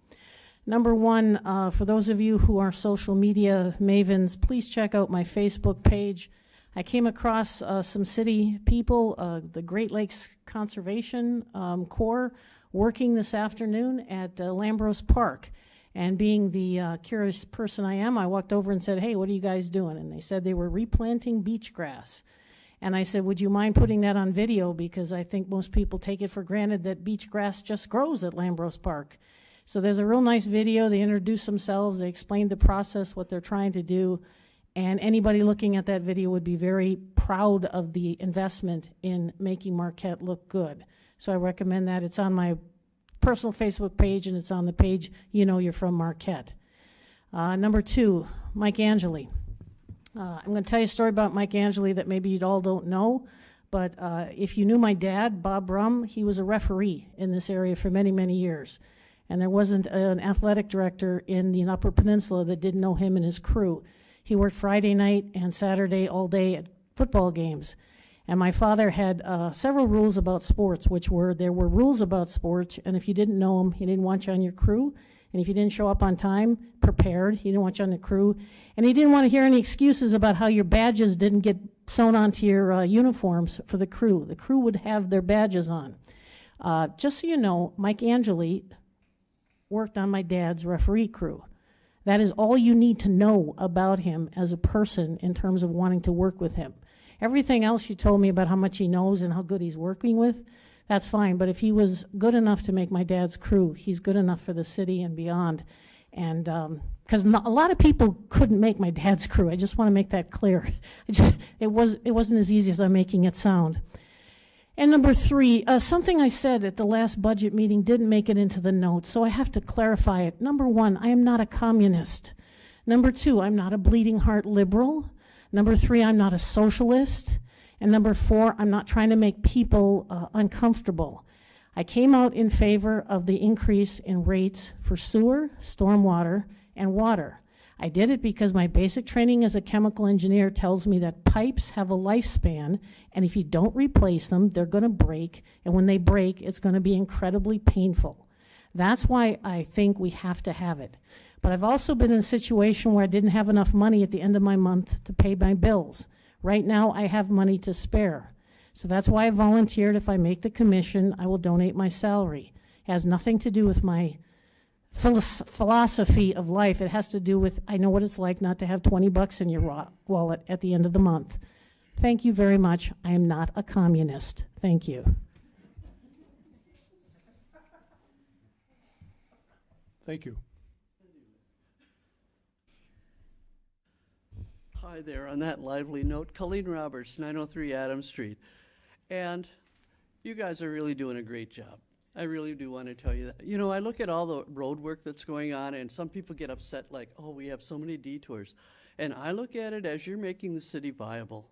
Number 1, for those of you who are social media mavens, please check out my Facebook page. I came across some city people, the Great Lakes Conservation Corps, working this afternoon at Lambros Park. And being the curious person I am, I walked over and said, "Hey, what are you guys doing?" And they said they were replanting beach grass. And I said, "Would you mind putting that on video? Because I think most people take it for granted that beach grass just grows at Lambros Park." So there's a real nice video. They introduce themselves. They explain the process, what they're trying to do. And anybody looking at that video would be very proud of the investment in making Marquette look good. So I recommend that. It's on my personal Facebook page, and it's on the page, you know you're from Marquette. Number 2, Mike Angeli. I'm going to tell you a story about Mike Angeli that maybe you all don't know, but if you knew my dad, Bob Brum, he was a referee in this area for many, many years. And there wasn't an athletic director in the Upper Peninsula that didn't know him and his crew. He worked Friday night and Saturday all day at football games. And my father had several rules about sports, which were there were rules about sports, and if you didn't know them, he didn't want you on your crew. And if you didn't show up on time, prepared, he didn't want you on the crew. And he didn't want to hear any excuses about how your badges didn't get sewn onto your uniforms for the crew. The crew would have their badges on. Just so you know, Mike Angeli worked on my dad's referee crew. That is all you need to know about him as a person in terms of wanting to work with him. Everything else you told me about how much he knows and how good he's working with, that's fine. But if he was good enough to make my dad's crew, he's good enough for the city and beyond. And because a lot of people couldn't make my dad's crew. I just want to make that clear. It wasn't as easy as I'm making it sound. And number 3, something I said at the last budget meeting didn't make it into the notes, so I have to clarify it. Number 1, I am not a communist. Number 2, I'm not a bleeding heart liberal. Number 3, I'm not a socialist. And number 4, I'm not trying to make people uncomfortable. I came out in favor of the increase in rates for sewer, stormwater, and water. I did it because my basic training as a chemical engineer tells me that pipes have a lifespan, and if you don't replace them, they're going to break, and when they break, it's going to be incredibly painful. That's why I think we have to have it. But I've also been in a situation where I didn't have enough money at the end of my month to pay my bills. Right now, I have money to spare. So that's why I volunteered. If I make the commission, I will donate my salary. It has nothing to do with my philosophy of life. It has to do with, I know what it's like not to have 20 bucks in your wallet at the end of the month. Thank you very much. I am not a communist. Thank you. Thank you. Hi there. On that lively note, Colleen Roberts, 903 Adams Street. And you guys are really doing a great job. I really do want to tell you that. You know, I look at all the road work that's going on, and some people get upset like, oh, we have so many detours. And I look at it as you're making the city viable.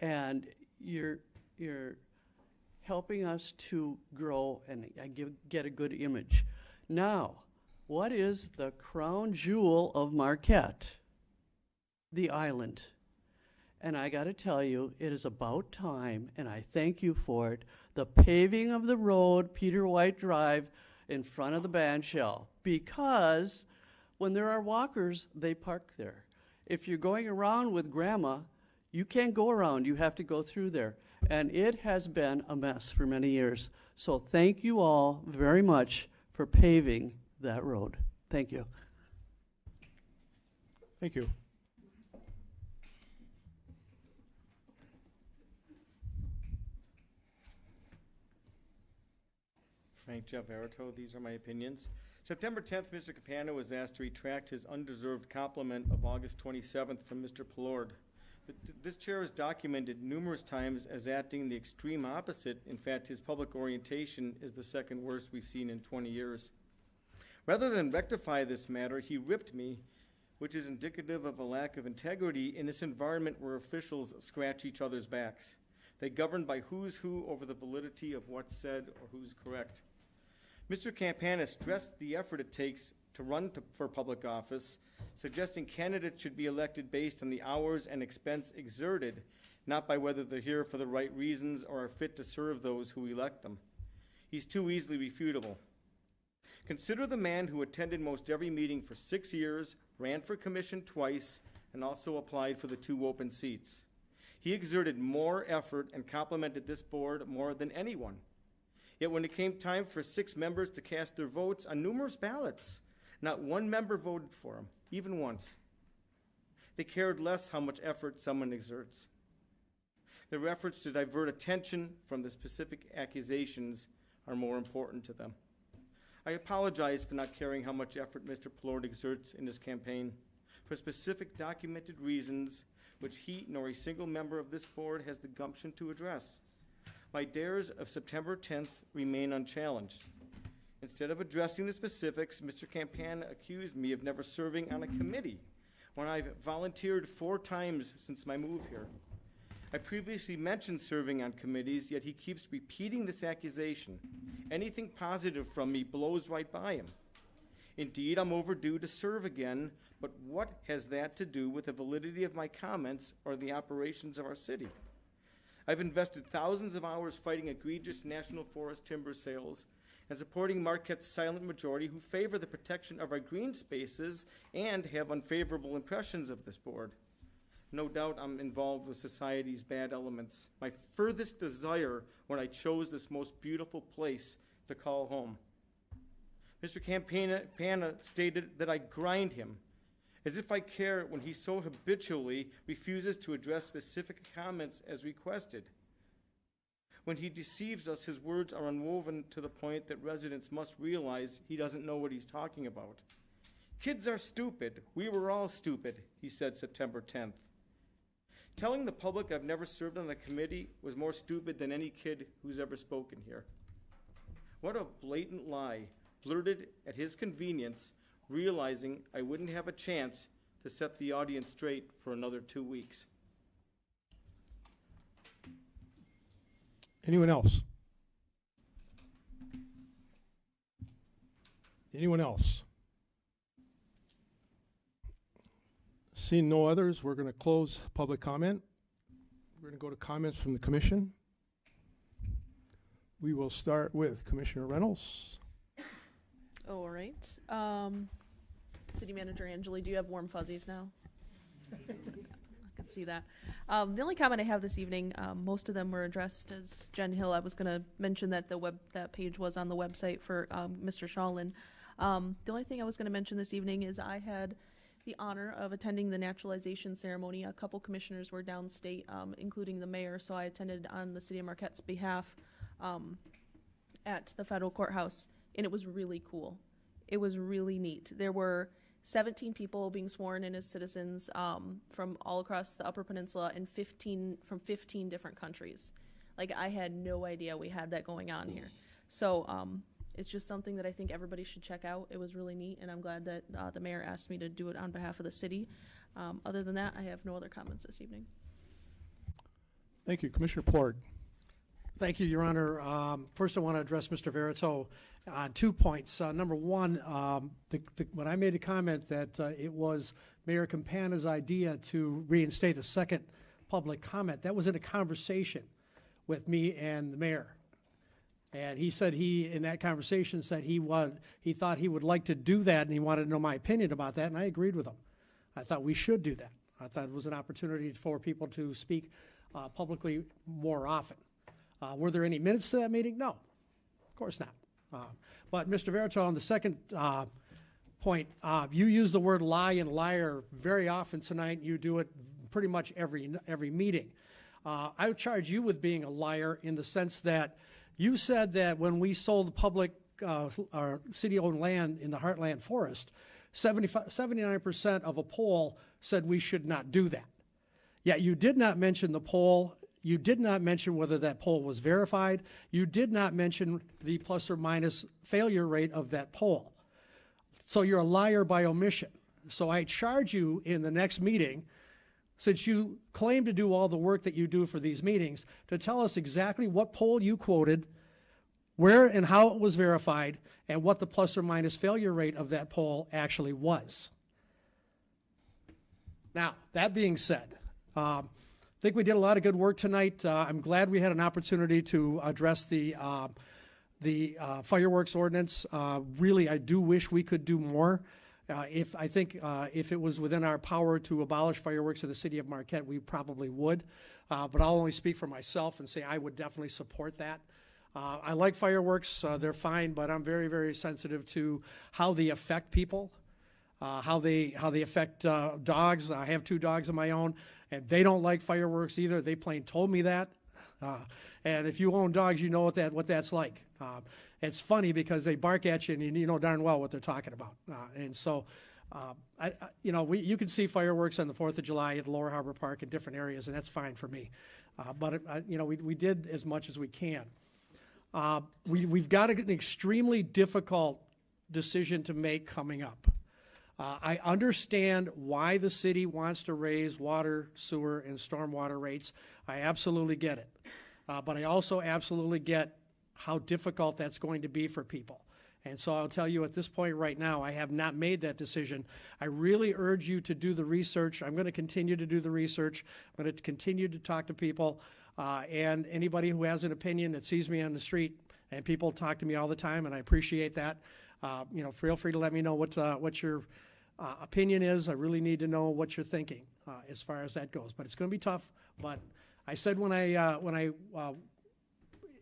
And you're helping us to grow and get a good image. Now, what is the crown jewel of Marquette? The island. And I got to tell you, it is about time, and I thank you for it, the paving of the road, Peter White Drive, in front of the band shell. Because when there are walkers, they park there. If you're going around with grandma, you can't go around. You have to go through there. And it has been a mess for many years. So thank you all very much for paving that road. Thank you. Thank you. Frank Jeff Arito, these are my opinions. September 10th, Mr. Capano was asked to retract his undeserved compliment of August 27th from Mr. Plord. This chair has documented numerous times as acting the extreme opposite. In fact, his public orientation is the second worst we've seen in 20 years. Rather than rectify this matter, he ripped me, which is indicative of a lack of integrity in this environment where officials scratch each other's backs. They govern by who's who over the validity of what's said or who's correct. Mr. Campana stressed the effort it takes to run for public office, suggesting candidates should be elected based on the hours and expense exerted, not by whether they're here for the right reasons or are fit to serve those who elect them. He's too easily refutable. Consider the man who attended most every meeting for 6 years, ran for commission twice, and also applied for the 2 open seats. He exerted more effort and complimented this board more than anyone. Yet when it came time for 6 members to cast their votes on numerous ballots, not one member voted for him, even once. They cared less how much effort someone exerts. Their efforts to divert attention from the specific accusations are more important to them. I apologize for not caring how much effort Mr. Plord exerts in his campaign. for specific documented reasons which he nor a single member of this board has the gumption to address. My dares of September 10th remain unchallenged. Instead of addressing the specifics, Mr. Campana accused me of never serving on a committee when I've volunteered 4 times since my move here. I previously mentioned serving on committees, yet he keeps repeating this accusation. Anything positive from me blows right by him. Indeed, I'm overdue to serve again, but what has that to do with the validity of my comments or the operations of our city? I've invested thousands of hours fighting egregious national forest timber sales and supporting Marquette's silent majority who favor the protection of our green spaces and have unfavorable impressions of this board. No doubt I'm involved with society's bad elements. My furthest desire when I chose this most beautiful place to call home. Mr. Campana stated that I grind him, as if I care when he so habitually refuses to address specific comments as requested. When he deceives us, his words are unwoven to the point that residents must realize he doesn't know what he's talking about. Kids are stupid. We were all stupid, he said September 10th. Telling the public I've never served on a committee was more stupid than any kid who's ever spoken here. What a blatant lie, blurted at his convenience, realizing I wouldn't have a chance to set the audience straight for another 2 weeks. Anyone else? Anyone else? Seeing no others, we're going to close public comment. We're going to go to comments from the commission. We will start with Commissioner Reynolds. All right. City Manager Angeli, do you have warm fuzzies now? I can see that. The only comment I have this evening, most of them were addressed as Jen Hill. I was going to mention that that page was on the website for Mr. Shawlin. The only thing I was going to mention this evening is I had the honor of attending the naturalization ceremony. A couple commissioners were downstate, including the mayor, so I attended on the City of Marquette's behalf at the federal courthouse, and it was really cool. It was really neat. There were 17 people being sworn in as citizens from all across the Upper Peninsula and 15 from 15 different countries. Like, I had no idea we had that going on here. So it's just something that I think everybody should check out. It was really neat, and I'm glad that the mayor asked me to do it on behalf of the city. Other than that, I have no other comments this evening. Thank you. Commissioner Plord. Thank you, Your Honor. First, I want to address Mr. Verito on 2 points. Number one, when I made a comment that it was Mayor Campana's idea to reinstate the second public comment, that was in a conversation with me and the mayor. And he said in that conversation, said he thought he would like to do that, and he wanted to know my opinion about that, and I agreed with him. I thought we should do that. I thought it was an opportunity for people to speak publicly more often. Were there any minutes to that meeting? No, of course not. But Mr. Verito, on the second point, you use the word lie and liar very often tonight. You do it pretty much every meeting. I would charge you with being a liar in the sense that you said that when we sold public or city-owned land in the Heartland Forest, 79% of a poll said we should not do that. Yet you did not mention the poll. You did not mention whether that poll was verified. You did not mention the plus or minus failure rate of that poll. So you're a liar by omission. So I charge you in the next meeting, since you claim to do all the work that you do for these meetings, to tell us exactly what poll you quoted, where and how it was verified, and what the plus or minus failure rate of that poll actually was. Now, that being said, I think we did a lot of good work tonight. I'm glad we had an opportunity to address the fireworks ordinance. Really, I do wish we could do more. If it was within our power to abolish fireworks in the city of Marquette, we probably would. But I'll only speak for myself and say I would definitely support that. I like fireworks. They're fine, but I'm very, very sensitive to how they affect people, how they affect dogs. I have 2 dogs of my own, and they don't like fireworks either. They plain told me that. And if you own dogs, you know what that's like. It's funny because they bark at you, and you know darn well what they're talking about. And so You can see fireworks on the 4th of July at the Lower Harbor Park in different areas, and that's fine for me. But we did as much as we can. We've got an extremely difficult decision to make coming up. I understand why the city wants to raise water, sewer, and stormwater rates. I absolutely get it. But I also absolutely get how difficult that's going to be for people. And so I'll tell you at this point right now, I have not made that decision. I really urge you to do the research. I'm going to continue to do the research. I'm going to continue to talk to people. And anybody who has an opinion that sees me on the street, and people talk to me all the time, and I appreciate that. Feel free to let me know what your opinion is. I really need to know what you're thinking as far as that goes. But it's going to be tough. But I said when I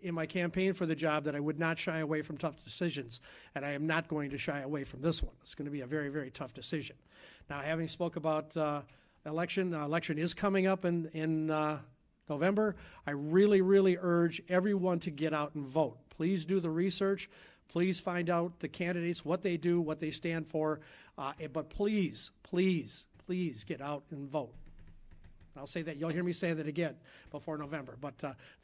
in my campaign for the job that I would not shy away from tough decisions, and I am not going to shy away from this one. It's going to be a very, very tough decision. Now, having spoke about election is coming up in November. I really, really urge everyone to get out and vote. Please do the research. Please find out the candidates, what they do, what they stand for. But please, please, please get out and vote. I'll say that. You'll hear me say that again before November. But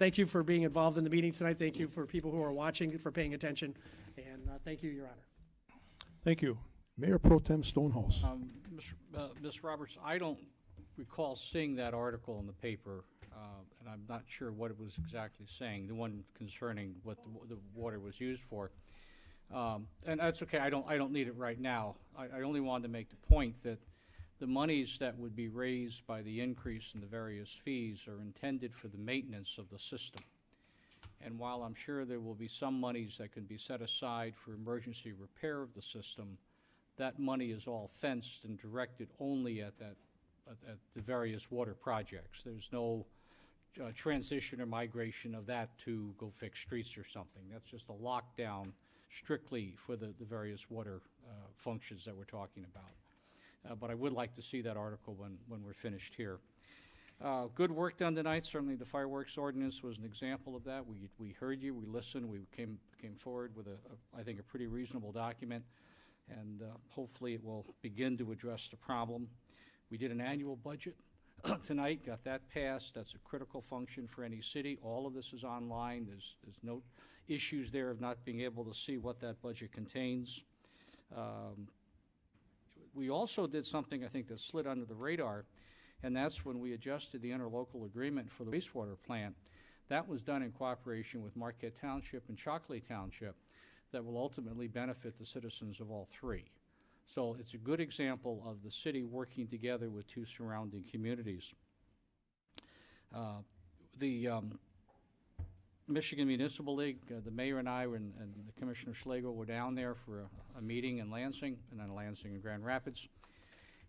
thank you for being involved in the meeting tonight. Thank you for people who are watching, for paying attention. And thank you, Your Honor. Thank you. Mayor Pro Tem Stonehouse. Ms. Roberts, I don't recall seeing that article in the paper, and I'm not sure what it was exactly saying, the one concerning what the water was used for. And that's okay. I don't need it right now. I only wanted to make the point that the monies that would be raised by the increase in the various fees are intended for the maintenance of the system. And while I'm sure there will be some monies that can be set aside for emergency repair of the system, that money is all fenced and directed only at the various water projects. There's no transition or migration of that to go fix streets or something. That's just a lockdown strictly for the various water functions that we're talking about. But I would like to see that article when we're finished here. Good work done tonight. Certainly the fireworks ordinance was an example of that. We heard you, we listened, we came forward with I think a pretty reasonable document, and hopefully it will begin to address the problem. We did an annual budget tonight, got that passed. That's a critical function for any city. All of this is online. There's no issues there of not being able to see what that budget contains. We also did something I think that slid under the radar, and that's when we adjusted the interlocal agreement for the wastewater plant. That was done in cooperation with Marquette Township and Shockley Township that will ultimately benefit the citizens of all three. So it's a good example of the city working together with two surrounding communities. The Michigan Municipal League, the mayor and I and the Commissioner Schlegel were down there for a meeting in Lansing, and then Lansing and Grand Rapids.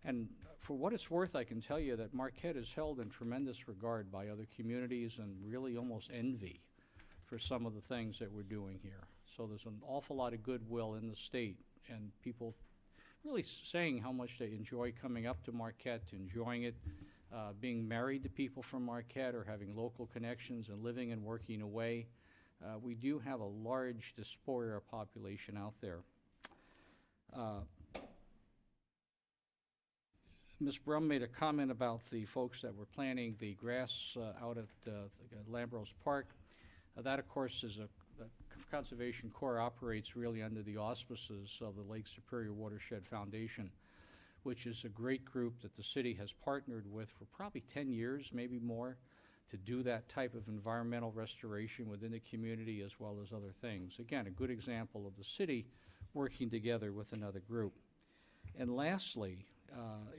And for what it's worth, I can tell you that Marquette is held in tremendous regard by other communities and really almost envy for some of the things that we're doing here. So there's an awful lot of goodwill in the state, and people really saying how much they enjoy coming up to Marquette, enjoying it, being married to people from Marquette or having local connections and living and working away. We do have a large diaspora population out there. Ms. Brum made a comment about the folks that were planting the grass out at Lambros Park. That, of course, is the Conservation Corps operates really under the auspices of the Lake Superior Watershed Foundation, which is a great group that the city has partnered with for probably 10 years, maybe more, to do that type of environmental restoration within the community as well as other things. Again, a good example of the city working together with another group. And lastly,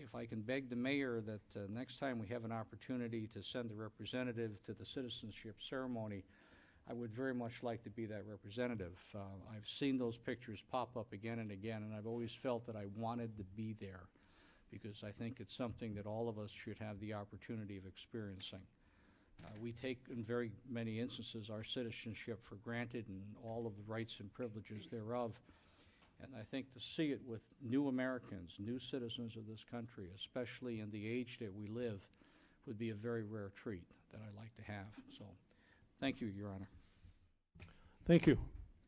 if I can beg the mayor that next time we have an opportunity to send a representative to the citizenship ceremony, I would very much like to be that representative. I've seen those pictures pop up again and again, and I've always felt that I wanted to be there because I think it's something that all of us should have the opportunity of experiencing. We take, in very many instances, our citizenship for granted and all of the rights and privileges thereof. And I think to see it with new Americans, new citizens of this country, especially in the age that we live, would be a very rare treat that I'd like to have. So, thank you, Your Honor. Thank you.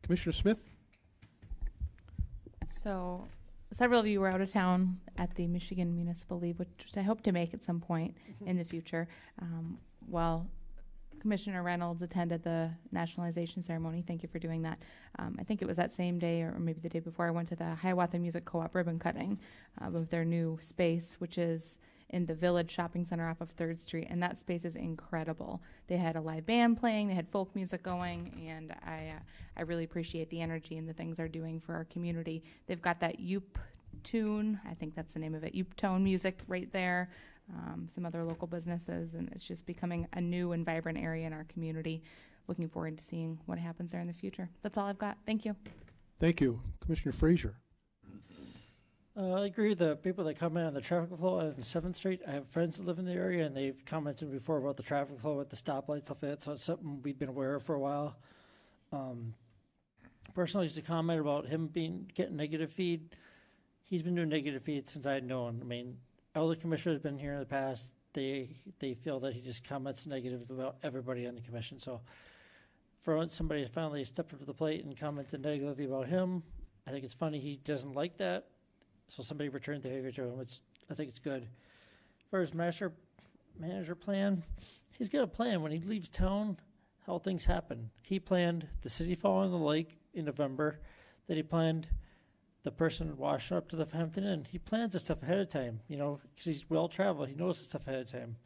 Commissioner Smith? So, several of you were out of town at the Michigan Municipal League, which I hope to make at some point in the future. While Commissioner Reynolds attended the nationalization ceremony, thank you for doing that. I think it was that same day or maybe the day before I went to the Hiawatha Music Co-op ribbon cutting of their new space, which is in the Village Shopping Center off of 3rd Street, and that space is incredible. They had a live band playing, they had folk music going, and I really appreciate the energy and the things they're doing for our community. They've got that Yoop Tune, I think that's the name of it, Yoop Tone music right there, some other local businesses, and it's just becoming a new and vibrant area in our community. Looking forward to seeing what happens there in the future. That's all I've got. Thank you. Thank you. Commissioner Frazier. I agree with the people that comment on the traffic flow on 7th Street. I have friends that live in the area, and they've commented before about the traffic flow at the stoplights, stuff like that, so it's something we've been aware of for a while. Personally, used to comment about him getting negative feed. He's been doing negative feed since I'd known. I mean, other commissioners have been here in the past. They feel that he just comments negative about everybody on the commission. So for once somebody finally stepped up to the plate and commented negatively about him, I think it's funny he doesn't like that. So somebody returned the behavior to him. I think it's good. For his master manager plan, he's got a plan when he leaves town, how things happen. He planned the city falling in the lake in November, that he planned the person washing up to the Hampton Inn. He plans this stuff ahead of time, you know, because he's well-traveled. He knows this stuff ahead of time.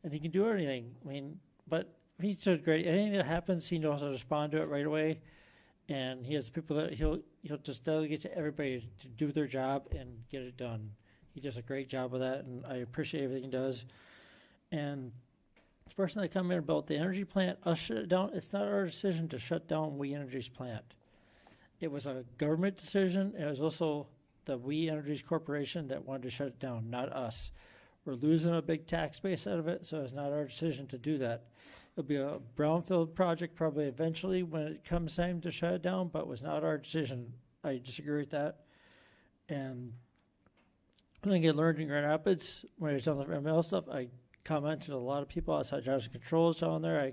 And he can do anything. I mean, but he's so great. Anything that happens, he knows how to respond to it right away. And he has people that he'll just delegate to everybody to do their job and get it done. He does a great job of that, and I appreciate everything he does. And the person that come in about the energy plant, us shut it down, it's not our decision to shut down We Energy's plant. It was a government decision, and it was also the We Energies Corporation that wanted to shut it down, not us. We're losing a big tax base out of it, so it's not our decision to do that. It'll be a brownfield project probably eventually when it comes time to shut it down, but it was not our decision. I disagree with that. And I think I learned in Grand Rapids when I was on the ML stuff, I commented to a lot of people outside Johnson Controls down there.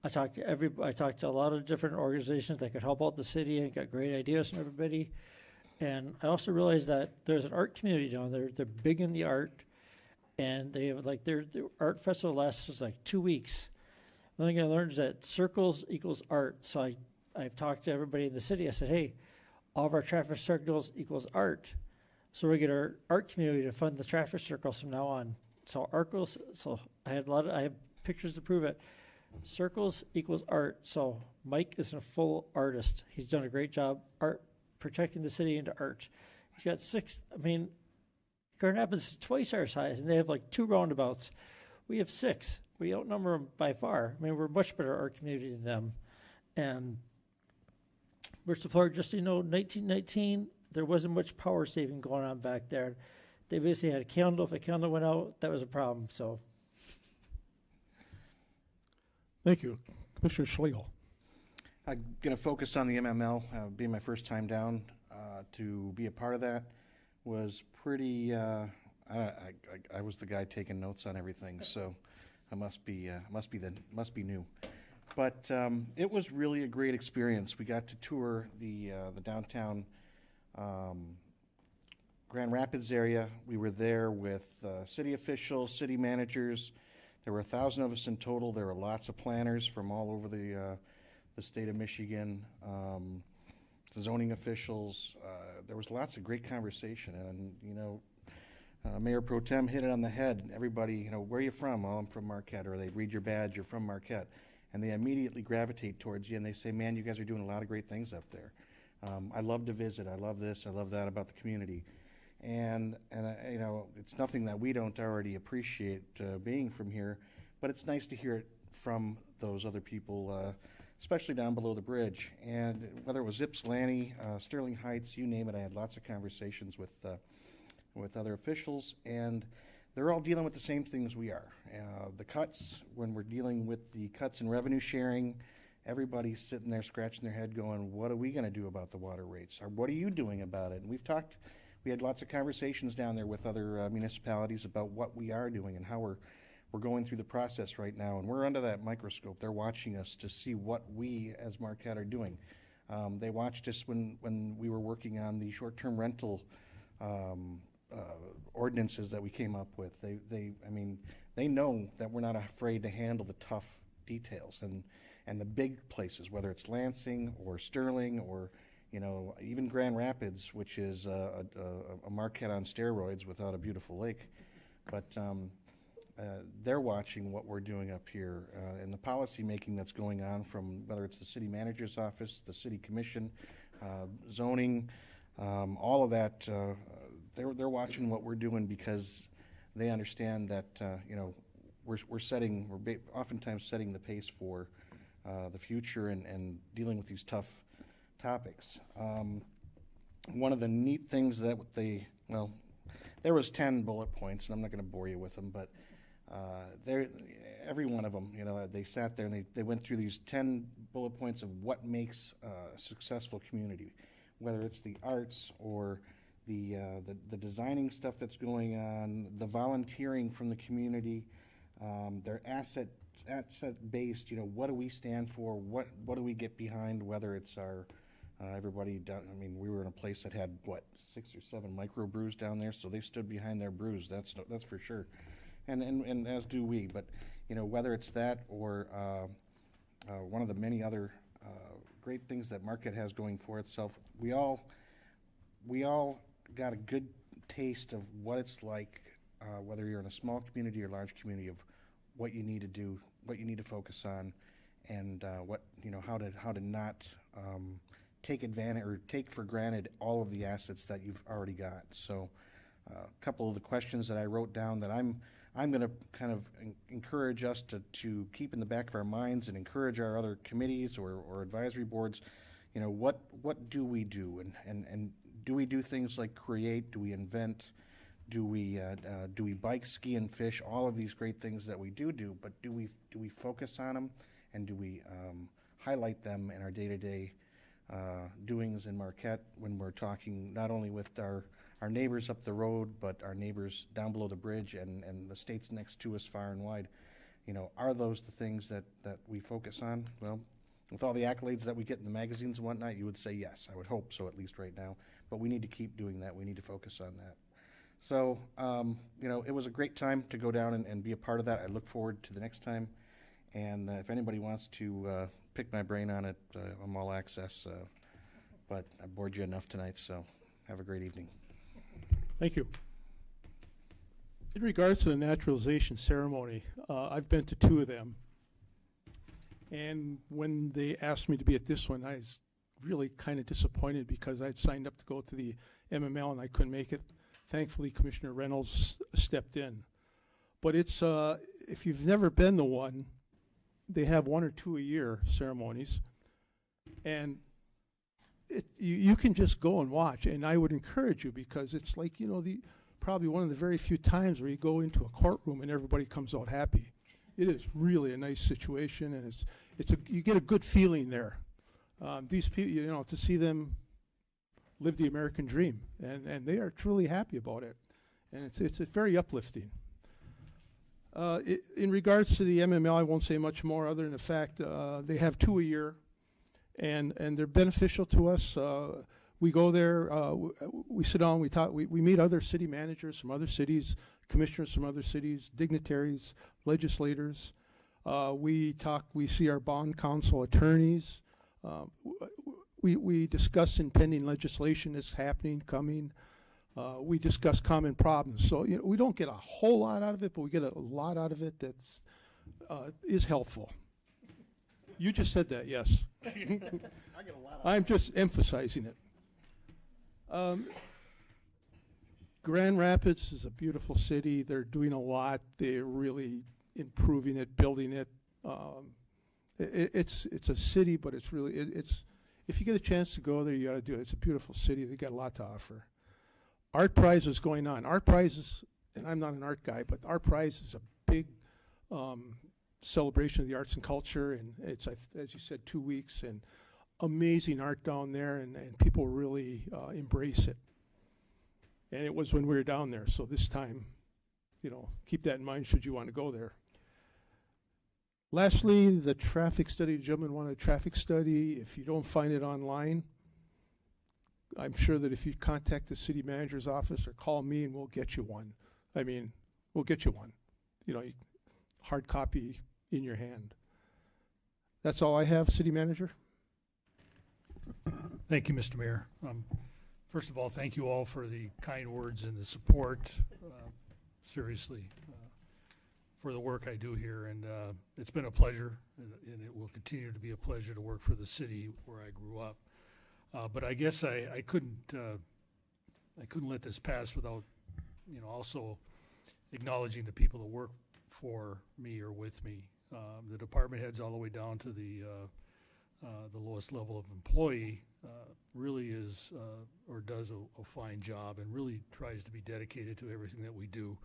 I talked to a lot of different organizations that could help out the city and got great ideas from everybody. And I also realized that there's an art community down there. They're big in the art, and they have like their art festival lasts like 2 weeks. The thing I learned is that circles equals art. So I've talked to everybody in the city. I said, hey, all of our traffic circles equals art. So we get our art community to fund the traffic circles from now on. So I have pictures to prove it. Circles equals art. So Mike is a full artist. He's done a great job protecting the city into art. He's got 6. I mean, Grand Rapids is twice our size, and they have like 2 roundabouts. We have 6. We outnumber them by far. I mean, we're much better art community than them. And we're supported, just, 1919, there wasn't much power saving going on back there. They basically had a candle. If a candle went out, that was a problem, so. Thank you. Commissioner Schlegel. I'm going to focus on the MML. Being my first time down, to be a part of that was pretty, I was the guy taking notes on everything, so I must be new. But it was really a great experience. We got to tour the downtown Grand Rapids area. We were there with city officials, city managers. There were 1,000 of us in total. There were lots of planners from all over the state of Michigan, zoning officials. There was lots of great conversation, and Mayor Pro Tem hit it on the head. Everybody, where are you from? Oh, I'm from Marquette. Or they read your badge, you're from Marquette. And they immediately gravitate towards you, and they say, man, you guys are doing a lot of great things up there. I love to visit. I love this. I love that about the community. And it's nothing that we don't already appreciate being from here, but it's nice to hear it from those other people, especially down below the bridge. And whether it was Ypsilanti, Sterling Heights, you name it, I had lots of conversations with other officials, and they're all dealing with the same things we are. The cuts, when we're dealing with the cuts in revenue sharing, everybody's sitting there scratching their head going, what are we going to do about the water rates? Or what are you doing about it? And we had lots of conversations down there with other municipalities about what we are doing and how we're going through the process right now. And we're under that microscope. They're watching us to see what we as Marquette are doing. They watched us when we were working on the short-term rental ordinances that we came up with. I mean, they know that we're not afraid to handle the tough details and the big places, whether it's Lansing or Sterling or, you know, even Grand Rapids, which is a Marquette on steroids without a beautiful lake. But they're watching what we're doing up here and the policy making that's going on from whether it's the city manager's office, the city commission, zoning, all of that. They're watching what we're doing because they understand that you know, we're oftentimes setting the pace for the future and dealing with these tough topics. One of the neat things that there was 10 bullet points, and I'm not going to bore you with them, but every one of them, you know, they sat there and they went through these 10 bullet points of what makes a successful community, whether it's the arts or the designing stuff that's going on, the volunteering from the community, their asset based, you know, what do we stand for, what do we get behind, whether it's our everybody down, I mean, we were in a place that had, 6 or 7 microbrews down there, so they stood behind their brews, that's for sure. And as do we, but, you know, whether it's that or one of the many other great things that Marquette has going for itself, we all got a good taste of what it's like, whether you're in a small community or large community, of what you need to do, what you need to focus on, and what, you know, how to not take advantage or take for granted all of the assets that you've already got. So a couple of the questions that I wrote down that I'm going to kind of encourage us to keep in the back of our minds and encourage our other committees or advisory boards, you know, what do we do, and do we do things like create, do we invent, do we bike, ski, and fish, all of these great things that we do, but do we focus on them, and do we highlight them in our day-to-day doings in Marquette when we're talking not only with our neighbors up the road, but our neighbors down below the bridge and the states next to us far and wide. You know, are those the things that we focus on? Well, with all the accolades that we get in the magazines and whatnot, you would say yes. I would hope so, at least right now. But we need to keep doing that. We need to focus on that. So, you know, it was a great time to go down and be a part of that. I look forward to the next time. And if anybody wants to pick my brain on it, I'm all access. But I bored you enough tonight, so have a great evening. Thank you. In regards to the naturalization ceremony, I've been to 2 of them. And when they asked me to be at this one, I was really kind of disappointed because I'd signed up to go to the MML and I couldn't make it. Thankfully, Commissioner Reynolds stepped in. But it's, if you've never been to one, they have 1 or 2 a year ceremonies. And you can just go and watch, and I would encourage you, because it's like, you know, probably one of the very few times where you go into a courtroom and everybody comes out happy. It is really a nice situation, and you get a good feeling there. These people, you know, to see them live the American dream, and they are truly happy about it, and it's very uplifting. In regards to the MML, I won't say much more other than the fact they have 2 a year. And they're beneficial to us. We go there, we sit down, we talk, we meet other city managers from other cities, commissioners from other cities, dignitaries, legislators. We talk, we see our bond council attorneys. We discuss impending legislation that's happening, coming. We discuss common problems. So, you know, we don't get a whole lot out of it, but we get a lot out of it that's is helpful. You just said that, yes. I get a lot I'm just emphasizing it. Grand Rapids is a beautiful city. They're doing a lot. They're really improving it, building it. It's a city, but it's really, if you get a chance to go there, you got to do it. It's a beautiful city. They got a lot to offer. Art Prize is going on. Art Prize is, and I'm not an art guy, but Art Prize is a big celebration of the arts and culture, and it's, as you said, 2 weeks, and amazing art down there, and people really embrace it. And it was when we were down there, so this time, you know, keep that in mind should you want to go there. Lastly, the traffic study. The gentleman wanted a traffic study. If you don't find it online, I'm sure that if you contact the city manager's office or call me, and we'll get you one. I mean, we'll get you one. You know, hard copy in your hand. That's all I have, city manager. Thank you, Mr. Mayor. First of all, thank you all for the kind words and the support, seriously, for the work I do here. And it's been a pleasure, and it will continue to be a pleasure to work for the city where I grew up. But I guess I couldn't let this pass without, also acknowledging the people that work for me or with me. The department heads all the way down to the lowest level of employee really is or does a fine job and really tries to be dedicated to everything that we do.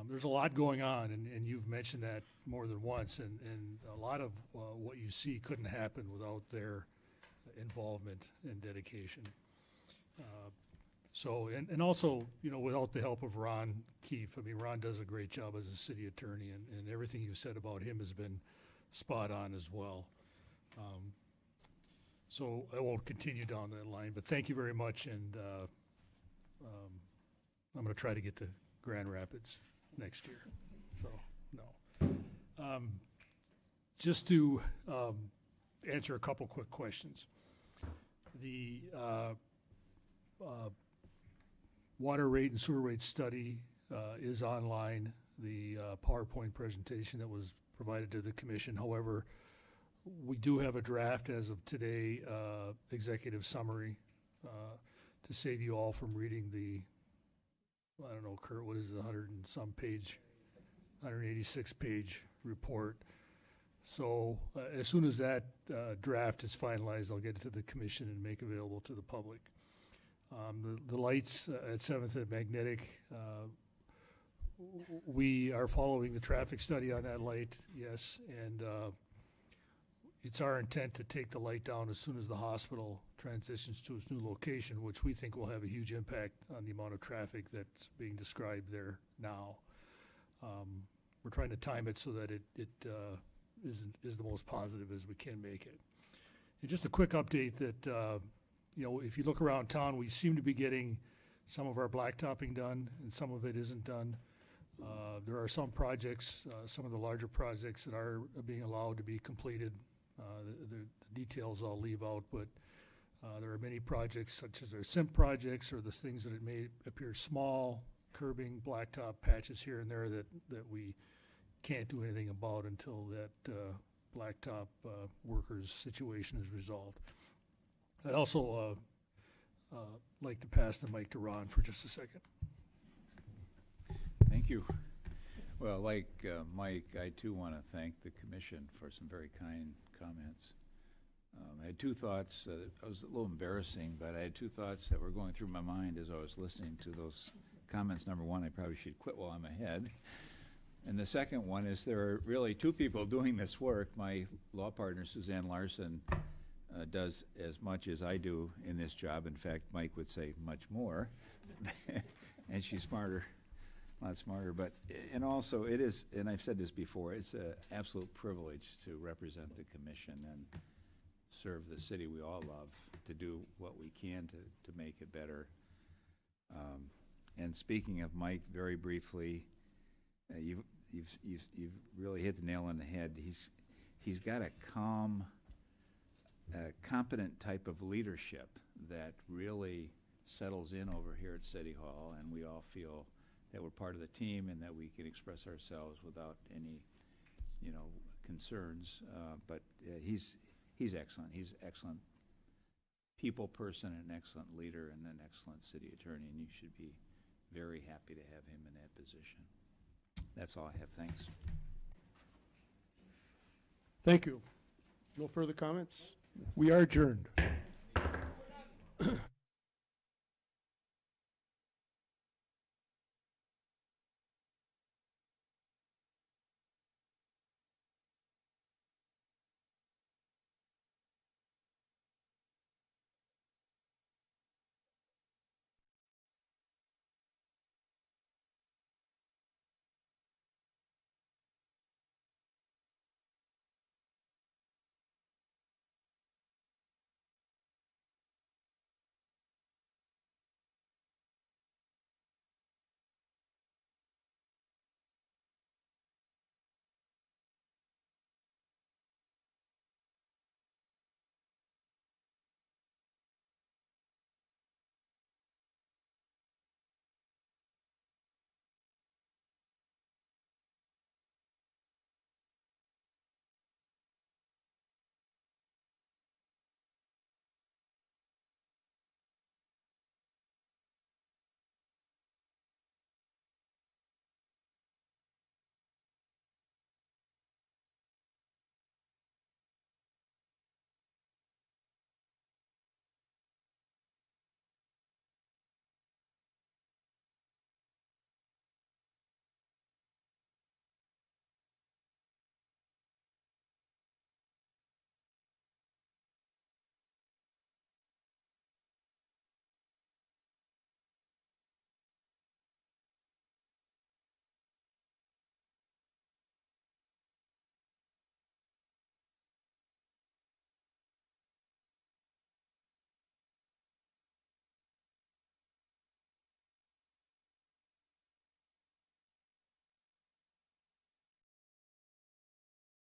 There's a lot going on, and you've mentioned that more than once, and a lot of what you see couldn't happen without their involvement and dedication. And also, without the help of Ron Keefe, I mean, Ron does a great job as a city attorney, and everything you said about him has been spot on as well. So I won't continue down that line, but thank you very much, and I'm going to try to get to Grand Rapids next year. So, no. Just to answer a couple quick questions. The water rate and sewer rate study is online. The PowerPoint presentation that was provided to the commission. However, we do have a draft as of today, executive summary, to save you all from reading the, I don't know, Kurt, what is it, 100 and some page, 186 page report. So as soon as that draft is finalized, I'll get it to the commission and make available to the public. The lights at 7th and Magnetic, we are following the traffic study on that light, yes, and it's our intent to take the light down as soon as the hospital transitions to its new location, which we think will have a huge impact on the amount of traffic that's being described there now. We're trying to time it so that it is the most positive as we can make it. And just a quick update that, if you look around town, we seem to be getting some of our blacktopping done and some of it isn't done. There are some projects, some of the larger projects that are being allowed to be completed. The details I'll leave out, but there are many projects such as our SIMP projects or the things that it may appear small, curbing, blacktop patches here and there that we can't do anything about until that blacktop workers situation is resolved. I'd also like to pass the mic to Ron for just a second. Thank you. Well, like Mike, I too want to thank the commission for some very kind comments. I had two thoughts. It was a little embarrassing, but I had two thoughts that were going through my mind as I was listening to those comments. Number one, I probably should quit while I'm ahead. And the second one is there are really two people doing this work. My law partner, Suzanne Larson, does as much as I do in this job. In fact, Mike would say much more. And she's smarter. A lot smarter, but, and also it is, and I've said this before, it's an absolute privilege to represent the commission and serve the city we all love, to do what we can to make it better. And speaking of Mike, very briefly, you've really hit the nail on the head. He's got a calm, competent type of leadership that really settles in over here at City Hall, and we all feel that we're part of the team and that we can express ourselves without any, concerns. But he's excellent. He's an excellent people person, an excellent leader, and an excellent city attorney, and you should be very happy to have him in that position. That's all I have. Thanks. Thank you. No further comments? We are adjourned.